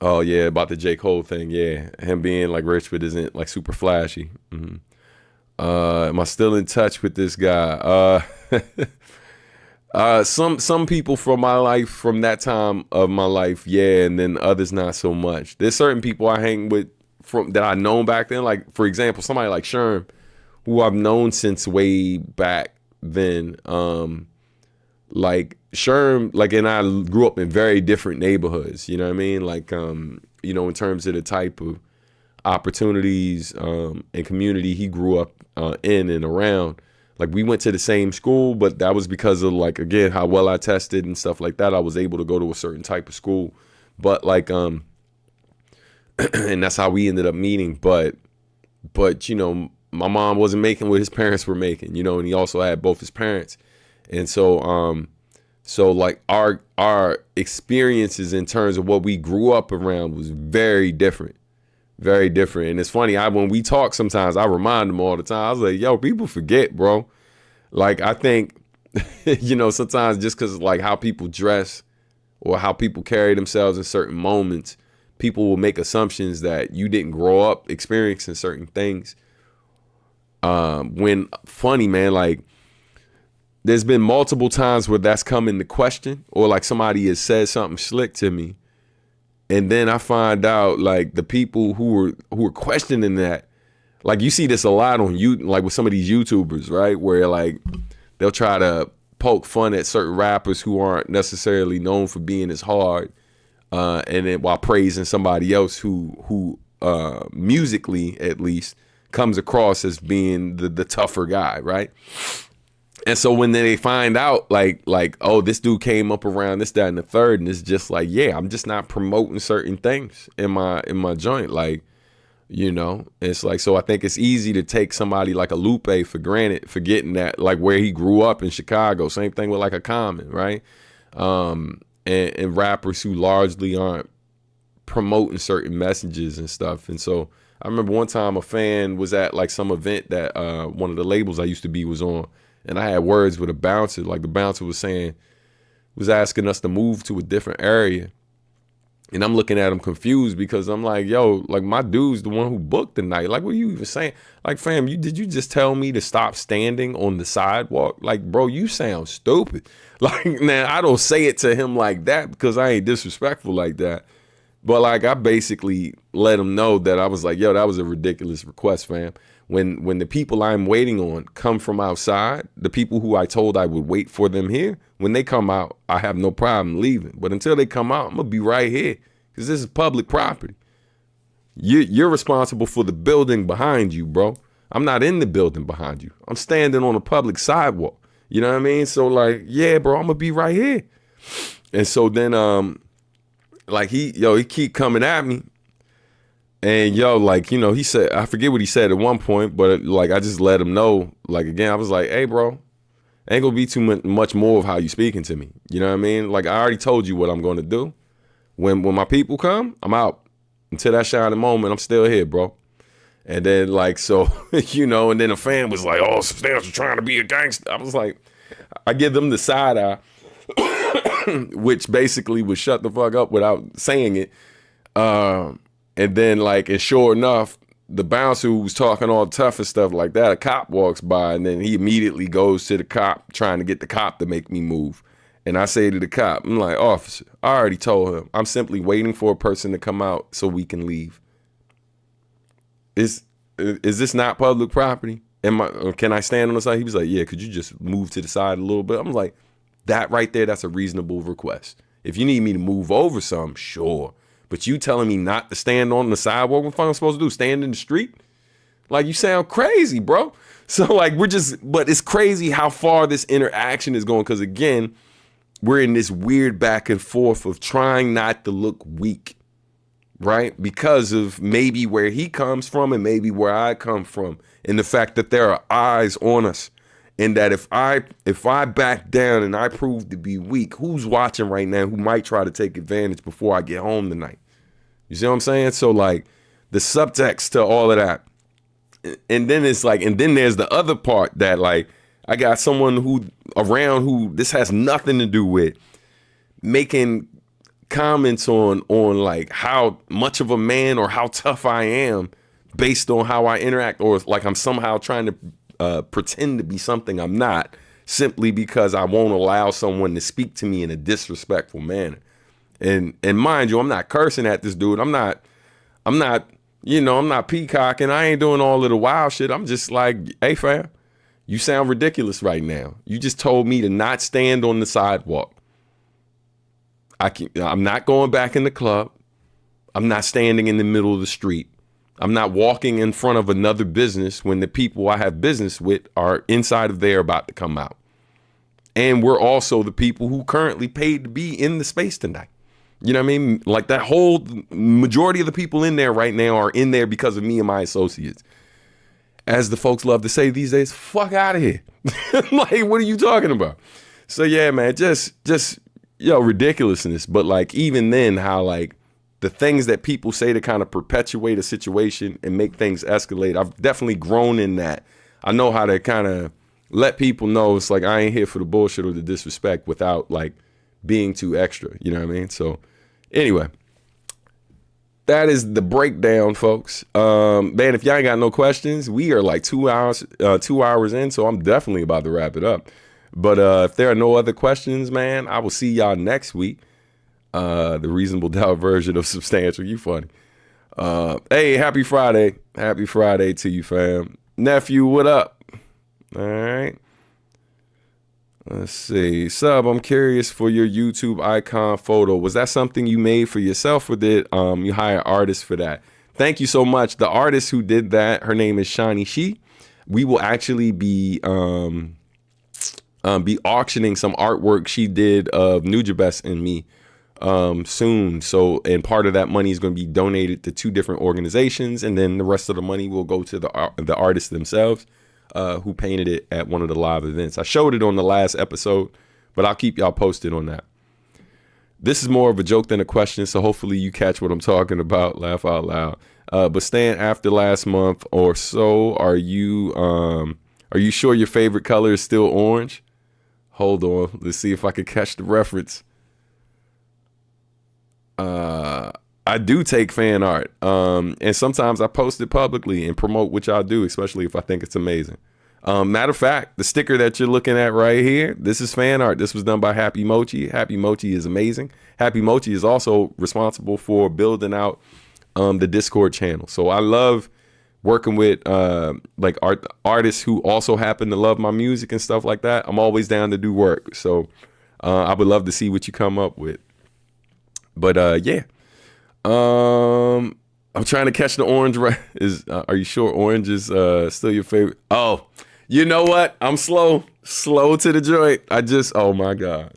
S1: Oh yeah, about the J. Cole thing. Yeah, him being like rich but isn't like super flashy. Mm-hmm. Am I still in touch with this guy? Some people from my life, from that time of my life, yeah, and then others not so much. There's certain people I hang with from that I known back then. Like for example, somebody like Sherm, who I've known since way back then. Like Sherm, like, and I grew up in very different neighborhoods. You know what I mean? Like, you know, in terms of the type of opportunities and community he grew up in and around. Like we went to the same school, but that was because of like, again, how well I tested and stuff like that. I was able to go to a certain type of school, but like, and that's how we ended up meeting. But, you know, my mom wasn't making what his parents were making, you know, and he also had both his parents. And so, so like our experiences in terms of what we grew up around was very different. Very different. And it's funny, when we talk sometimes, I remind them all the time. I was like, yo, people forget, bro. Like, I think, you know, sometimes just because like how people dress or how people carry themselves in certain moments, people will make assumptions that you didn't grow up experiencing certain things. When funny, man, like there's been multiple times where that's come into question or like somebody has said something slick to me. And then I find out like the people who were questioning that, like you see this a lot on like with some of these YouTubers, right? Where like they'll try to poke fun at certain rappers who aren't necessarily known for being as hard, and then while praising somebody else who musically at least comes across as being the tougher guy, right? And so when they find out like, oh, this dude came up around this, that, and the third, and it's just like, yeah, I'm just not promoting certain things in my joint. Like, you know, it's like, so I think it's easy to take somebody like a Lupe for granted, forgetting that like where he grew up in Chicago. Same thing with like a Common, right? And rappers who largely aren't promoting certain messages and stuff. And so I remember one time a fan was at like some event that one of the labels I used to be was on. And I had words with a bouncer. Like the bouncer was asking us to move to a different area. And I'm looking at him confused because I'm like, yo, like my dude's the one who booked the night. Like, what are you even saying? Like, fam, did you just tell me to stop standing on the sidewalk? Like, bro, you sound stupid. Like, now I don't say it to him like that because I ain't disrespectful like that. But like, I basically let him know that I was like, yo, that was a ridiculous request, fam. When the people I'm waiting on come from outside, the people who I told I would wait for them here, when they come out, I have no problem leaving. But until they come out, I'm going to be right here because this is public property. You're responsible for the building behind you, bro. I'm not in the building behind you. I'm standing on a public sidewalk. You know what I mean? So like, yeah, bro, I'm going to be right here. And so then, like he keep coming at me. And yo, like, you know, he said, I forget what he said at one point, but like, I just let him know, like, again, I was like, hey, bro, ain't gonna be too much more of how you speaking to me. You know what I mean? Like, I already told you what I'm gonna do. When my people come, I'm out. Until that shining moment, I'm still here, bro. And then, like, so, you know, and then a fan was like, oh, Substantial trying to be a gangster. I was like, I give them the side eye, which basically was shut the fuck up without saying it. And then, like, and sure enough, the bouncer who was talking all tough and stuff like that, a cop walks by, and then he immediately goes to the cop, trying to get the cop to make me move. And I say to the cop, I'm like, officer, I already told him, I'm simply waiting for a person to come out so we can leave. Is this not public property? Can I stand on the side? He was like, yeah, could you just move to the side a little bit? I'm like, that right there, that's a reasonable request. If you need me to move over some, sure. But you telling me not to stand on the sidewalk, what am I supposed to do? Stand in the street? Like, you sound crazy, bro. So, like, but it's crazy how far this interaction is going. Because, again, we're in this weird back and forth of trying not to look weak. Right? Because of maybe where he comes from and maybe where I come from. And the fact that there are eyes on us. And that if I back down and I prove to be weak, who's watching right now who might try to take advantage before I get home tonight? You see what I'm saying? So, like, the subtext to all of that. And then it's like, and then there's the other part that, like, I got someone who this has nothing to do with, making comments on like how much of a man or how tough I am based on how I interact, or like I'm somehow trying to pretend to be something I'm not, simply because I won't allow someone to speak to me in a disrespectful manner. And mind you, I'm not cursing at this dude. I'm not peacocking. I ain't doing all of the wild shit. I'm just like, hey fam, you sound ridiculous right now. You just told me to not stand on the sidewalk. I'm not going back in the club. I'm not standing in the middle of the street. I'm not walking in front of another business when the people I have business with are inside of there about to come out. And we're also the people who currently paid to be in the space tonight. You know what I mean? Like, that whole majority of the people in there right now are in there because of me and my associates. As the folks love to say these days, fuck out of here. Like, what are you talking about? So yeah, man, just ridiculousness. But like, even then, how like the things that people say to kind of perpetuate a situation and make things escalate, I've definitely grown in that. I know how to kind of let people know it's like, I ain't here for the bullshit or the disrespect without like being too extra. You know what I mean? So anyway, that is the breakdown, folks. Man, if y'all ain't got no questions, we are like 2 hours in, so I'm definitely about to wrap it up. But if there are no other questions, man, I will see y'all next week. The Reasonable Doubt version of Substantial. You funny. Hey, happy Friday. Happy Friday to you, fam. Nephew, what up? All right. Let's see. Sub, I'm curious for your YouTube icon photo. Was that something you made for yourself, or did you hire artists for that? Thank you so much. The artist who did that, her name is Shani She. We will actually be auctioning some artwork she did of Nujabes and me soon. So, and part of that money is going to be donated to 2 different organizations, and then the rest of the money will go to the artists themselves who painted it at one of the live events. I showed it on the last episode, but I'll keep y'all posted on that. This is more of a joke than a question, so hopefully you catch what I'm talking about. Laugh out loud. But Stan, after last month or so, are you sure your favorite color is still orange? Hold on, let's see if I can catch the reference. I do take fan art, and sometimes I post it publicly and promote what y'all do, especially if I think it's amazing. Matter of fact, the sticker that you're looking at right here, this is fan art. This was done by Happy Mochi. Happy Mochi is amazing. Happy Mochi is also responsible for building out the Discord channel. So I love working with like artists who also happen to love my music and stuff like that. I'm always down to do work. So I would love to see what you come up with. But yeah. I'm trying to catch the orange. Are you sure orange is still your favorite? Oh, you know what? I'm slow to the joint. Oh my God.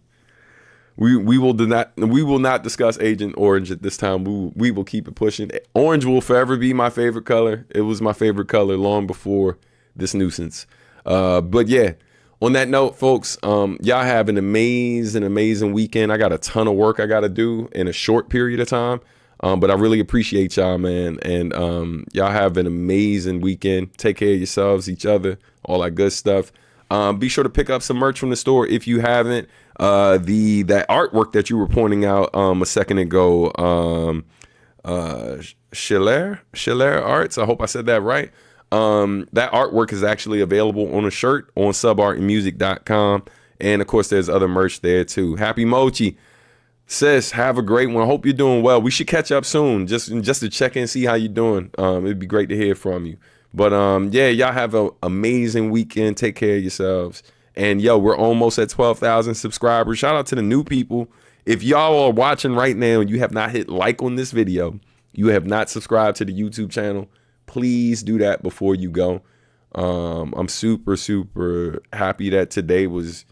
S1: We will not discuss Agent Orange at this time. We will keep it pushing. Orange will forever be my favorite color. It was my favorite color long before this nuisance. But yeah, on that note, folks, y'all have an amazing weekend. I got a ton of work I got to do in a short period of time. But I really appreciate y'all, man. And y'all have an amazing weekend. Take care of yourselves, each other, all that good stuff. Be sure to pick up some merch from the store if you haven't. That artwork that you were pointing out a second ago, Schiller Arts. I hope I said that right. That artwork is actually available on a shirt on subartandmusic.com. And of course, there's other merch there too. Happy Mochi. Sis, have a great one. Hope you're doing well. We should catch up soon just to check in, see how you're doing. It'd be great to hear from you. But yeah, y'all have an amazing weekend. Take care of yourselves. And yo, we're almost at 12,000 subscribers. Shout out to the new people. If y'all are watching right now and you have not hit like on this video, you have not subscribed to the YouTube channel, please do that before you go. I'm super happy that today was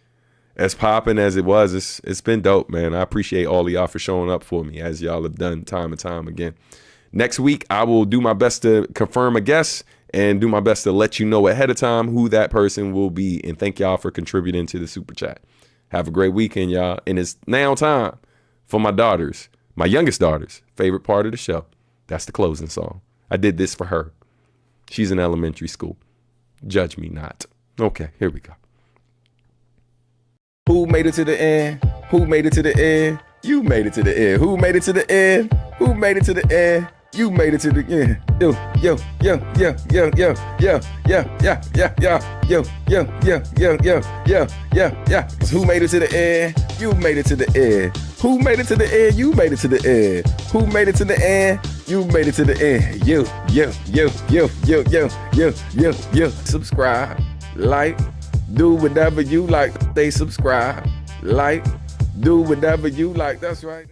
S1: as popping as it was. It's been dope, man. I appreciate all of y'all for showing up for me, as y'all have done time and time again. Next week, I will do my best to confirm a guest and do my best to let you know ahead of time who that person will be. And thank y'all for contributing to the super chat. Have a great weekend, y'all. And it's now time for my daughters, my youngest daughter's favorite part of the show. That's the closing song. I did this for her. She's in elementary school. Judge me not. Okay, here we go. Who made it to the end? Who made it to the end? You made it to the end. Who made it to the end? Who made it to the end? You made it to the end. Yo. Who made it to the end? You made it to the end. Who made it to the end? You made it to the end. Who made it to the end? You made it to the end. Yo. Subscribe, like, do whatever you like. Stay subscribed, like, do whatever you like. That's right.